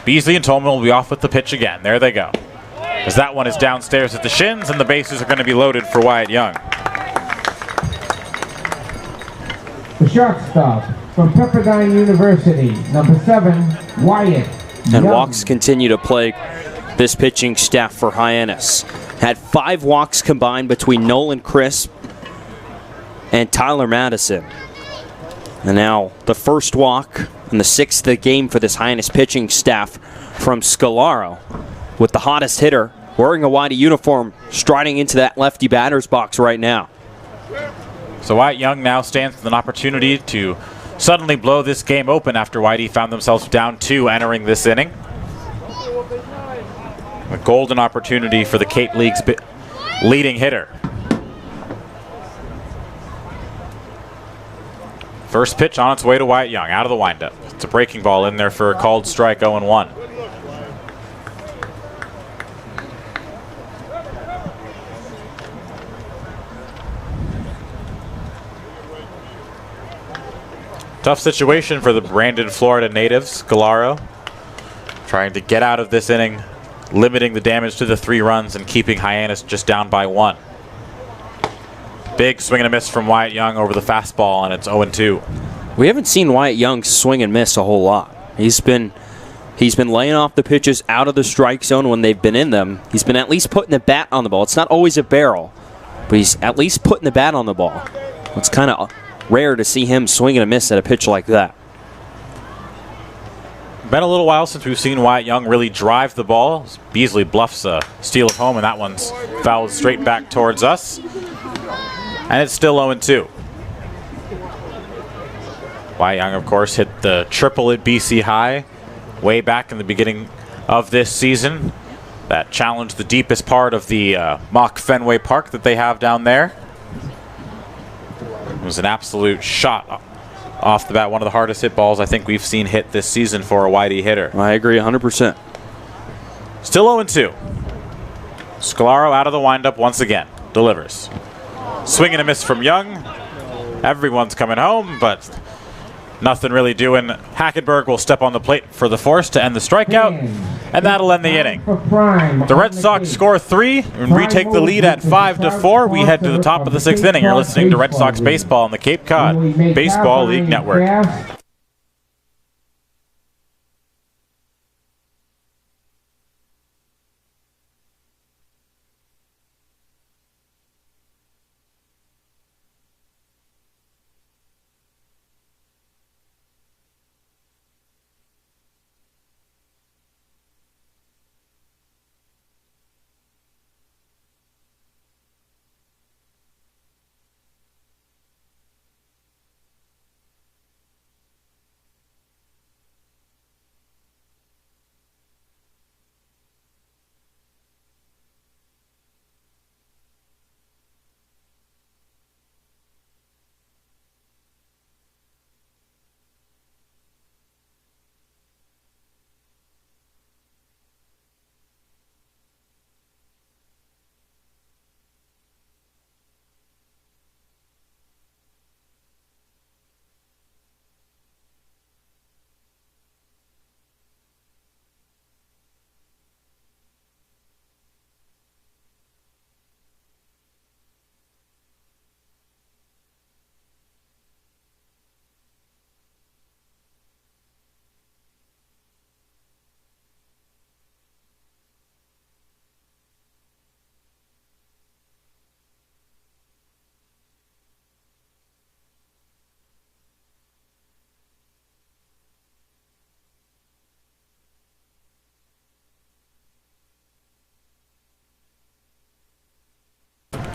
Beasley and Tolman will be off with the pitch again. There they go. As that one is downstairs at the shins, and the bases are going to be loaded for Wyatt Young. The shortstop from Pepperdine University, number 7, Wyatt And Young. walks continue to plague this pitching staff for Hyannis. Had 5 walks combined between Nolan Crisp and Tyler Madison. And now the first walk and the 6th of the game for this Hyannis pitching staff from Scalaro, with the hottest hitter wearing a Whitey uniform striding into that lefty batter's box right now. So Wyatt Young now stands with an opportunity to suddenly blow this game open after Whitey found themselves down 2 entering this inning. A golden opportunity for the Cape League's leading hitter. First pitch on its way to Wyatt Young, out of the windup. It's a breaking ball in there for a called strike, 0-1. Tough situation for the Brandon, Florida native, Scalaro. Trying to get out of this inning, limiting the damage to the 3 runs and keeping Hyannis just down by 1. Big swing and a miss from Wyatt Young over the fastball, and it's 0-2. We haven't seen Wyatt Young swing and miss a whole lot. He's been laying off the pitches out of the strike zone when they've been in them. He's been at least putting the bat on the ball. It's not always a barrel, but he's at least putting the bat on the ball. It's kind of rare to see him swing and a miss at a pitch like that. Been a little while since we've seen Wyatt Young really drive the ball. Beasley bluffs a steal of home, and that one's fouled straight back towards us. And it's still 0-2. Wyatt Young, of course, hit the triple at BC High way back in the beginning of this season. That challenged the deepest part of the mock Fenway Park that they have down there. It was an absolute shot off the bat. One of the hardest hit balls I think we've seen hit this season for a Whitey hitter. I agree 100%. Still 0-2. Scalaro out of the windup once again. Delivers. Swing and a miss from Young. Everyone's coming home, but nothing really doing. Hackenberg will step on the plate for the force to end the strikeout, and that'll end the inning. The Red Sox score 3 and retake the lead at 5-4. We head to the top of the 6th inning. You're listening to Red Sox Baseball on the Cape Cod Baseball League Network.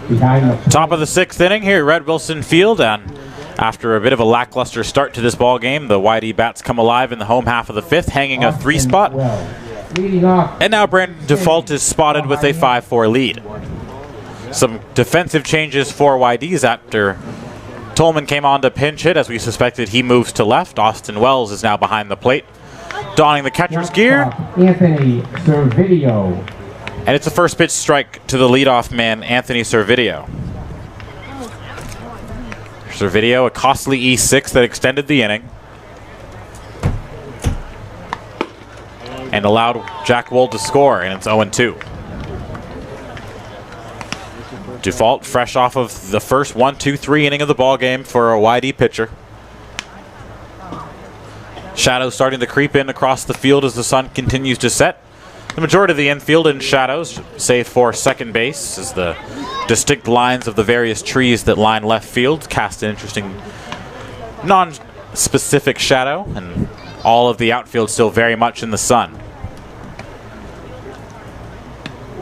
behind the Top of the 6th inning here at Red Wilson Field, and after a bit of a lackluster start to this ball game, the YD bats come alive in the home half of the 5th, hanging a 3 spot. Leading off. And now Brandon Default is spotted with a 5-4 lead. Some defensive changes for YDs after Tolman came on to pinch hit. As we suspected, he moves to left. Austin Wells is now behind the plate, donning the catcher's gear. Anthony Servideo. And it's a first pitch strike to the leadoff man, Anthony Servideo. Servideo, a costly E6 that extended the inning and allowed Jack Wold to score, and it's 0-2. Default fresh off of the first 1-2-3 inning of the ball game for a YD pitcher. Shadows starting to creep in across the field as the sun continues to set. The majority of the infield in shadows, save for second base, as the distinct lines of the various trees that line left field cast an interesting non-specific shadow, and all of the outfield still very much in the sun.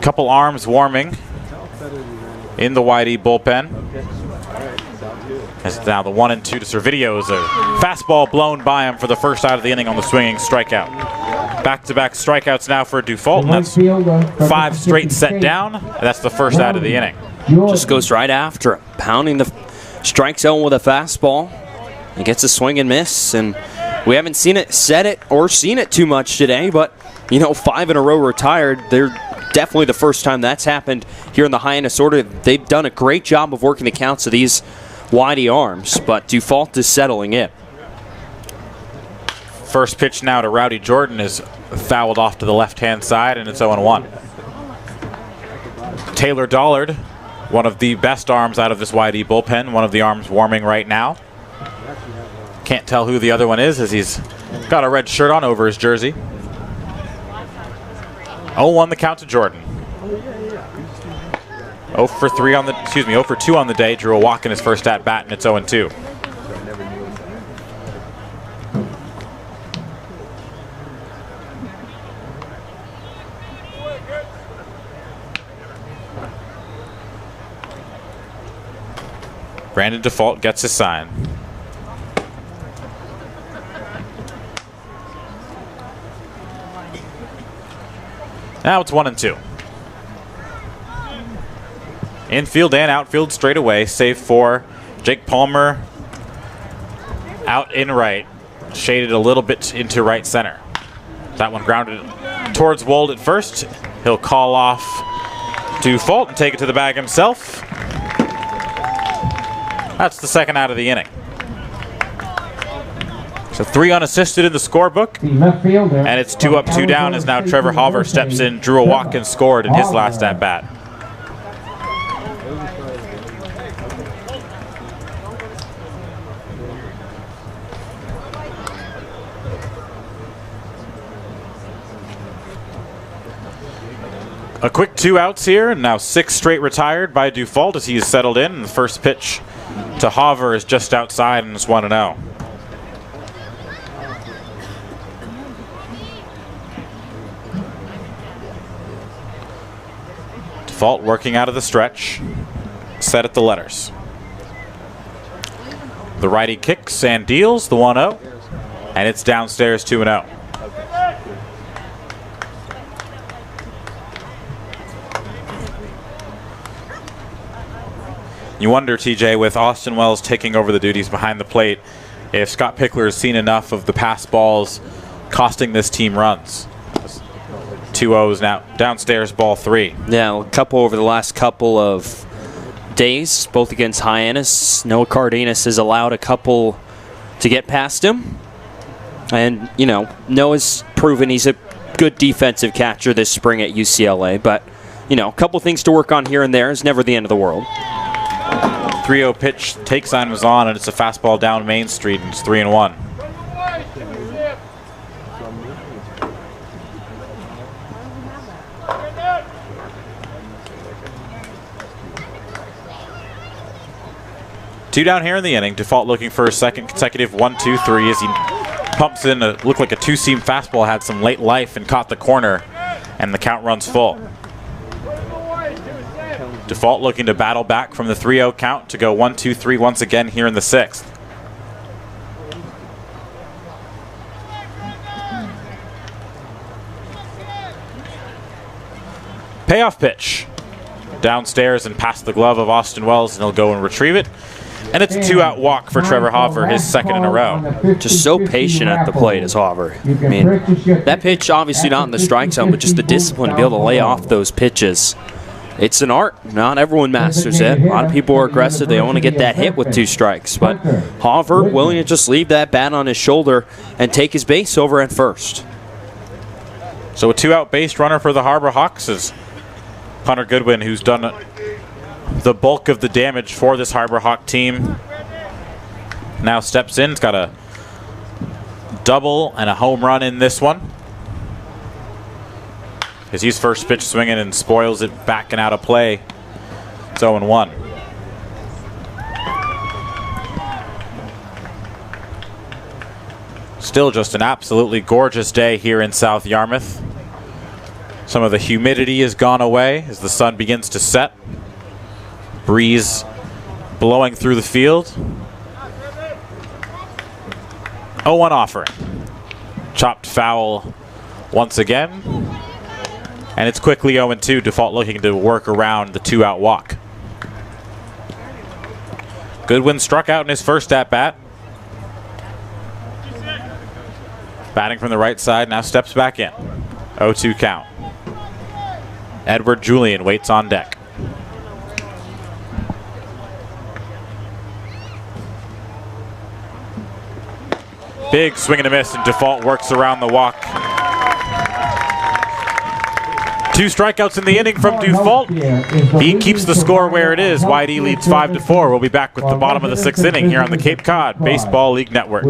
Couple arms warming in the YD bullpen. As now the 1-2 to Servideo is a fastball blown by him for the first out of the inning on the swinging strikeout. Back-to-back strikeouts now for Default, and that's 5 straight set down, and that's the first out of the inning. Just goes right after him, pounding the strike zone with a fastball. He gets a swing and miss, and we haven't seen it, said it, or seen it too much today, but, you know, 5 in a row retired. They're definitely the first time that's happened here in the Hyannis order. They've done a great job of working the counts of these YD arms, but Default is settling in. First pitch now to Rowdy Jordan is fouled off to the left-hand side, and it's 0-1. Taylor Dollard, one of the best arms out of this YD bullpen, one of the arms warming right now. Can't tell who the other one is as he's got a red shirt on over his jersey. 0-1 the count to Jordan. 0 for 2 on the day, drew a walk in his first at bat, and it's 0-2. Brandon Default gets his sign. Now it's 1-2. Infield and outfield straight away, save for Jake Palmer out in right, shaded a little bit into right center. That one grounded towards Wold at first. He'll call off Default and take it to the bag himself. That's the second out of the inning. So 3 unassisted in the scorebook, and it's 2 up, 2 down as now Trevor Hover steps in, drew a walk and scored in his last at bat. A quick 2 outs here, and now 6 straight retired by Default as he is settled in. And the first pitch to Hover is just outside, and it's 1-0. Default working out of the stretch, set at the letters. The righty kicks and deals the 1-0, and it's downstairs 2-0. You wonder, TJ, with Austin Wells taking over the duties behind the plate, if Scott Pickler has seen enough of the pass balls costing this team runs. 2-0s now, downstairs ball 3. Yeah, a couple over the last couple of days, both against Hyannis. Noah Cardenas has allowed a couple to get past him. And, you know, Noah's proven he's a good defensive catcher this spring at UCLA. But, you know, a couple things to work on here and there is never the end of the world. 3-0 pitch, take sign was on, and it's a fastball down Main Street, and it's 3-1. Two down here in the inning. Default looking for a second consecutive 1-2-3 as he pumps in a looked like a 2-seam fastball, had some late life and caught the corner, and the count runs full. Default looking to battle back from the 3-0 count to go 1-2-3 once again here in the 6th. Payoff pitch. Downstairs and past the glove of Austin Wells, and he'll go and retrieve it. And it's a 2-out walk for Trevor Hoffer, his second in a row. Just so patient at the plate is Hoffer. I mean, that pitch obviously not in the strike zone, but just the discipline to be able to lay off those pitches. It's an art. Not everyone masters it. A lot of people are aggressive. They want to get that hit with 2 strikes. But Hoffer willing to just leave that bat on his shoulder and take his base over at first. So a 2-out base runner for the Harbor Hawks is Hunter Goodwin, who's done the bulk of the damage for this Harbor Hawk team. Now steps in. He's got a double and a home run in this one. As he's first pitch swinging and spoils it back and out of play. It's 0-1. Still just an absolutely gorgeous day here in South Yarmouth. Some of the humidity has gone away as the sun begins to set. Breeze blowing through the field. 0-1 offering. Chopped foul once again. And it's quickly 0-2. Default looking to work around the 2-out walk. Goodwin struck out in his first at-bat. Batting from the right side, now steps back in. 0-2 count. Edward Julian waits on deck. Big swing and a miss, and Default works around the walk. 2 strikeouts in the inning from Default. He keeps the score where it is. YD leads 5-4. We'll be back with the bottom of the 6th inning here on the Cape Cod Baseball League Network.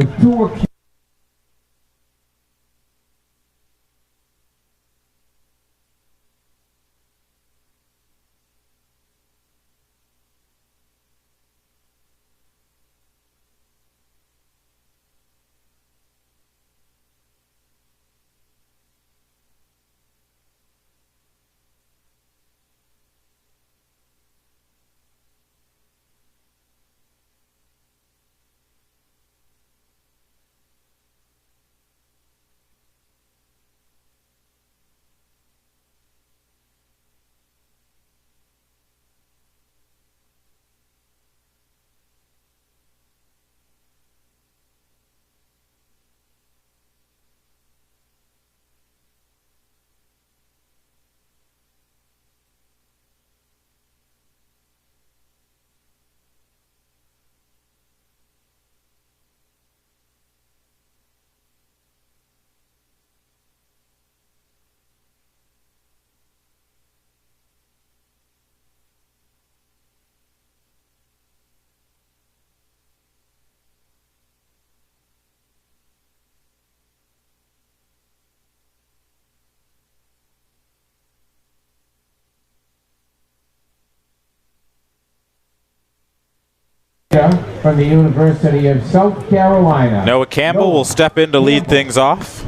From the University of South Carolina. Noah Campbell will step in to lead things off.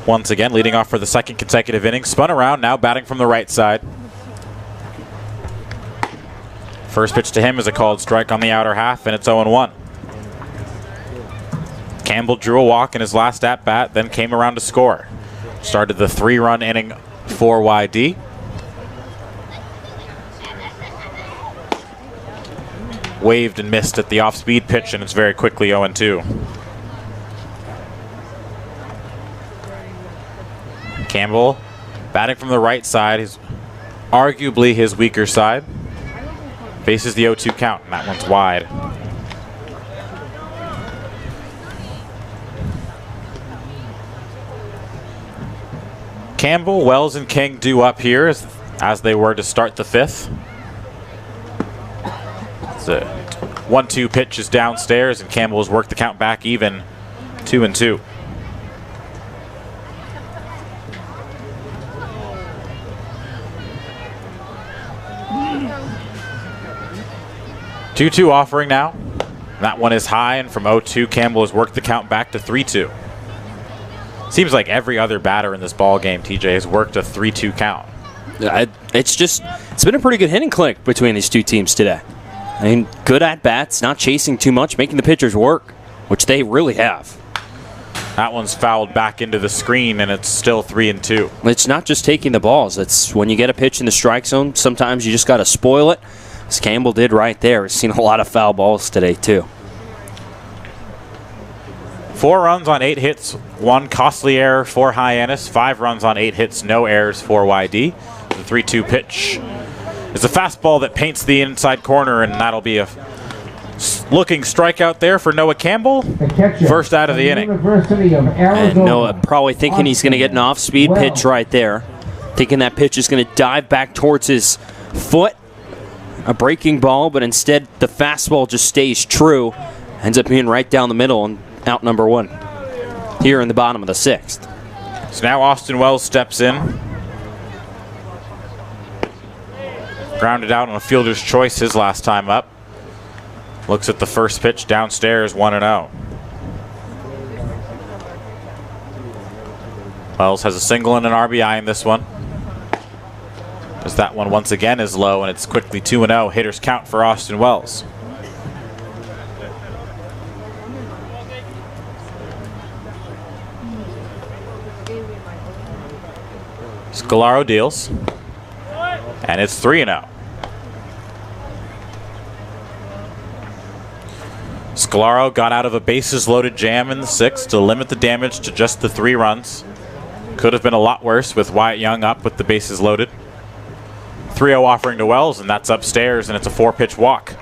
Once again, leading off for the 2nd consecutive inning. Spun around, now batting from the right side. First pitch to him is a called strike on the outer half, and it's 0-1. Campbell drew a walk in his last at-bat, then came around to score. Started the 3-run inning for YD. Waved and missed at the off-speed pitch, and it's very quickly 0-2. Campbell batting from the right side, is arguably his weaker side. Faces the 0-2 count, and that one's wide. Campbell, Wells, and King due up here as they were to start the 5th. The 1-2 pitch is downstairs, and Campbell has worked the count back even, 2-2. Two-two offering now. That one is high, and from 0-2, Campbell has worked the count back to 3-2. Seems like every other batter in this ball game, TJ, has worked a 3-2 count. It's been a pretty good hitting clinic between these two teams today. I mean, good at bats, not chasing too much, making the pitchers work, which they really have. That one's fouled back into the screen, and it's still 3-2. It's not just taking the balls. It's when you get a pitch in the strike zone, sometimes you just got to spoil it, as Campbell did right there. We've seen a lot of foul balls today, too. 4 runs on 8 hits, 1 costly error for Hyannis, 5 runs on 8 hits, no errors for YD. The 3-2 pitch is a fastball that paints the inside corner, and that'll be a looking strikeout there for Noah Campbell. First out of the inning. And Noah probably thinking he's going to get an off-speed pitch right there. Thinking that pitch is going to dive back towards his foot. A breaking ball, but instead the fastball just stays true. Ends up being right down the middle and out number 1 here in the bottom of the 6th. So now Austin Wells steps in. Grounded out on a fielder's choice his last time up. Looks at the first pitch downstairs, 1-0. Wells has a single and an RBI in this one. As that one once again is low, and it's quickly 2-0. Hitters count for Austin Wells. Scalaro deals, and it's 3-0. Scalaro got out of a bases-loaded jam in the 6th to limit the damage to just the 3 runs. Could have been a lot worse with Wyatt Young up with the bases loaded. 3-0 offering to Wells, and that's upstairs, and it's a 4-pitch walk.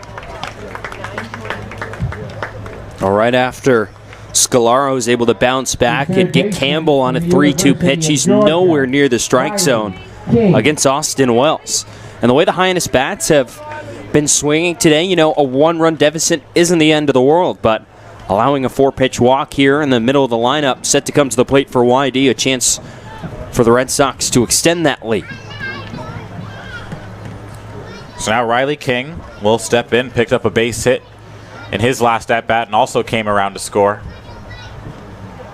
All right after Scalaro is able to bounce back and get Campbell on a 3-2 pitch. He's nowhere near the strike zone against Austin Wells. And the way the Hyannis bats have been swinging today, you know, a 1-run deficit isn't the end of the world, but allowing a 4-pitch walk here in the middle of the lineup, set to come to the plate for YD, a chance for the Red Sox to extend that lead. So now Riley King will step in, picked up a base hit in his last at-bat and also came around to score.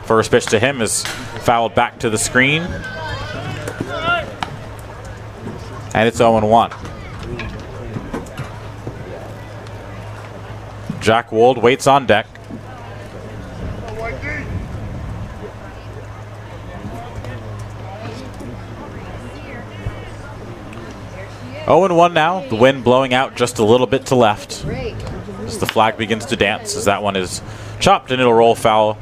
First pitch to him is fouled back to the screen. And it's 0-1. Jack Wold waits on deck. Oh and 1 now. The wind blowing out just a little bit to left as the flag begins to dance, as that one is chopped and it'll roll foul.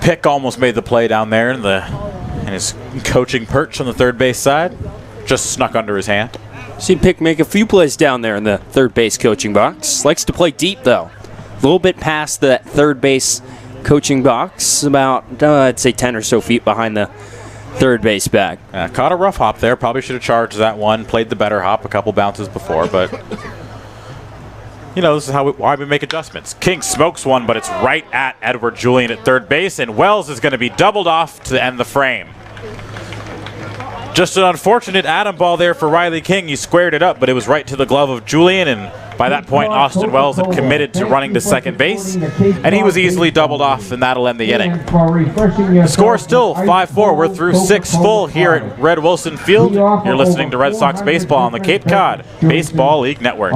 Pick almost made the play down there in his coaching perch on the third base side. Just snuck under his hand. Seen Pick make a few plays down there in the third base coaching box. Likes to play deep, though. A little bit past that third base coaching box, about, I'd say 10 or so feet behind the third base bag. Caught a rough hop there. Probably should have charged that one. Played the better hop a couple bounces before, but you know, this is why we make adjustments. King smokes one, but it's right at Edward Julian at third base, and Wells is going to be doubled off to end the frame. Just an unfortunate atom ball there for Riley King. He squared it up, but it was right to the glove of Julian, and by that point, Austin Wells had committed to running to second base, and he was easily doubled off, and that'll end the inning. The score is still 5-4. We're through 6 full here at Red Wilson Field. You're listening to Red Sox Baseball on the Cape Cod Baseball League Network.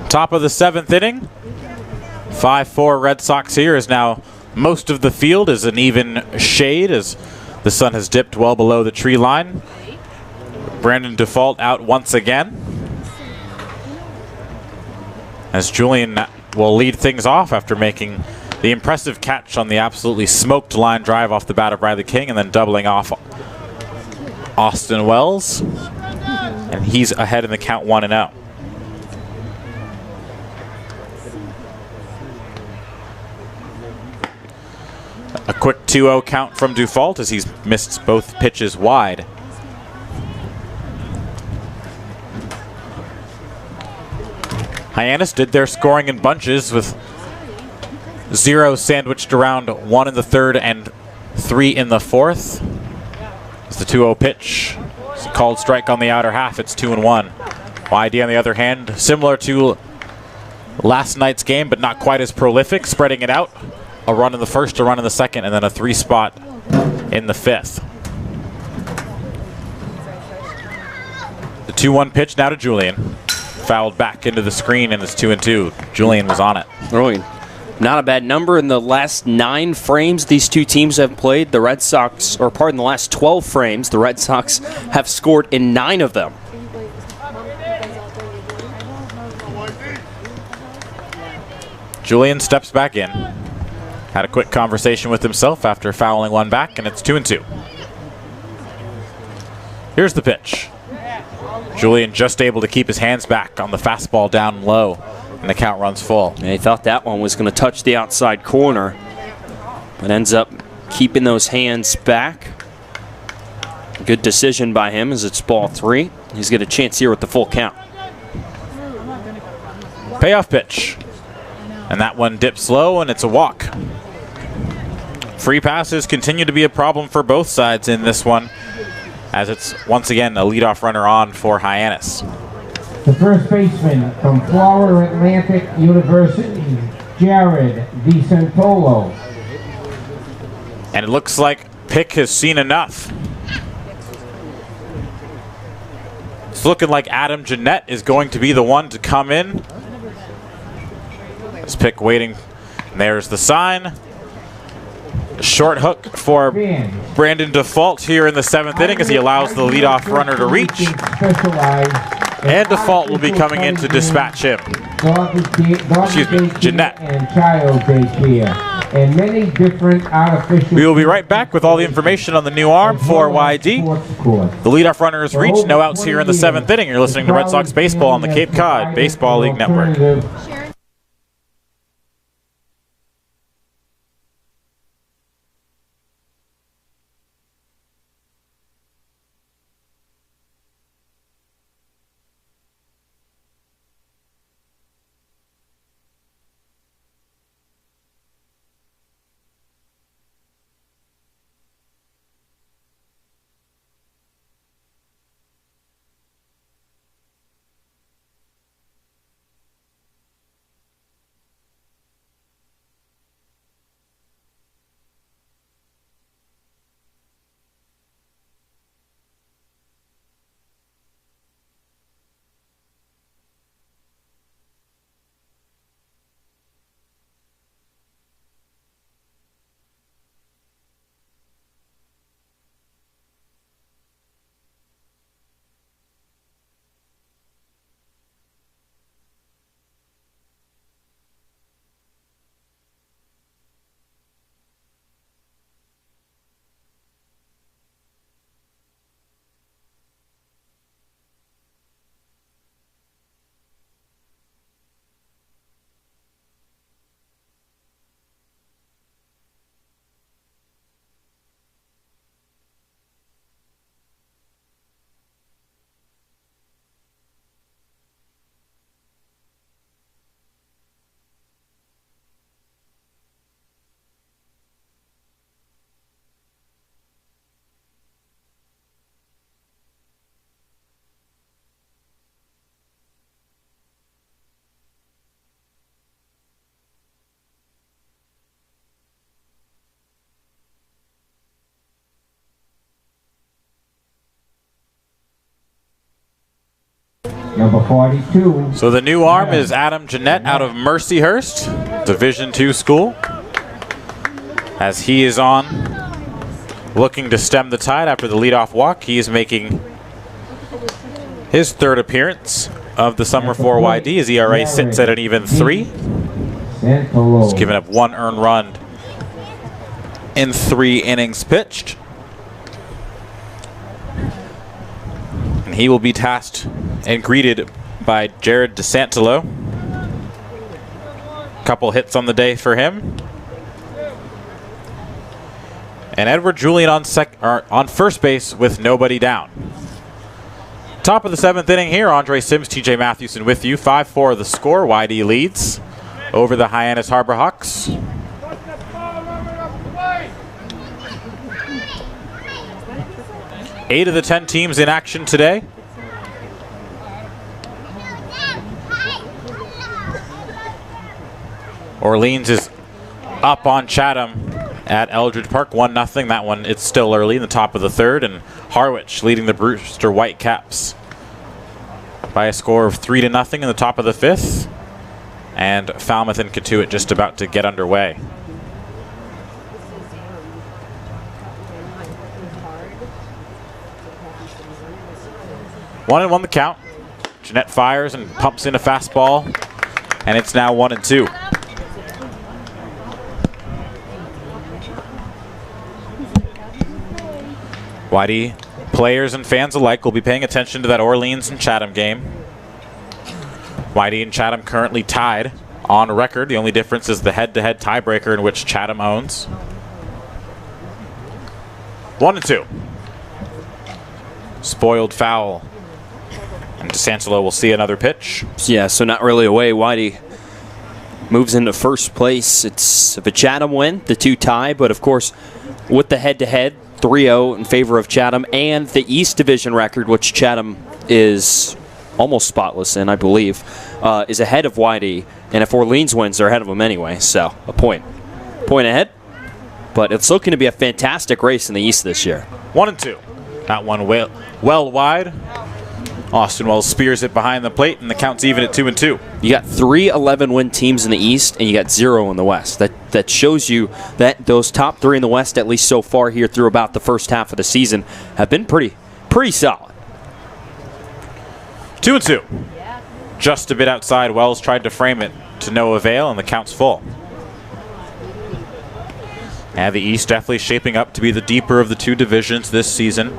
Top of the 7th inning. 5-4 Red Sox here, as now most of the field is an even shade as the sun has dipped well below the tree line. Brandon Default out once again, as Julian will lead things off after making the impressive catch on the absolutely smoked line drive off the bat of Riley King, and then doubling off Austin Wells. And he's ahead in the count 1-0. A quick 2-0 count from Default as he's missed both pitches wide. Hyannis did their scoring in bunches with 0 sandwiched around 1 in the 3rd and 3 in the 4th. It's the 2-0 pitch. It's a called strike on the outer half. It's 2-1. YD on the other hand, similar to last night's game, but not quite as prolific, spreading it out. A run in the 1st, a run in the 2nd, and then a 3-spot in the 5th. The 2-1 pitch now to Julian. Fouled back into the screen, and it's 2-2. Julian was on it. Really not a bad number in the last 9 frames these two teams have played. The Red Sox, or pardon, the last 12 frames, the Red Sox have scored in 9 of them. Julian steps back in. Had a quick conversation with himself after fouling one back, and it's 2-2. Here's the pitch. Julian just able to keep his hands back on the fastball down low, and the count runs full. And he thought that one was going to touch the outside corner, but ends up keeping those hands back. Good decision by him as it's ball 3. He's got a chance here with the full count. Payoff pitch. And that one dips low, and it's a walk. Free passes continue to be a problem for both sides in this one, as it's once again a leadoff runner on for Hyannis. The first baseman from Florida Atlantic University, Jared DeSantolo. And it looks like Pick has seen enough. It's looking like Adam Jeanette is going to be the one to come in. This Pick waiting. And there's the sign. Short hook for Brandon Default here in the 7th inning as he allows the leadoff runner to reach. And Default will be coming in to dispatch him. Excuse me, Jeanette. And child daycare and many different artificial. We will be right back with all the information on the new arm for YD. The leadoff runner is reached. No outs here in the 7th inning. You're listening to Red Sox Baseball on the Cape Cod Baseball League Network. number 42. So the new arm is Adam Jeanette out of Mercyhurst, Division II school. As he is on, looking to stem the tide after the leadoff walk. He is making his third appearance of the summer for YD. His ERA sits at an even 3. He's given up 1 earned run in 3 innings pitched. And he will be tasked and greeted by Jared DeSantolo. Couple hits on the day for him. And Edward Julian on first base with nobody down. Top of the 7th inning here. Andre Sims, TJ Mathewson with you. 5-4 the score. YD leads over the Hyannis Harbor Hawks. Eight of the 10 teams in action today. Orleans is up on Chatham at Eldridge Park, 1-0. That one, it's still early in the top of the 3rd, and Harwich leading the Brewster Whitecaps by a score of 3-0 in the top of the 5th. And Falmouth and Catuit just about to get underway. One and 1 the count. Jeanette fires and pumps in a fastball, and it's now 1-2. YD players and fans alike will be paying attention to that Orleans and Chatham game. YD and Chatham currently tied on record. The only difference is the head-to-head tiebreaker in which Chatham owns. 1-2. Spoiled foul. And DeSantolo will see another pitch. Yeah, so not really away. Whitey moves into first place. It's if a Chatham win, the 2 tie, but of course with the head-to-head, 3-0 in favor of Chatham, and the East Division record, which Chatham is almost spotless in, I believe, is ahead of YD. And if Orleans wins, they're ahead of them anyway, so a point ahead. But it's looking to be a fantastic race in the East this year. 1-2. That one well wide. Austin Wells spears it behind the plate, and the count's even at 2-2. You got 3 11-win teams in the East, and you got 0 in the West. That shows you that those top 3 in the West, at least so far here through about the first half of the season, have been pretty solid. 2-2. Just a bit outside. Wells tried to frame it to no avail, and the count's full. And the East definitely shaping up to be the deeper of the 2 divisions this season.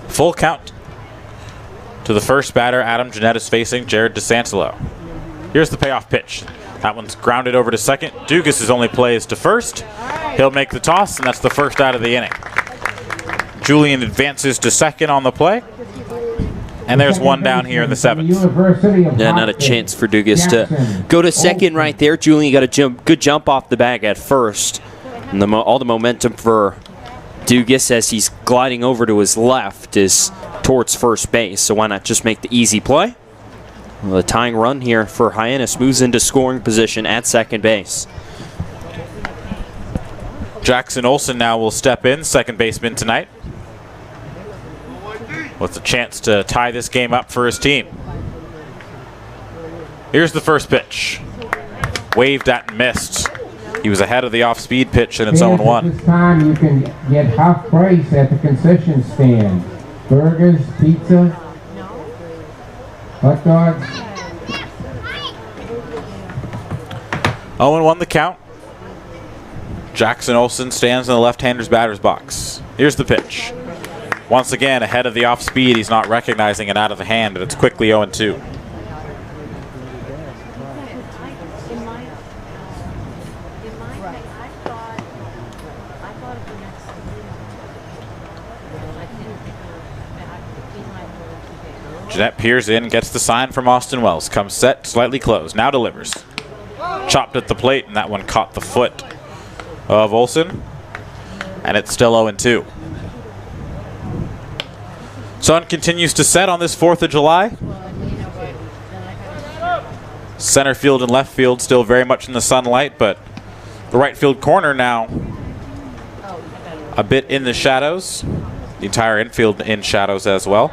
Full count to the first batter. Adam Jeanette is facing Jared DeSantolo. Here's the payoff pitch. That one's grounded over to second. Dugas' only play is to first. He'll make the toss, and that's the first out of the inning. Julian advances to second on the play. And there's one down here in the 7th. Yeah, not a chance for Dugas to go to second right there. Julian got a good jump off the bag at first. And all the momentum for Dugas as he's gliding over to his left is towards first base, so why not just make the easy play? Well, the tying run here for Hyannis moves into scoring position at second base. Jackson Olsen now will step in, second baseman tonight, with a chance to tie this game up for his team. Here's the first pitch. Waved at and missed. He was ahead of the off-speed pitch, and it's 0-1. This time you can get half price at the concession stand. Burgers, pizza, hot dogs. 0-1 the count. Jackson Olsen stands in the left-hander's batter's box. Here's the pitch. Once again, ahead of the off-speed. He's not recognizing it out of the hand, and it's quickly 0-2. Jeanette peers in, gets the sign from Austin Wells. Comes set, slightly closed. Now delivers. Chopped at the plate, and that one caught the foot of Olsen. And it's still 0-2. Sun continues to set on this 4th of July. Center field and left field still very much in the sunlight, but the right field corner now a bit in the shadows. The entire infield in shadows as well.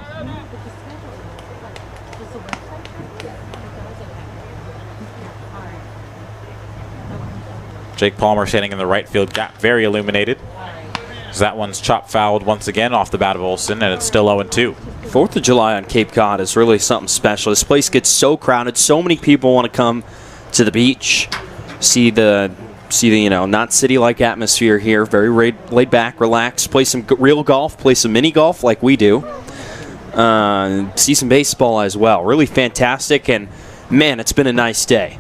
Jake Palmer standing in the right field gap, very illuminated. So that one's chop fouled once again off the bat of Olson, and it's still 0-2. 4th of July on Cape Cod is really something special. This place gets so crowded. So many people want to come to the beach, see the not city-like atmosphere here. Very laid back, relaxed. Play some real golf, play some mini golf like we do. See some baseball as well. Really fantastic, and man, it's been a nice day.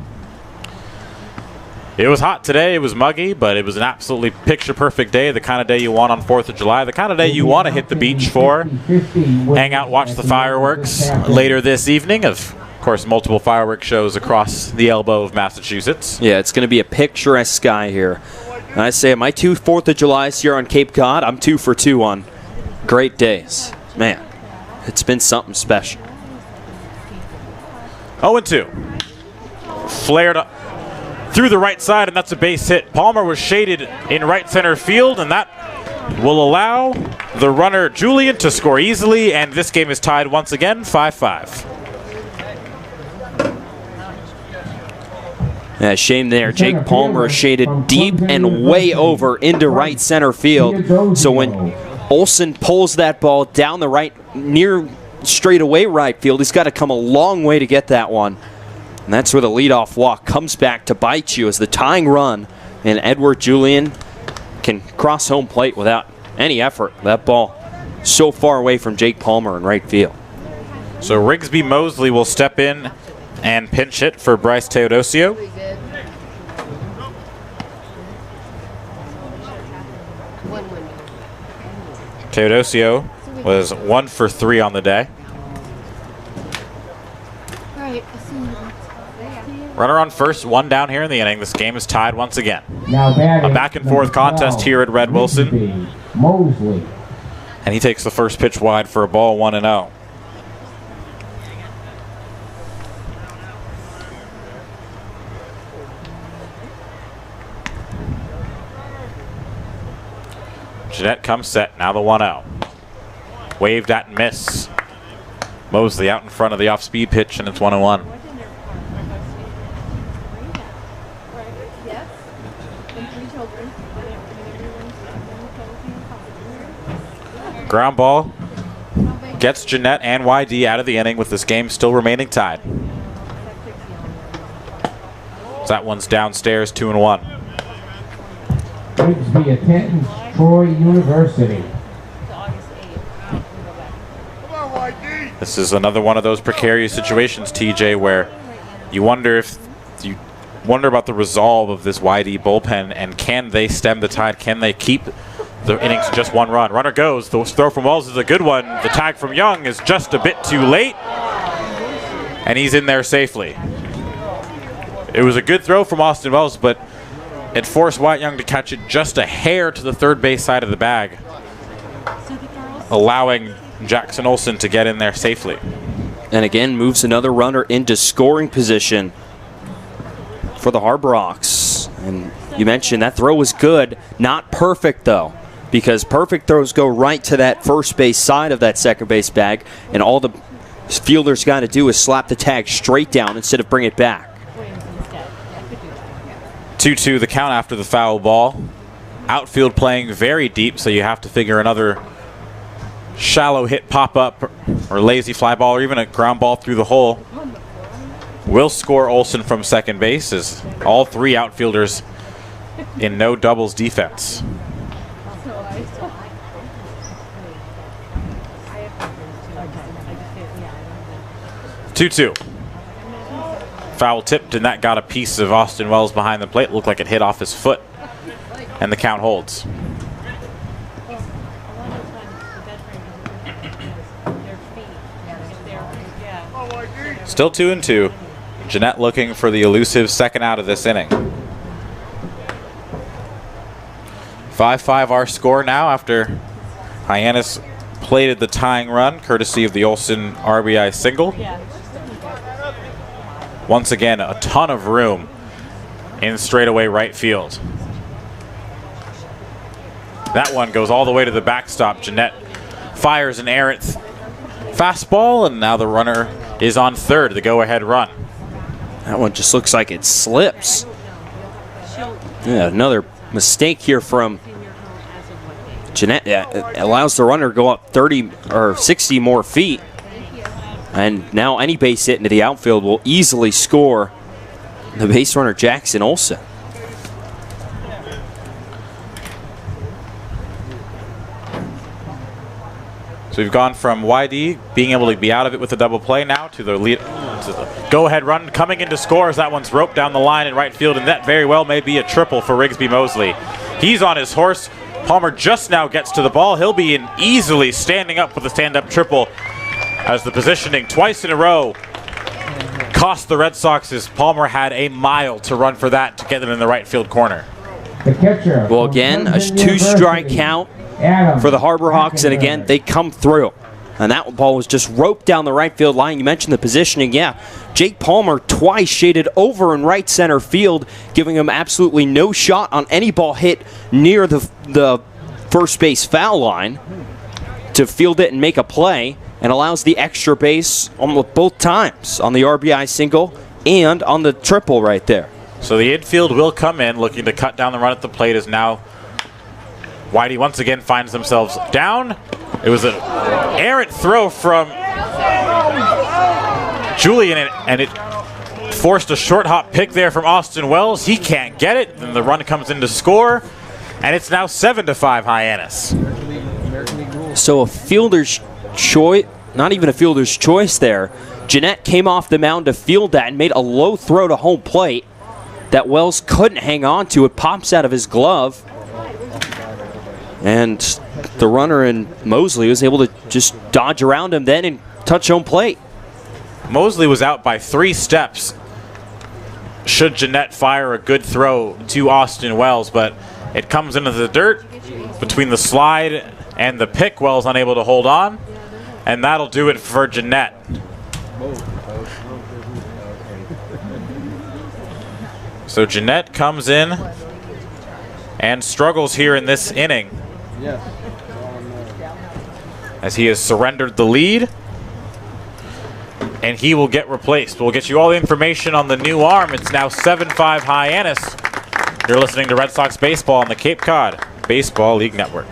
It was hot today, it was muggy, but it was an absolutely picture-perfect day, the kind of day you want on 4th of July, the kind of day you want to hit the beach for. Hang out, watch the fireworks later this evening. Of course, multiple fireworks shows across the elbow of Massachusetts. Yeah, it's going to be a picturesque sky here. And I say, my 2 4th of Julys here on Cape Cod, I'm 2 for 2 on great days. Man, it's been something special. 0-2. Flared up through the right side, and that's a base hit. Palmer was shaded in right center field, and that will allow the runner Julian to score easily, and this game is tied once again, 5-5. Yeah, shame there. Jake Palmer is shaded deep and way over into right center field. So when Olson pulls that ball down the right, near straightaway right field, he's got to come a long way to get that one. And that's where the leadoff walk comes back to bite you as the tying run, and Edward Julian can cross home plate without any effort. That ball so far away from Jake Palmer in right field. So Rigsby Mosley will step in and pinch hit for Bryce Teodosio. Teodosio was 1 for 3 on the day. Runner on first, 1 down here in the inning. This game is tied once again. Now a back and forth contest here at Red Wilson. Mosley. And he takes the first pitch wide for a ball, 1-0. Jeanette comes set, now the 1-0. Waved at and miss. Mosley out in front of the off-speed pitch, and it's 1-1. Ground ball gets Jeanette and YD out of the inning with this game still remaining tied. So that one's downstairs, 2-1. Rigsby attends Troy University. This is another one of those precarious situations, TJ, where you wonder about the resolve of this YD bullpen, and can they stem the tide? Can they keep the innings to just 1 run? Runner goes. The throw from Wells is a good one. The tag from Young is just a bit too late, and he's in there safely. It was a good throw from Austin Wells, but it forced Wyatt Young to catch it just a hair to the third base side of the bag, allowing Jackson Olson to get in there safely. And again, moves another runner into scoring position for the Harbor Hawks. And you mentioned that throw was good, not perfect though, because perfect throws go right to that first base side of that second base bag, and all the fielders got to do is slap the tag straight down instead of bring it back. 2-2 the count after the foul ball. Outfield playing very deep, so you have to figure another shallow hit pop up or lazy fly ball or even a ground ball through the hole will score Olson from second base, as all 3 outfielders in no doubles defense. Two. Foul tipped, and that got a piece of Austin Wells behind the plate. Looked like it hit off his foot, and the count holds. Still 2-2. Jeanette looking for the elusive second out of this inning. 5-5 our score now after Hyannis plated the tying run, courtesy of the Olson RBI single. Once again, a ton of room in straightaway right field. That one goes all the way to the backstop. Jeanette fires an errant fastball, and now the runner is on third, the go-ahead run. That one just looks like it slips. Yeah, another mistake here from Jeanette. Yeah, it allows the runner to go up 30 or 60 more feet. And now any base hit into the outfield will easily score the base runner, Jackson Olsen. So we've gone from YD being able to be out of it with a double play now to the lead, to the go-ahead run coming into scores. That one's roped down the line in right field, and that very well may be a triple for Rigsby Mosley. He's on his horse. Palmer just now gets to the ball. He'll be in easily standing up with a stand-up triple as the positioning twice in a row cost the Red Sox as Palmer had a mile to run for that to get them in the right field corner. The catcher. Well, again, a 2-strike count for the Harbor Hawks, and again, they come through. And that ball was just roped down the right field line. You mentioned the positioning. Yeah, Jake Palmer twice shaded over in right center field, giving him absolutely no shot on any ball hit near the first base foul line to field it and make a play, and allows the extra base on both times, on the RBI single and on the triple right there. So the infield will come in, looking to cut down the run at the plate, as now Whitey once again finds themselves down. It was an errant throw from Julian, and it forced a short hop pick there from Austin Wells. He can't get it. Then the run comes in to score, and it's now 7-5 Hyannis. So a fielder's choice, not even a fielder's choice there. Jeanette came off the mound to field that and made a low throw to home plate that Wells couldn't hang on to. It pops out of his glove. And the runner in Mosley was able to just dodge around him then and touch home plate. Mosley was out by 3 steps should Jeanette fire a good throw to Austin Wells, but it comes into the dirt between the slide and the pick. Wells unable to hold on, and that'll do it for Jeanette. So Jeanette comes in and struggles here in this inning, as he has surrendered the lead, and he will get replaced. We'll get you all the information on the new arm. It's now 7-5 Hyannis. You're listening to Red Sox Baseball on the Cape Cod Baseball League Network.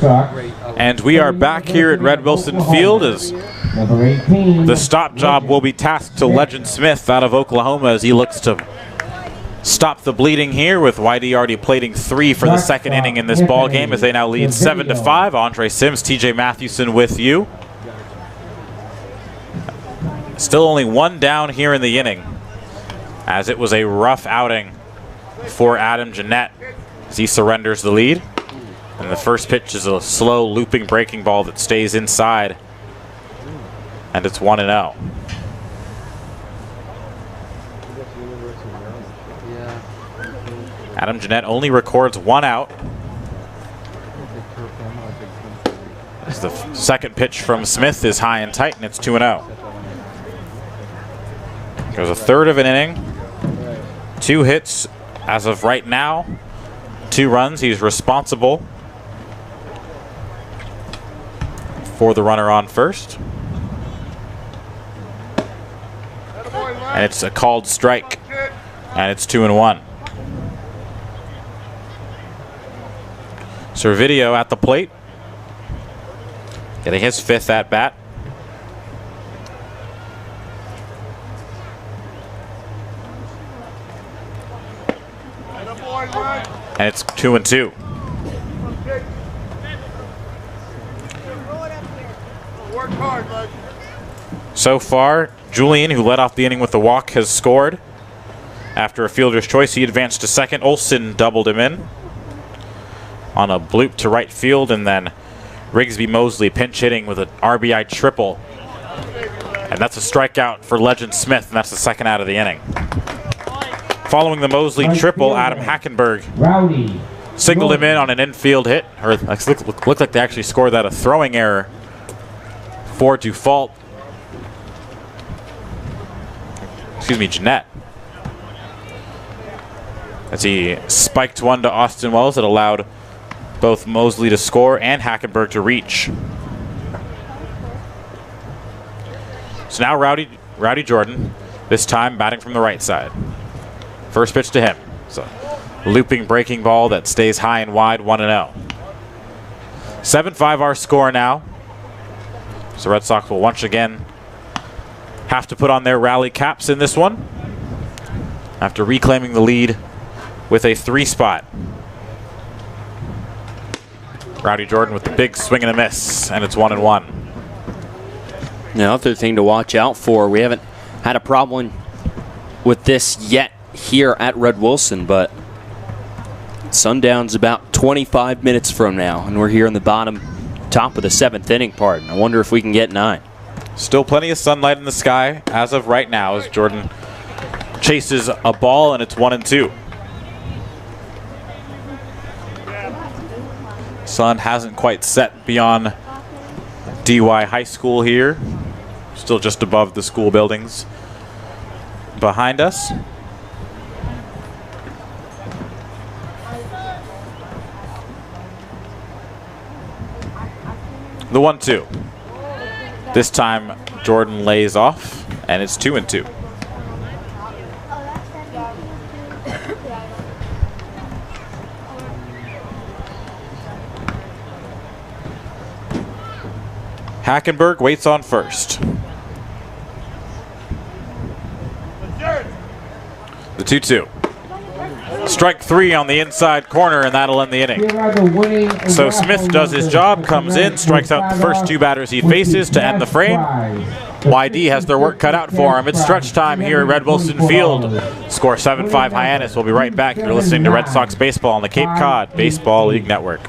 And we are back here at Red Wilson Field as the stop job will be tasked to Legend Smith out of Oklahoma as he looks to stop the bleeding here, with YD already plating 3 for the second inning in this ball game as they now lead 7-5. Andre Sims, TJ Mathewson with you. Still only 1 down here in the inning, as it was a rough outing for Adam Jeanette as he surrenders the lead. And the first pitch is a slow looping breaking ball that stays inside. And it's 1-0. Adam Jeanette only records 1 out. As the second pitch from Smith is high and tight, and it's 2-0. Goes a third of an inning. 2 hits as of right now. 2 runs. He's responsible for the runner on first. And it's a called strike. And it's 2-1. Servideo at the plate, getting his 5th at bat. And it's 2-2. So far, Julian, who led off the inning with the walk, has scored. After a fielder's choice, he advanced to second. Olson doubled him in on a bloop to right field, and then Rigsby Mosley pinch hitting with an RBI triple. And that's a strikeout for Legend Smith, and that's the 2nd out of the inning. Following the Mosley triple, Adam Hackenberg singled him in on an infield hit. Or looked like they actually scored that a throwing error for Dufault. Excuse me, Jeanette. As he spiked one to Austin Wells that allowed both Mosley to score and Hackenberg to reach. So now Rowdy Jordan, this time batting from the right side. First pitch to him. So looping breaking ball that stays high and wide, 1-0. 7-5 our score now. So Red Sox will once again have to put on their rally caps in this one after reclaiming the lead with a 3 spot. Rowdy Jordan with the big swing and a miss, and it's 1-1. Now, other thing to watch out for, we haven't had a problem with this yet here at Red Wilson, but sundown's about 25 minutes from now, and we're here in the top of the 7th inning part. I wonder if we can get 9. Still plenty of sunlight in the sky as of right now as Jordan chases a ball, and it's 1-2. Sun hasn't quite set beyond DY High School here. Still just above the school buildings behind us. The 1-2. This time Jordan lays off, and it's 2-2. Hackenberg waits on first. The 2-2. Strike 3 on the inside corner, and that'll end the inning. So Smith does his job, comes in, strikes out the first 2 batters he faces to end the frame. YD has their work cut out for him. It's stretch time here at Red Wilson Field. Score 7-5 Hyannis. We'll be right back. You're listening to Red Sox Baseball on the Cape Cod Baseball League Network.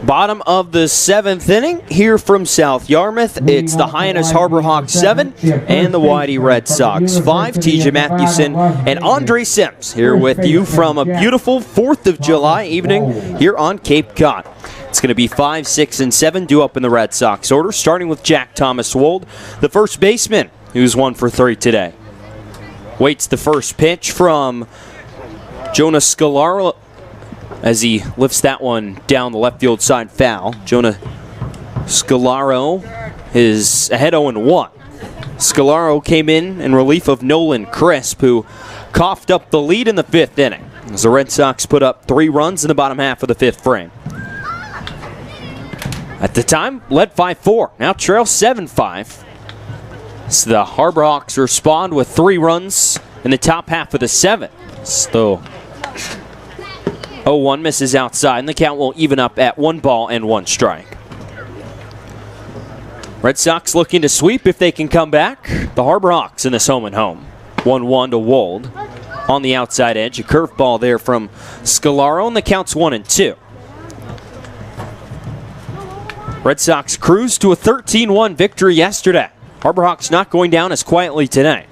Bottom of the 7th inning here from South Yarmouth. It's the Hyannis Harbor Hawks 7 and the Whitey Red Sox 5. TJ Mathewson and Andre Sims here with you from a beautiful 4th of July evening here on Cape Cod. It's going to be 5, 6, and 7 due up in the Red Sox order, starting with Jack Thomas Wold, the first baseman, who's 1 for 3 today. Waits the first pitch from Jonah Scalaro as he lifts that one down the left field side foul. Jonah Scalaro is ahead 0-1. Scalaro came in relief of Nolan Crisp, who coughed up the lead in the 5th inning, as the Red Sox put up 3 runs in the bottom half of the 5th frame. At the time, led 5-4, now trail 7-5. So the Harbor Hawks respond with 3 runs in the top half of the 7th. So 0-1 misses outside, and the count will even up at 1 ball and 1 strike. Red Sox looking to sweep if they can come back. The Harbor Hawks in this home and home. 1-1 to Wold. On the outside edge, a curveball there from Scalaro, and the count's 1-2. Red Sox cruised to a 13-1 victory yesterday. Harbor Hawks not going down as quietly today.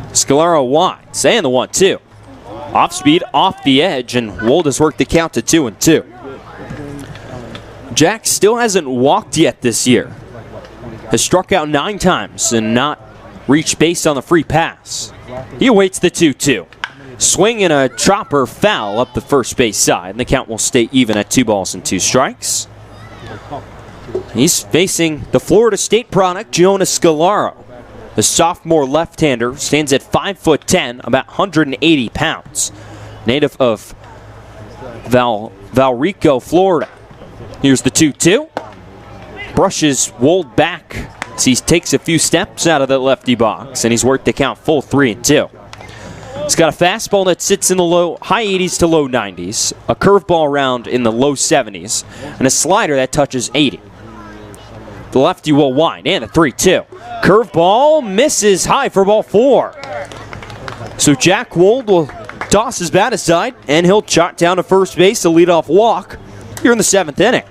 Scalaro winds, and the 1-2. Off speed, off the edge, and Wold has worked the count to 2-2. Jack still hasn't walked yet this year. Has struck out 9 times and not reached base on the free pass. He awaits the 2-2. Swing and a chopper foul up the first base side, and the count will stay even at 2 balls and 2 strikes. He's facing the Florida State product, Jonah Scalaro. The sophomore left-hander stands at 5'10", about 180 pounds. Native of Valrico, Florida. Here's the 2-2. Brushes Wold back as he takes a few steps out of the lefty box, and he's worked the count full 3-2. He's got a fastball that sits in the high 80s to low 90s, a curveball around in the low 70s, and a slider that touches 80. The lefty will wind, and a 3-2. Curveball misses high for ball 4. So Jack Wold will toss his bat aside, and he'll jot down to first base to lead off walk here in the 7th inning.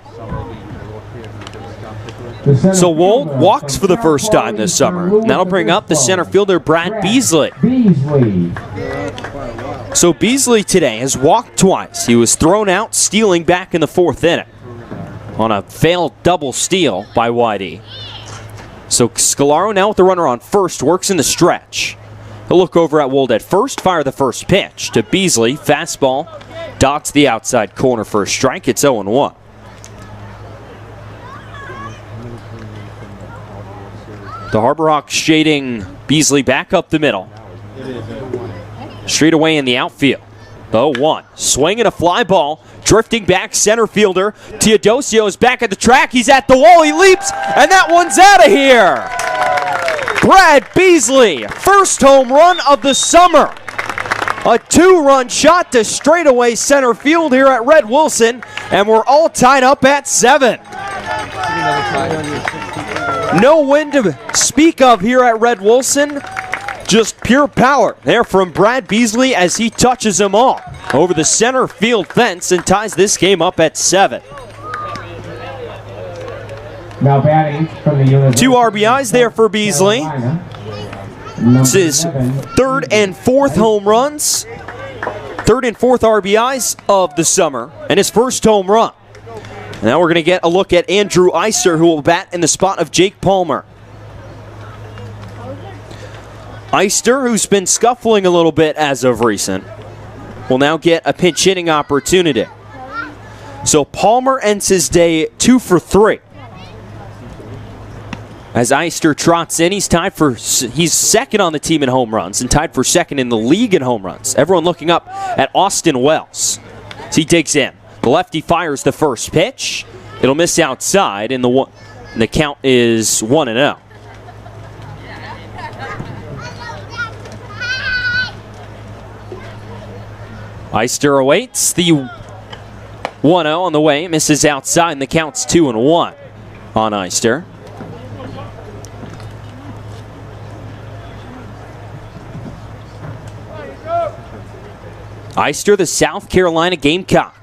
So Wold walks for the first time this summer. That'll bring up the center fielder, Brad Beasley. So Beasley today has walked twice. He was thrown out, stealing back in the 4th inning on a failed double steal by Whitey. So Scalaro now with the runner on first, works in the stretch. He'll look over at Wold at first, fire the first pitch to Beasley. Fastball dots the outside corner for a strike. It's 0-1. The Harbor Hawks shading Beasley back up the middle. Straight away in the outfield. The 0-1. Swing and a fly ball. Drifting back center fielder. Teodosio is back at the track. He's at the wall. He leaps, and that one's out of here. Brad Beasley, first home run of the summer. A 2-run shot to straightaway center field here at Red Wilson, and we're all tied up at 7. No wind to speak of here at Red Wilson. Just pure power there from Brad Beasley as he touches them all over the center field fence and ties this game up at 7. Now batting from the 2 RBIs there for Beasley. This is 3rd and 4th home runs. 3rd and 4th RBIs of the summer, and his first home run. Now we're going to get a look at Andrew Eister, who will bat in the spot of Jake Palmer. Eister, who's been scuffling a little bit as of recent, will now get a pinch hitting opportunity. So Palmer ends his day 2 for 3. As Eister trots in, he's 2nd on the team in home runs and tied for 2nd in the league in home runs. Everyone looking up at Austin Wells. So he digs in. The lefty fires the first pitch. It'll miss outside, and the count is 1-0. Eister awaits the 1-0 on the way, misses outside, and the count's 2-1 on Eister. Eister, the South Carolina Gamecock.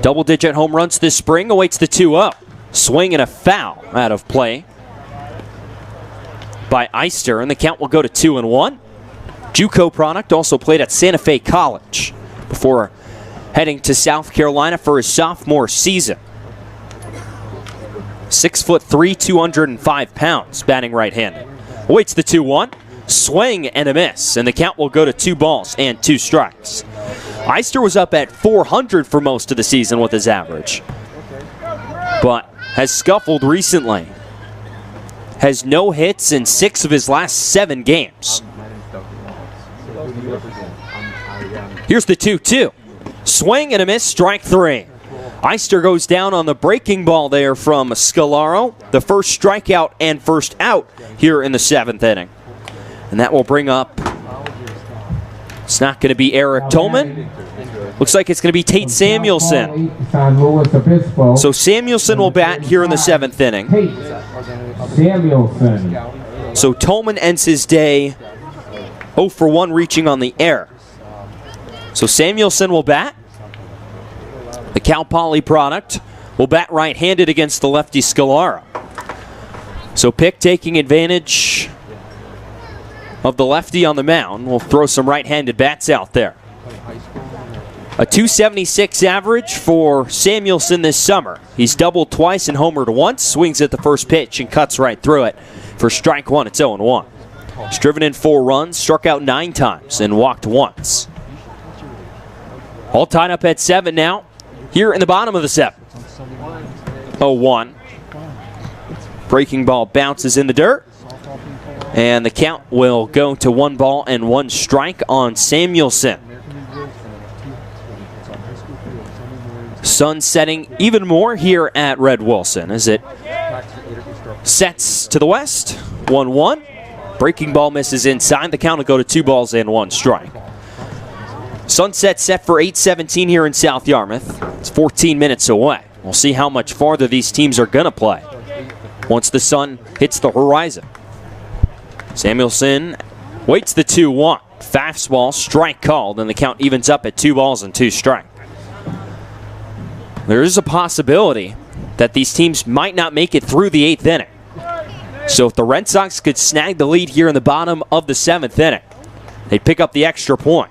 Double-digit home runs this spring awaits the 2-0. Swing and a foul out of play by Eister, and the count will go to 2-1. JUCO product, also played at Santa Fe College before heading to South Carolina for his sophomore season. 6'3", 205 pounds, batting right-handed. Awaits the 2-1. Swing and a miss, and the count will go to 2 balls and 2 strikes. Eister was up at 400 for most of the season with his average, but has scuffled recently. Has no hits in 6 of his last 7 games. Here's the 2-2. Swing and a miss, strike 3. Eister goes down on the breaking ball there from Scalaro. The first strikeout and first out here in the 7th inning. And that will bring up, it's not going to be Eric Tolman. Looks like it's going to be Tate Samuelson. So Samuelson will bat here in the 7th inning. Samuelson. So Tolman ends his day 0 for 1 reaching on the air. So Samuelson will bat. The Cal Poly product will bat right-handed against the lefty Scalaro. So Pick taking advantage of the lefty on the mound. We'll throw some right-handed bats out there. A .276 average for Samuelson this summer. He's doubled twice and homered once. Swings at the first pitch and cuts right through it. For strike 1, it's 0-1. He's driven in 4 runs, struck out 9 times, and walked once. All tied up at 7 now. Here in the bottom of the 7th. 0-1. Breaking ball bounces in the dirt. And the count will go to 1 ball and 1 strike on Samuelson. Sun setting even more here at Red Wilson as it sets to the west. 1-1. Breaking ball misses inside. The count will go to 2 balls and 1 strike. Sunset set for 8:17 here in South Yarmouth. It's 14 minutes away. We'll see how much farther these teams are going to play once the sun hits the horizon. Samuelson waits the 2-1. Fastball, strike called, and the count evens up at 2 balls and 2 strikes. There is a possibility that these teams might not make it through the 8th inning. So if the Red Sox could snag the lead here in the bottom of the 7th inning, they'd pick up the extra point.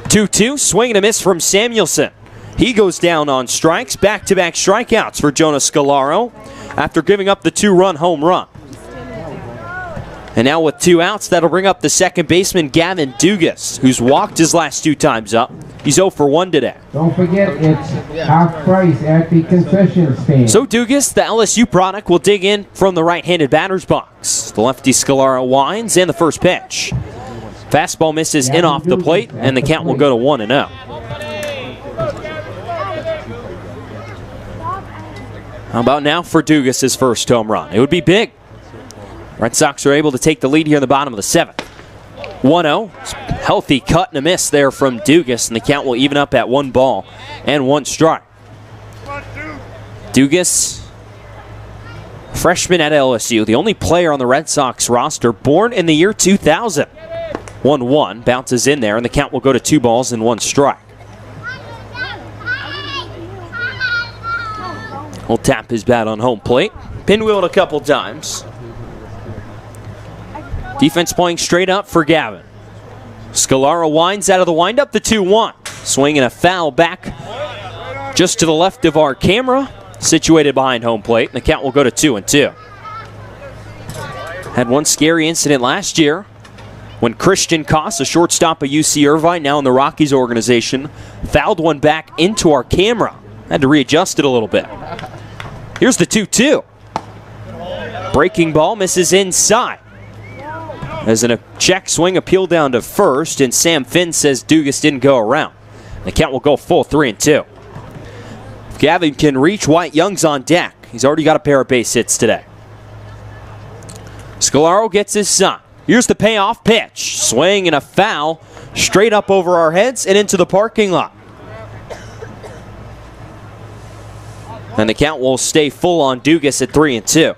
2-2, swing and a miss from Samuelson. He goes down on strikes, back-to-back strikeouts for Jonas Scalaro after giving up the 2-run home run. And now with 2 outs, that'll bring up the second baseman, Gavin Dugas, who's walked his last 2 times up. He's 0 for 1 today. Don't forget, it's half price at the concession stand. So Dugas, the LSU product, will dig in from the right-handed batter's box. The lefty Scalaro winds, and the first pitch. Fastball misses in off the plate, and the count will go to 1-0. How about now for Dugas' first home run? It would be big. Red Sox are able to take the lead here in the bottom of the 7th. 1-0. Healthy cut and a miss there from Dugas, and the count will even up at 1 ball and 1 strike. Dugas, freshman at LSU, the only player on the Red Sox roster born in the year 2000. 1-1, bounces in there, and the count will go to 2 balls and 1 strike. He'll tap his bat on home plate. Pinwheeled a couple times. Defense playing straight up for Gavin. Scalaro winds out of the windup, the 2-1. Swing and a foul back just to the left of our camera, situated behind home plate, and the count will go to 2-2. Had one scary incident last year when Christian Koss, a shortstop of UC Irvine, now in the Rockies organization, fouled one back into our camera. Had to readjust it a little bit. Here's the 2-2. Breaking ball misses inside. As in a check swing appeal down to first, and Sam Finn says Dugas didn't go around. The count will go full 3-2. If Gavin can reach, Wyatt Young's on deck. He's already got a pair of base hits today. Scalaro gets his sign. Here's the payoff pitch. Swing and a foul straight up over our heads and into the parking lot. And the count will stay full on Dugas at 3-2.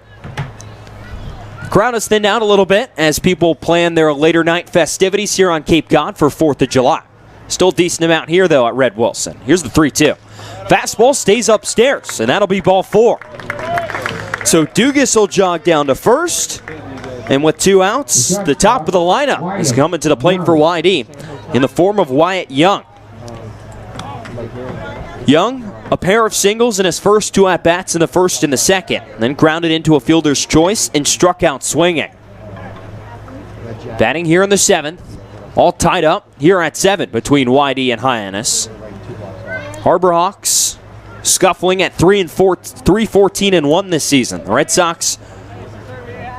Crowd has thinned out a little bit as people plan their later night festivities here on Cape Cod for 4th of July. Still a decent amount here, though, at Red Wilson. Here's the 3-2. Fastball stays upstairs, and that'll be ball 4. So Dugas will jog down to first, and with 2 outs, the top of the lineup is coming to the plate for YD in the form of Wyatt Young. Young, a pair of singles in his first 2 at-bats in the first and the second, then grounded into a fielder's choice and struck out swinging. Batting here in the 7th, all tied up here at 7 between YD and Hyannis. Harbor Hawks scuffling at 3-14-1 this season. The Red Sox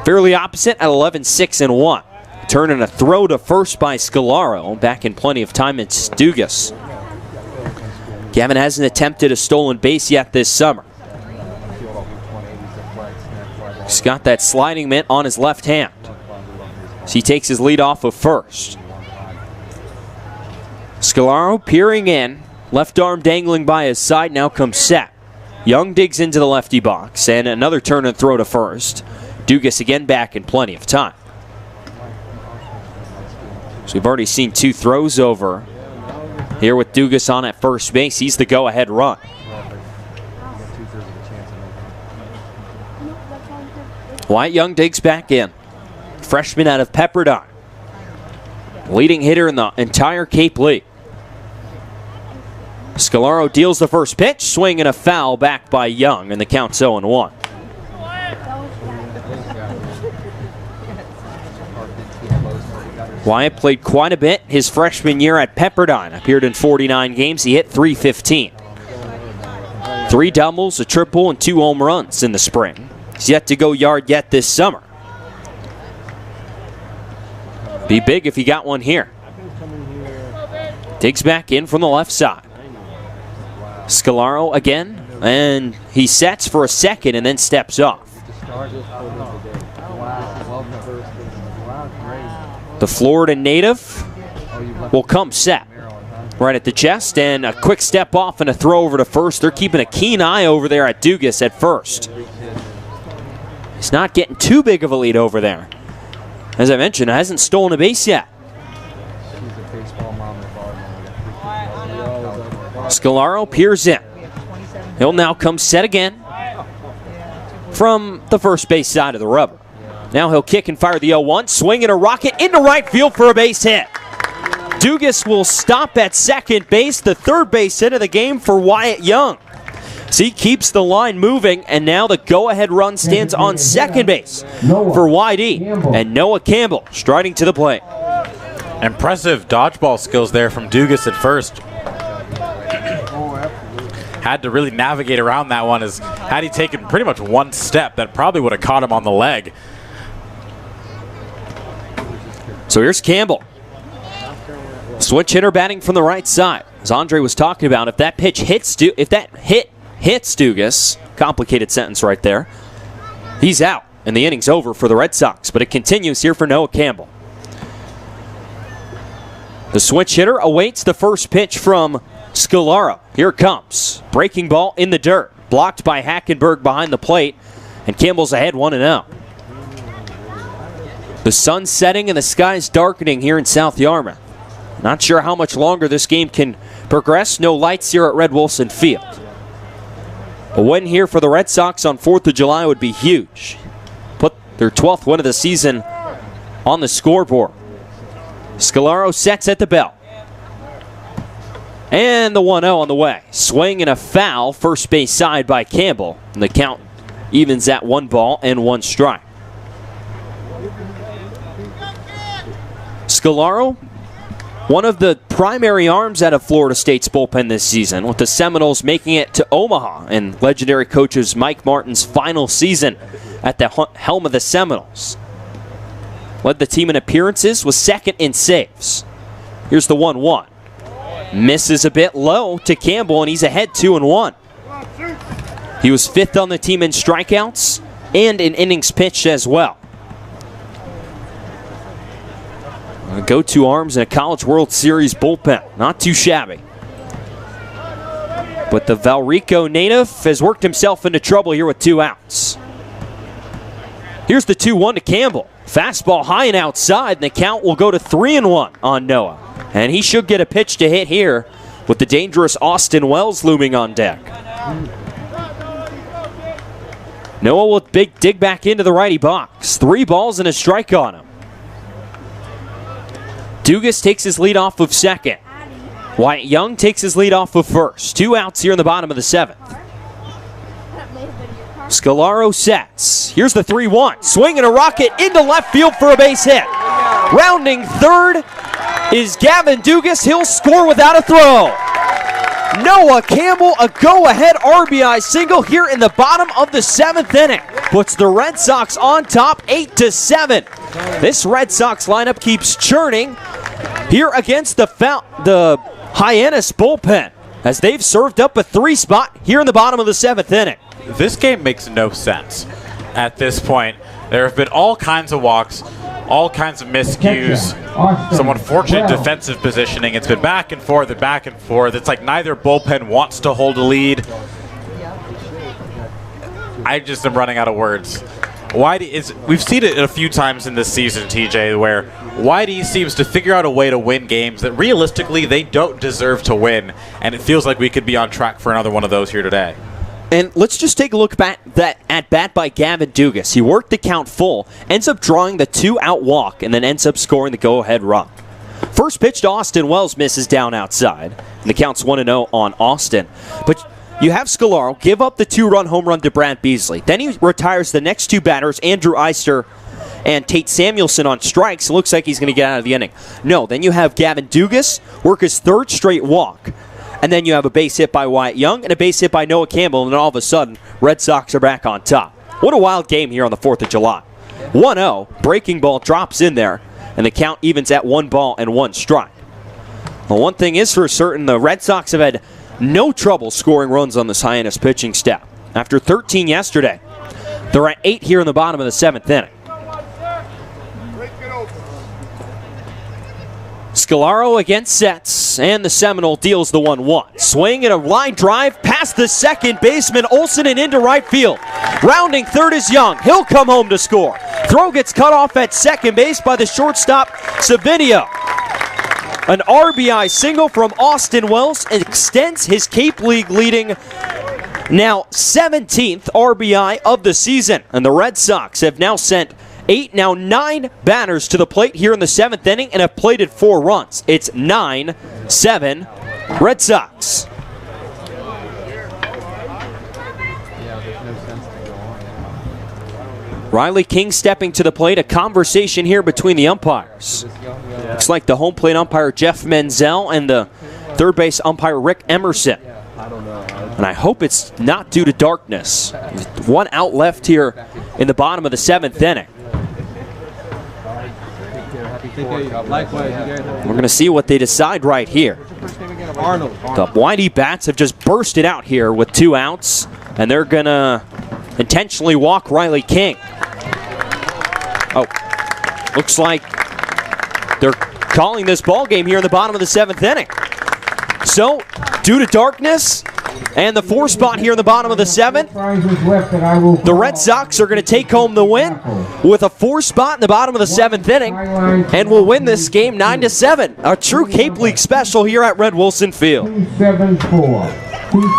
fairly opposite at 11-6-1. Turn and a throw to first by Scalaro. Back in plenty of time, it's Dugas. Gavin hasn't attempted a stolen base yet this summer. He's got that sliding mitt on his left hand. So he takes his lead off of first. Scalaro peering in, left arm dangling by his side, now comes set. Young digs into the lefty box, and another turn and throw to first. Dugas again back in plenty of time. So we've already seen 2 throws over. Here with Dugas on at first base, he's the go-ahead run. Wyatt Young digs back in. Freshman out of Pepperdine. Leading hitter in the entire Cape League. Scalaro deals the first pitch, swing and a foul back by Young, and the count's 0-1. Wyatt played quite a bit his freshman year at Pepperdine. Appeared in 49 games. He hit .315. 3 doubles, a triple, and 2 home runs in the spring. He's yet to go yard yet this summer. Be big if he got one here. Digs back in from the left side. Scalaro again, and he sets for a second and then steps off. The Florida native will come set right at the chest, and a quick step off and a throw over to first. They're keeping a keen eye over there at Dugas at first. He's not getting too big of a lead over there. As I mentioned, hasn't stolen a base yet. Scalaro peers in. He'll now come set again from the first base side of the rubber. Now he'll kick and fire the 0-1, swing and a rocket into right field for a base hit. Dugas will stop at second base, the third base hit of the game for Wyatt Young. So he keeps the line moving, and now the go-ahead run stands on second base for YD, and Noah Campbell striding to the plate. Impressive dodgeball skills there from Dugas at first. Had to really navigate around that one, as had he taken pretty much one step, that probably would have caught him on the leg. So here's Campbell. Switch hitter batting from the right side. As Andre was talking about, if that pitch hits, hits Dugas, complicated sentence right there, he's out, and the inning's over for the Red Sox. But it continues here for Noah Campbell. The switch hitter awaits the first pitch from Scalaro. Here it comes. Breaking ball in the dirt. Blocked by Hackenberg behind the plate, and Campbell's ahead 1-0. The sun's setting and the sky's darkening here in South Yarmouth. Not sure how much longer this game can progress. No lights here at Red Wilson Field. A win here for the Red Sox on 4th of July would be huge. Put their 12th win of the season on the scoreboard. Scalaro sets at the bell. And the 1-0 on the way. Swing and a foul, first base side by Campbell. And the count evens at 1 ball and 1 strike. Scalaro, one of the primary arms out of Florida State's bullpen this season, with the Seminoles making it to Omaha and legendary coaches Mike Martin's final season at the helm of the Seminoles. Led the team in appearances, was second in saves. Here's the 1-1. Misses a bit low to Campbell, and he's ahead 2-1. He was 5th on the team in strikeouts and in innings pitched as well. Go-to arms in a College World Series bullpen. Not too shabby. But the Valrico native has worked himself into trouble here with 2 outs. Here's the 2-1 to Campbell. Fastball high and outside, and the count will go to 3-1 on Noah. And he should get a pitch to hit here with the dangerous Austin Wells looming on deck. Noah will dig back into the righty box. 3 balls and a strike on him. Dugas takes his lead off of second. Wyatt Young takes his lead off of first. 2 outs here in the bottom of the 7th. Scalaro sets. Here's the 3-1. Swing and a rocket into left field for a base hit. Rounding third is Gavin Dugas. He'll score without a throw. Noah Campbell, a go-ahead RBI single here in the bottom of the 7th inning. Puts the Red Sox on top 8-7. This Red Sox lineup keeps churning here against the Hyannis bullpen as they've served up a 3 spot here in the bottom of the 7th inning. This game makes no sense at this point. There have been all kinds of walks, all kinds of miscues, some unfortunate defensive positioning. It's been back and forth and back and forth. It's like neither bullpen wants to hold a lead. I just am running out of words. We've seen it a few times in this season, TJ, where Whitey seems to figure out a way to win games that realistically they don't deserve to win, and it feels like we could be on track for another one of those here today. And let's just take a look at bat by Gavin Dugas. He worked the count full, ends up drawing the 2-out walk, and then ends up scoring the go-ahead run. First pitch to Austin Wells misses down outside, and the count's 1-0 on Austin. But you have Scalaro give up the 2-run home run to Brant Beasley. Then he retires the next 2 batters, Andrew Eister and Tate Samuelson, on strikes. It looks like he's going to get out of the inning. No, then you have Gavin Dugas work his 3rd straight walk. And then you have a base hit by Wyatt Young and a base hit by Noah Campbell, and then all of a sudden, Red Sox are back on top. What a wild game here on the 4th of July. 1-0, breaking ball drops in there, and the count evens at 1 ball and 1 strike. Well, one thing is for certain, the Red Sox have had no trouble scoring runs on this Hyannis pitching staff. After 13 yesterday, they're at 8 here in the bottom of the 7th inning. Scalaro against sets, and the Seminole deals the 1-1. Swing and a line drive past the second baseman, Olsen, and into right field. Rounding third is Young. He'll come home to score. Throw gets cut off at second base by the shortstop, Savinio. An RBI single from Austin Wells extends his Cape League leading now 17th RBI of the season. And the Red Sox have now sent 9 batters to the plate here in the 7th inning and have plated 4 runs. It's 9-7 Red Sox. Riley King stepping to the plate. A conversation here between the umpires. Looks like the home plate umpire Jeff Menzel and the third base umpire Rick Emerson. And I hope it's not due to darkness. 1 out left here in the bottom of the 7th inning. We're going to see what they decide right here. The Whitey Bats have just bursted out here with 2 outs, and they're going to intentionally walk Riley King. Oh, looks like they're calling this ball game here in the bottom of the 7th inning. So, due to darkness and the 4 spot here in the bottom of the 7th, the Red Sox are going to take home the win with a 4 spot in the bottom of the 7th inning and will win this game 9-7. A true Cape League special here at Red Wilson Field.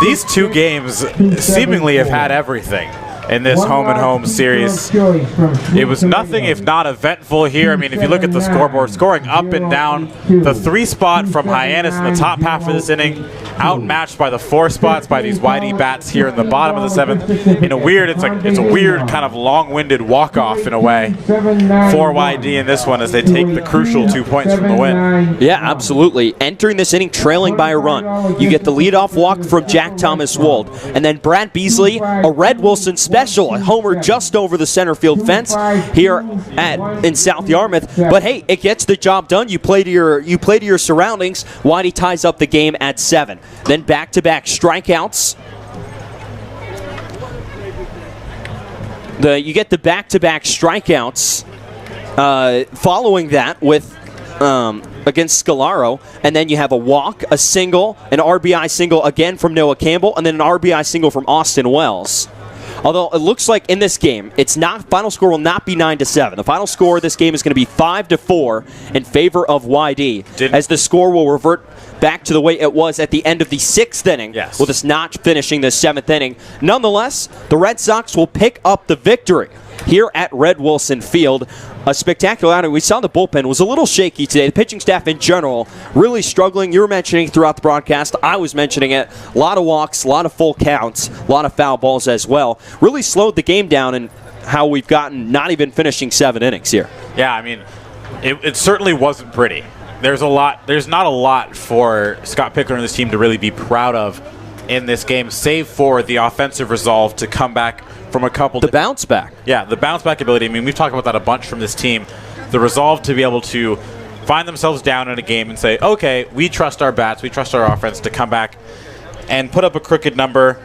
These 2 games seemingly have had everything in this home-and-home series. It was nothing if not eventful here. I mean, if you look at the scoreboard, scoring up and down, the 3 spot from Hyannis in the top half of this inning, outmatched by the 4 spots by these Whitey Bats here in the bottom of the 7th. In a weird, it's a weird kind of long-winded walk-off in a way for YD in this one as they take the crucial 2 points from the win. Yeah, absolutely. Entering this inning trailing by a run. You get the leadoff walk from Jack Thomas Wold, and then Brant Beasley, a Red Wilson special, a homer just over the center field fence here in South Yarmouth. But hey, it gets the job done. You play to your surroundings. Whitey ties up the game at 7. Then back-to-back strikeouts. You get the back-to-back strikeouts following that with against Scalaro, and then you have a walk, a single, an RBI single again from Noah Campbell, and then an RBI single from Austin Wells. Although it looks like in this game, final score will not be 9-7. The final score of this game is going to be 5-4 in favor of YD, as the score will revert back to the way it was at the end of the 6th inning, with us not finishing the 7th inning. Nonetheless, the Red Sox will pick up the victory here at Red Wilson Field. A spectacular outing. We saw the bullpen was a little shaky today. The pitching staff in general really struggling. You were mentioning throughout the broadcast. I was mentioning it. A lot of walks, a lot of full counts, a lot of foul balls as well. Really slowed the game down in how we've gotten not even finishing 7 innings here. Yeah, I mean, it certainly wasn't pretty. There's not a lot for Scott Pickler and this team to really be proud of in this game, save for the offensive resolve to come back from a couple. The bounce back. Yeah, the bounce back ability. I mean, we've talked about that a bunch from this team. The resolve to be able to find themselves down in a game and say, okay, we trust our bats, we trust our offense to come back and put up a crooked number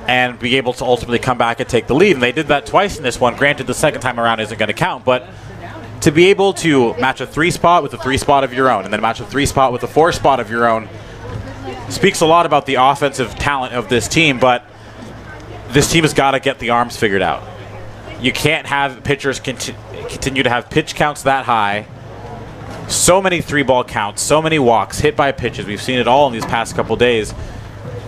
and be able to ultimately come back and take the lead. And they did that twice in this one. Granted, the second time around isn't going to count, but to be able to match a 3 spot with a 3 spot of your own and then match a 3 spot with a 4 spot of your own speaks a lot about the offensive talent of this team, but this team has got to get the arms figured out. You can't have pitchers continue to have pitch counts that high, so many 3-ball counts, so many walks, hit by pitches. We've seen it all in these past couple days,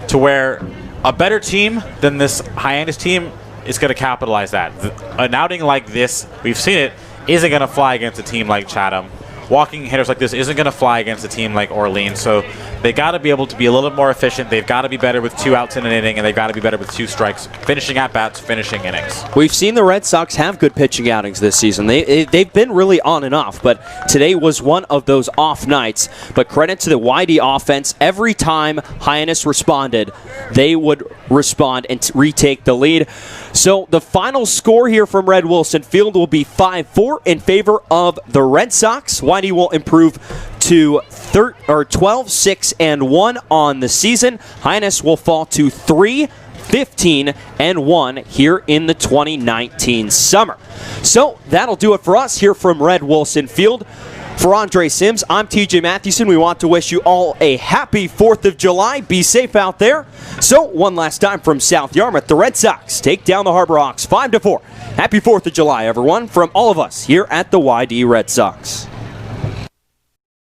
to where a better team than this Hyannis team is going to capitalize that. An outing like this, we've seen it, isn't going to fly against a team like Chatham. Walking hitters like this isn't going to fly against a team like Orleans, so they got to be able to be a little bit more efficient. They've got to be better with 2 outs in an inning, and they've got to be better with 2 strikes, finishing at-bats, finishing innings. We've seen the Red Sox have good pitching outings this season. They've been really on and off, but today was one of those off nights. But credit to the YD offense. Every time Hyannis responded, they would respond and retake the lead. So the final score here from Red Wilson Field will be 5-4 in favor of the Red Sox. YD will improve to 12-6-1 on the season. Hyannis will fall to 3-15-1 here in the 2019 summer. So that'll do it for us here from Red Wilson Field. For Andre Sims, I'm TJ Mathewson. We want to wish you all a happy 4th of July. Be safe out there. So, one last time from South Yarmouth, the Red Sox take down the Harbor Hawks 5-4. Happy 4th of July, everyone, from all of us here at the YD Red Sox.